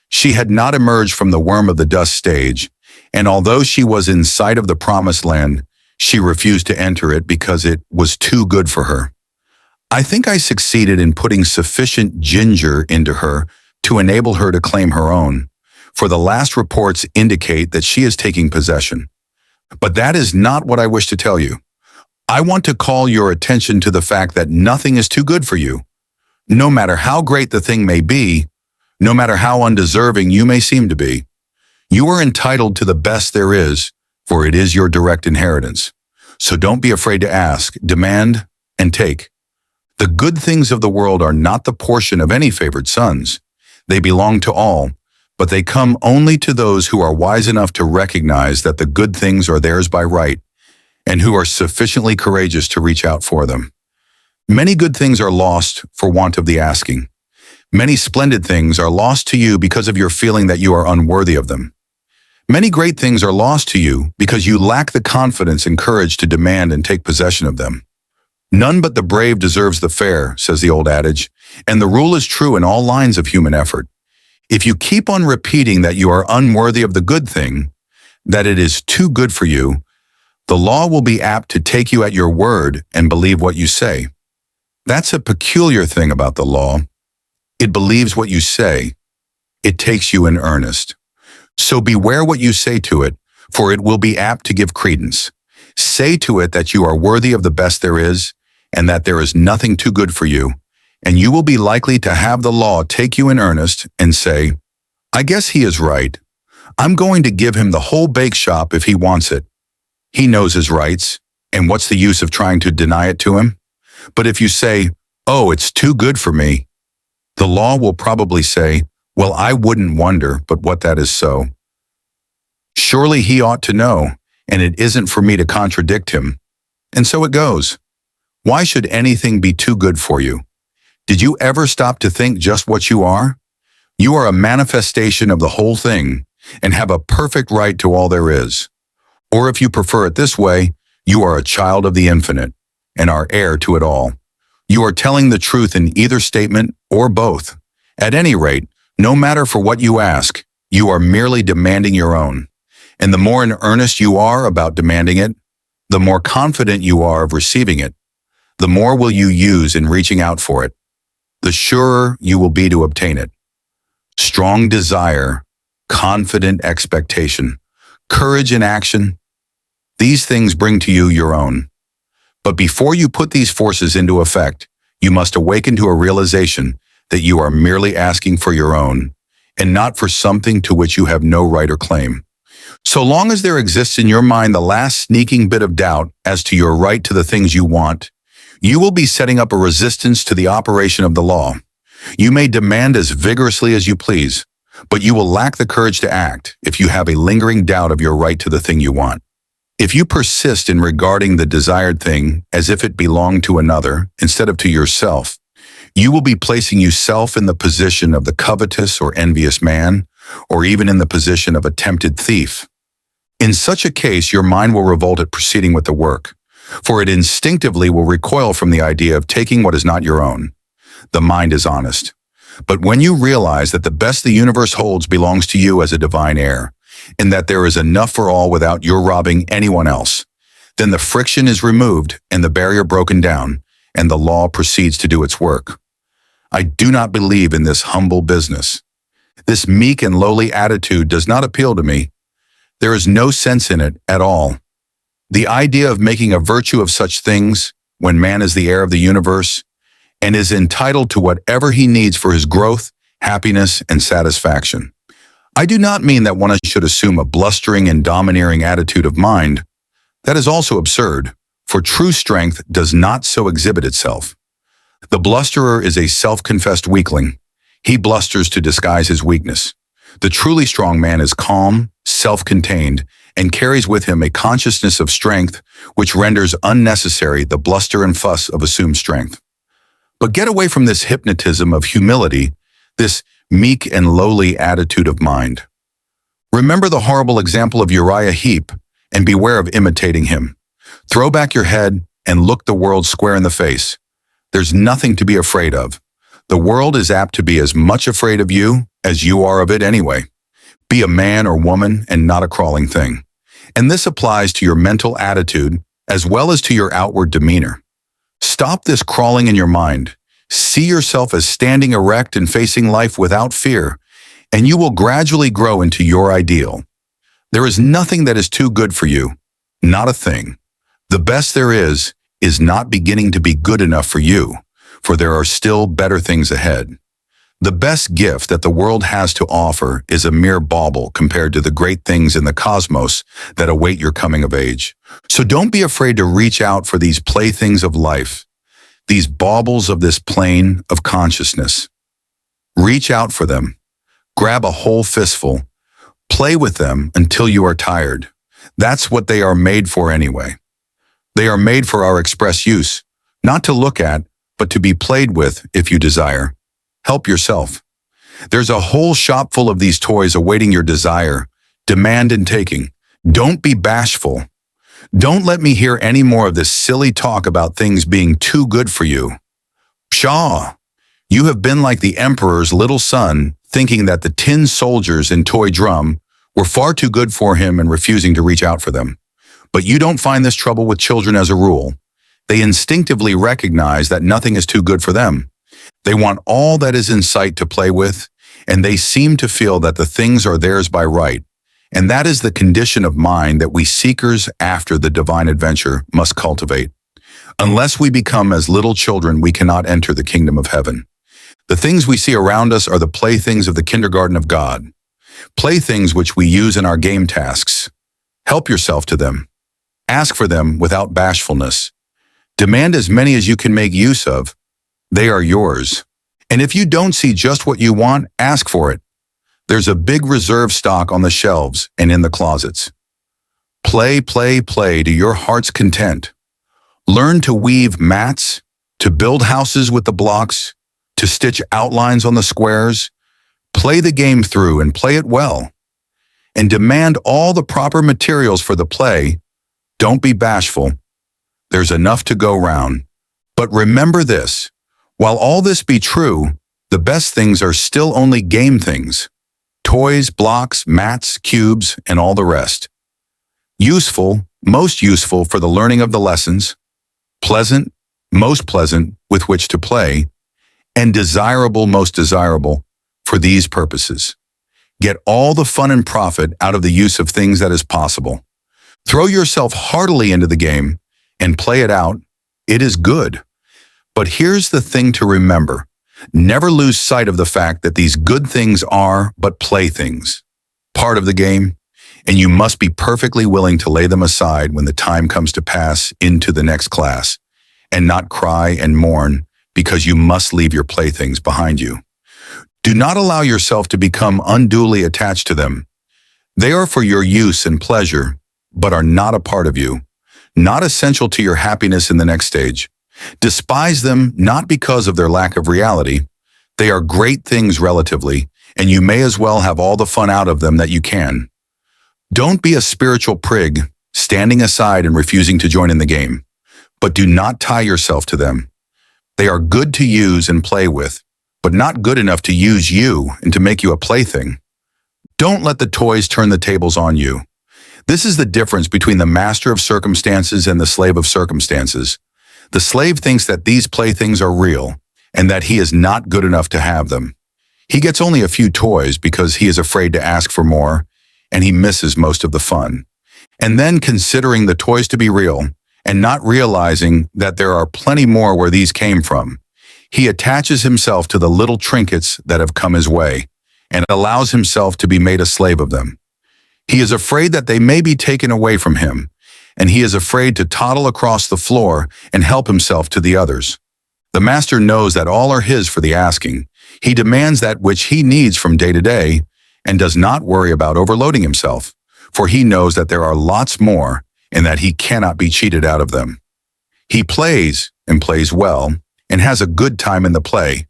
She had not emerged from the worm of the dust stage, and although she was in sight of the promised land, she refused to enter it because it was too good for her. I think I succeeded in putting sufficient ginger into her to enable her to claim her own, for the last reports indicate that she is taking possession. But that is not what I wish to tell you. I want to call your attention to the fact that nothing is too good for you. No matter how great the thing may be, no matter how undeserving you may seem to be, you are entitled to the best there is, for it is your direct inheritance. So don't be afraid to ask, demand, and take. The good things of the world are not the portion of any favored sons. They belong to all, but they come only to those who are wise enough to recognize that the good things are theirs by right, and who are sufficiently courageous to reach out for them. Many good things are lost for want of the asking. Many splendid things are lost to you because of your feeling that you are unworthy of them. Many great things are lost to you because you lack the confidence and courage to demand and take possession of them. None but the brave deserves the fair, says the old adage, and the rule is true in all lines of human effort. If you keep on repeating that you are unworthy of the good thing, that it is too good for you, the law will be apt to take you at your word and believe what you say. That's a peculiar thing about the law. It believes what you say. It takes you in earnest. So beware what you say to it, for it will be apt to give credence. Say to it that you are worthy of the best there is, and that there is nothing too good for you, and you will be likely to have the law take you in earnest and say, "I guess he is right. I'm going to give him the whole bake shop if he wants it. He knows his rights, and what's the use of trying to deny it to him?" But if you say, "Oh, it's too good for me," the law will probably say, "Well, I wouldn't wonder but what that is so. Surely he ought to know, and it isn't for me to contradict him." And so it goes. Why should anything be too good for you? Did you ever stop to think just what you are? You are a manifestation of the whole thing and have a perfect right to all there is. Or if you prefer it this way, you are a child of the infinite and are heir to it all. You are telling the truth in either statement or both. At any rate, no matter for what you ask, you are merely demanding your own. And the more in earnest you are about demanding it, the more confident you are of receiving it, the more will you use in reaching out for it, the surer you will be to obtain it. Strong desire, confident expectation, courage in action, these things bring to you your own. But before you put these forces into effect, you must awaken to a realization that you are merely asking for your own and not for something to which you have no right or claim. So long as there exists in your mind the last sneaking bit of doubt as to your right to the things you want, you will be setting up a resistance to the operation of the law. You may demand as vigorously as you please, but you will lack the courage to act if you have a lingering doubt of your right to the thing you want. If you persist in regarding the desired thing as if it belonged to another instead of to yourself, you will be placing yourself in the position of the covetous or envious man, or even in the position of a tempted thief. In such a case, your mind will revolt at proceeding with the work, for it instinctively will recoil from the idea of taking what is not your own. The mind is honest. But when you realize that the best the universe holds belongs to you as a divine heir, and that there is enough for all without your robbing anyone else, then the friction is removed and the barrier broken down, and the law proceeds to do its work. I do not believe in this humble business. This meek and lowly attitude does not appeal to me. There is no sense in it at all. The idea of making a virtue of such things, when man is the heir of the universe, and is entitled to whatever he needs for his growth, happiness, and satisfaction. I do not mean that one should assume a blustering and domineering attitude of mind. That is also absurd, for true strength does not so exhibit itself. The blusterer is a self-confessed weakling. He blusters to disguise his weakness. The truly strong man is calm, self-contained, and carries with him a consciousness of strength which renders unnecessary the bluster and fuss of assumed strength. But get away from this hypnotism of humility, this meek and lowly attitude of mind. Remember the horrible example of Uriah Heep, and beware of imitating him. Throw back your head and look the world square in the face. There's nothing to be afraid of. The world is apt to be as much afraid of you as you are of it anyway. Be a man or woman and not a crawling thing. And this applies to your mental attitude as well as to your outward demeanor. Stop this crawling in your mind. See yourself as standing erect and facing life without fear, and you will gradually grow into your ideal. There is nothing that is too good for you, not a thing. The best there is not beginning to be good enough for you, for there are still better things ahead. The best gift that the world has to offer is a mere bauble compared to the great things in the cosmos that await your coming of age. So don't be afraid to reach out for these playthings of life, these baubles of this plane of consciousness. Reach out for them. Grab a whole fistful. Play with them until you are tired. That's what they are made for anyway. They are made for our express use, not to look at, but to be played with if you desire. Help yourself. There's a whole shop full of these toys awaiting your desire, demand and taking. Don't be bashful. Don't let me hear any more of this silly talk about things being too good for you. Pshaw! You have been like the emperor's little son, thinking that the tin soldiers and toy drum were far too good for him and refusing to reach out for them. But you don't find this trouble with children as a rule. They instinctively recognize that nothing is too good for them. They want all that is in sight to play with, and they seem to feel that the things are theirs by right. And that is the condition of mind that we seekers after the divine adventure must cultivate. Unless we become as little children, we cannot enter the kingdom of heaven. The things we see around us are the playthings of the kindergarten of God, playthings which we use in our game tasks. Help yourself to them. Ask for them without bashfulness. Demand as many as you can make use of. They are yours. And if you don't see just what you want, ask for it. There's a big reserve stock on the shelves and in the closets. Play, play, play to your heart's content. Learn to weave mats, to build houses with the blocks, to stitch outlines on the squares. Play the game through and play it well. And demand all the proper materials for the play. Don't be bashful. There's enough to go round. But remember this, while all this be true, the best things are still only game things. Toys, blocks, mats, cubes, and all the rest. Useful, most useful for the learning of the lessons. Pleasant, most pleasant with which to play. And desirable, most desirable for these purposes. Get all the fun and profit out of the use of things that is possible. Throw yourself heartily into the game and play it out. It is good. But here's the thing to remember. Never lose sight of the fact that these good things are but playthings, part of the game, and you must be perfectly willing to lay them aside when the time comes to pass into the next class, and not cry and mourn because you must leave your playthings behind you. Do not allow yourself to become unduly attached to them. They are for your use and pleasure, but are not a part of you, not essential to your happiness in the next stage. Despise them not because of their lack of reality. They are great things relatively, and you may as well have all the fun out of them that you can. Don't be a spiritual prig, standing aside and refusing to join in the game, but do not tie yourself to them. They are good to use and play with, but not good enough to use you and to make you a plaything. Don't let the toys turn the tables on you. This is the difference between the master of circumstances and the slave of circumstances. The slave thinks that these playthings are real and that he is not good enough to have them. He gets only a few toys because he is afraid to ask for more, and he misses most of the fun. And then considering the toys to be real and not realizing that there are plenty more where these came from, he attaches himself to the little trinkets that have come his way and allows himself to be made a slave of them. He is afraid that they may be taken away from him, and he is afraid to toddle across the floor and help himself to the others. The master knows that all are his for the asking. He demands that which he needs from day to day and does not worry about overloading himself, for he knows that there are lots more and that he cannot be cheated out of them. He plays and plays well and has a good time in the play,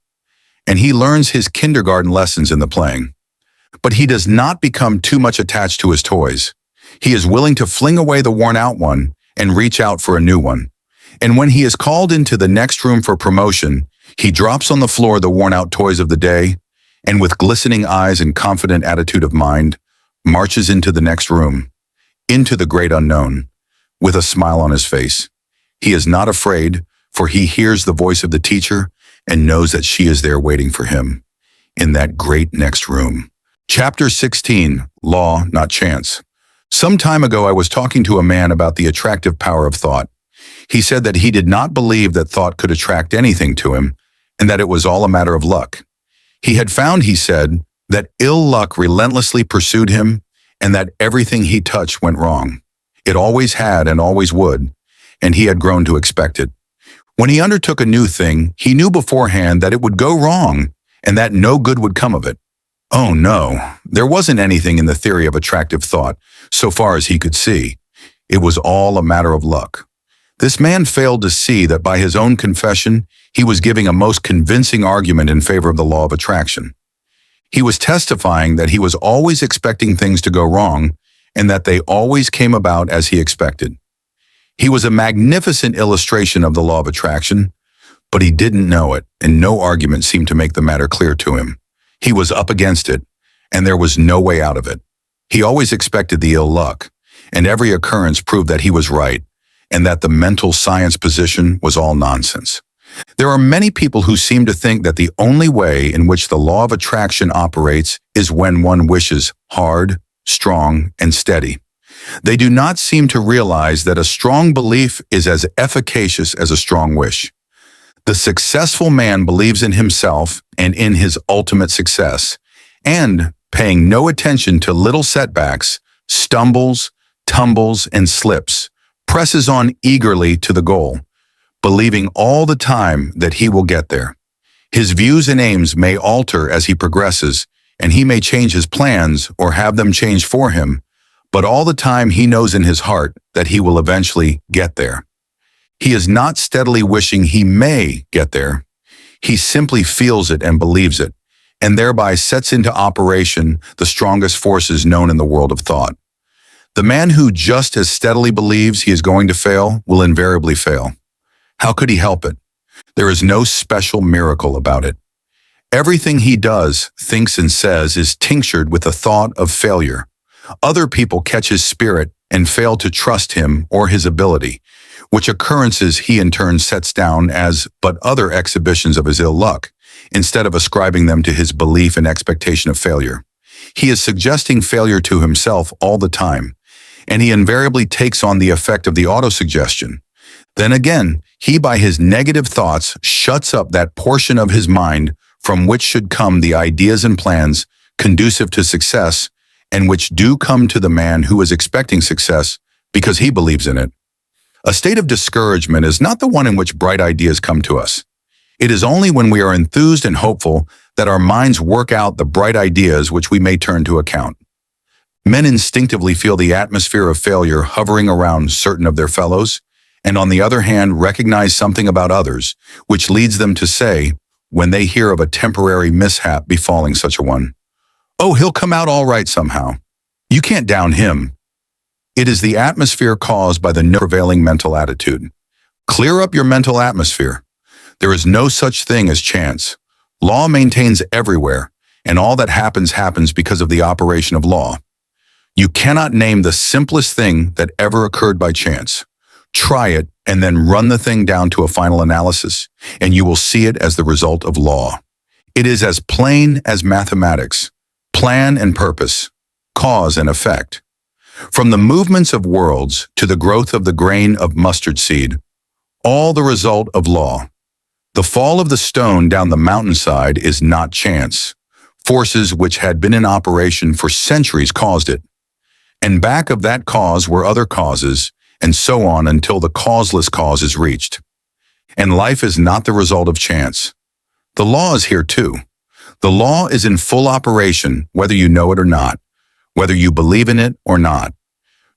and he learns his kindergarten lessons in the playing. But he does not become too much attached to his toys. He is willing to fling away the worn-out one and reach out for a new one. And when he is called into the next room for promotion, he drops on the floor the worn-out toys of the day, and with glistening eyes and confident attitude of mind, marches into the next room, into the great unknown, with a smile on his face. He is not afraid, for he hears the voice of the teacher and knows that she is there waiting for him, in that great next room. Chapter 16, Law, Not Chance. Some time ago I was talking to a man about the attractive power of thought. He said that he did not believe that thought could attract anything to him, and that it was all a matter of luck. He had found, he said, that ill luck relentlessly pursued him, and that everything he touched went wrong. It always had and always would, and he had grown to expect it. When he undertook a new thing, he knew beforehand that it would go wrong, and that no good would come of it. Oh no, there wasn't anything in the theory of attractive thought, so far as he could see. It was all a matter of luck. This man failed to see that by his own confession, he was giving a most convincing argument in favor of the law of attraction. He was testifying that he was always expecting things to go wrong, and that they always came about as he expected. He was a magnificent illustration of the law of attraction, but he didn't know it, and no argument seemed to make the matter clear to him. He was up against it, and there was no way out of it. He always expected the ill luck, and every occurrence proved that he was right, and that the mental science position was all nonsense. There are many people who seem to think that the only way in which the law of attraction operates is when one wishes hard, strong, and steady. They do not seem to realize that a strong belief is as efficacious as a strong wish. The successful man believes in himself and in his ultimate success, and, paying no attention to little setbacks, stumbles, tumbles, and slips, presses on eagerly to the goal, believing all the time that he will get there. His views and aims may alter as he progresses, and he may change his plans or have them changed for him, but all the time he knows in his heart that he will eventually get there. He is not steadily wishing he may get there. He simply feels it and believes it, and thereby sets into operation the strongest forces known in the world of thought. The man who just as steadily believes he is going to fail will invariably fail. How could he help it? There is no special miracle about it. Everything he does, thinks, and says is tinctured with the thought of failure. Other people catch his spirit and fail to trust him or his ability, which occurrences he in turn sets down as but other exhibitions of his ill luck, instead of ascribing them to his belief and expectation of failure. He is suggesting failure to himself all the time, and he invariably takes on the effect of the autosuggestion, Then again, he by his negative thoughts shuts up that portion of his mind from which should come the ideas and plans conducive to success, and which do come to the man who is expecting success because he believes in it. A state of discouragement is not the one in which bright ideas come to us. It is only when we are enthused and hopeful that our minds work out the bright ideas which we may turn to account. Men instinctively feel the atmosphere of failure hovering around certain of their fellows, and on the other hand recognize something about others, which leads them to say, when they hear of a temporary mishap befalling such a one, "Oh, he'll come out all right somehow. You can't down him." It is the atmosphere caused by the prevailing mental attitude. Clear up your mental atmosphere. There is no such thing as chance. Law maintains everywhere, and all that happens because of the operation of law. You cannot name the simplest thing that ever occurred by chance. Try it, and then run the thing down to a final analysis, and you will see it as the result of law. It is as plain as mathematics. Plan and purpose, cause and effect. From the movements of worlds to the growth of the grain of mustard seed, all the result of law. The fall of the stone down the mountainside is not chance. Forces which had been in operation for centuries caused it. And back of that cause were other causes, and so on until the causeless cause is reached. And life is not the result of chance. The law is here too. The law is in full operation, whether you know it or not, whether you believe in it or not.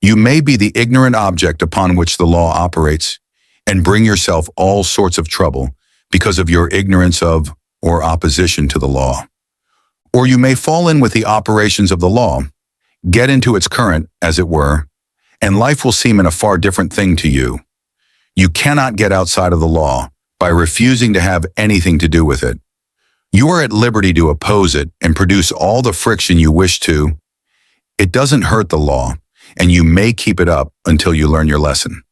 You may be the ignorant object upon which the law operates, and bring yourself all sorts of trouble because of your ignorance of or opposition to the law. Or you may fall in with the operations of the law, get into its current, as it were, and life will seem in a far different thing to you. You cannot get outside of the law by refusing to have anything to do with it. You are at liberty to oppose it and produce all the friction you wish to. It doesn't hurt the law, and you may keep it up until you learn your lesson.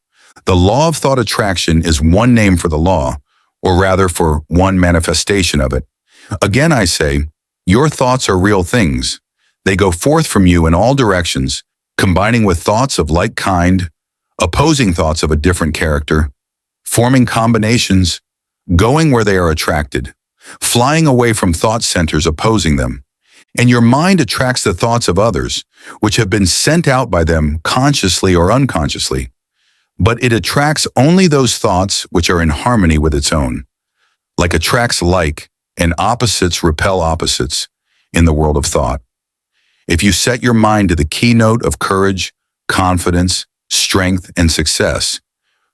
The law of thought attraction is one name for the law, or rather for one manifestation of it. Again, I say, your thoughts are real things. They go forth from you in all directions, combining with thoughts of like kind, opposing thoughts of a different character, forming combinations, going where they are attracted, flying away from thought centers opposing them. And your mind attracts the thoughts of others, which have been sent out by them consciously or unconsciously. But it attracts only those thoughts which are in harmony with its own. Like attracts like, and opposites repel opposites in the world of thought. If you set your mind to the keynote of courage, confidence, strength, and success,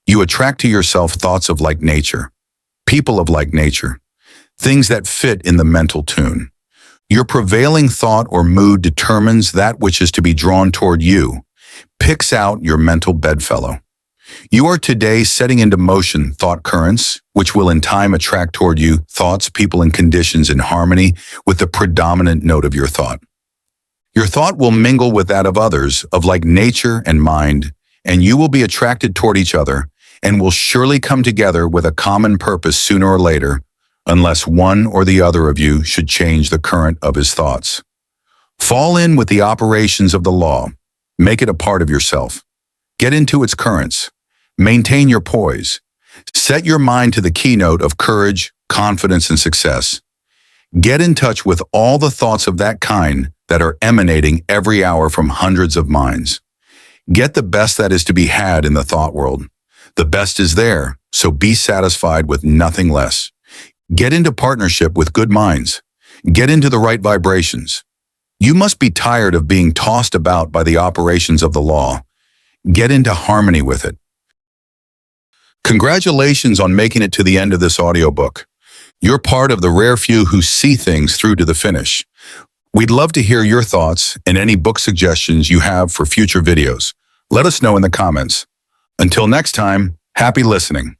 you attract to yourself thoughts of like nature, people of like nature, things that fit in the mental tune. Your prevailing thought or mood determines that which is to be drawn toward you, picks out your mental bedfellow. You are today setting into motion thought currents, which will in time attract toward you thoughts, people, and conditions in harmony with the predominant note of your thought. Your thought will mingle with that of others of like nature and mind, and you will be attracted toward each other and will surely come together with a common purpose sooner or later, unless one or the other of you should change the current of his thoughts. Fall in with the operations of the law. Make it a part of yourself. Get into its currents. Maintain your poise. Set your mind to the keynote of courage, confidence, and success. Get in touch with all the thoughts of that kind that are emanating every hour from hundreds of minds. Get the best that is to be had in the thought world. The best is there, so be satisfied with nothing less. Get into partnership with good minds. Get into the right vibrations. You must be tired of being tossed about by the operations of the law. Get into harmony with it. Congratulations on making it to the end of this audiobook. You're part of the rare few who see things through to the finish. We'd love to hear your thoughts and any book suggestions you have for future videos. Let us know in the comments. Until next time, happy listening.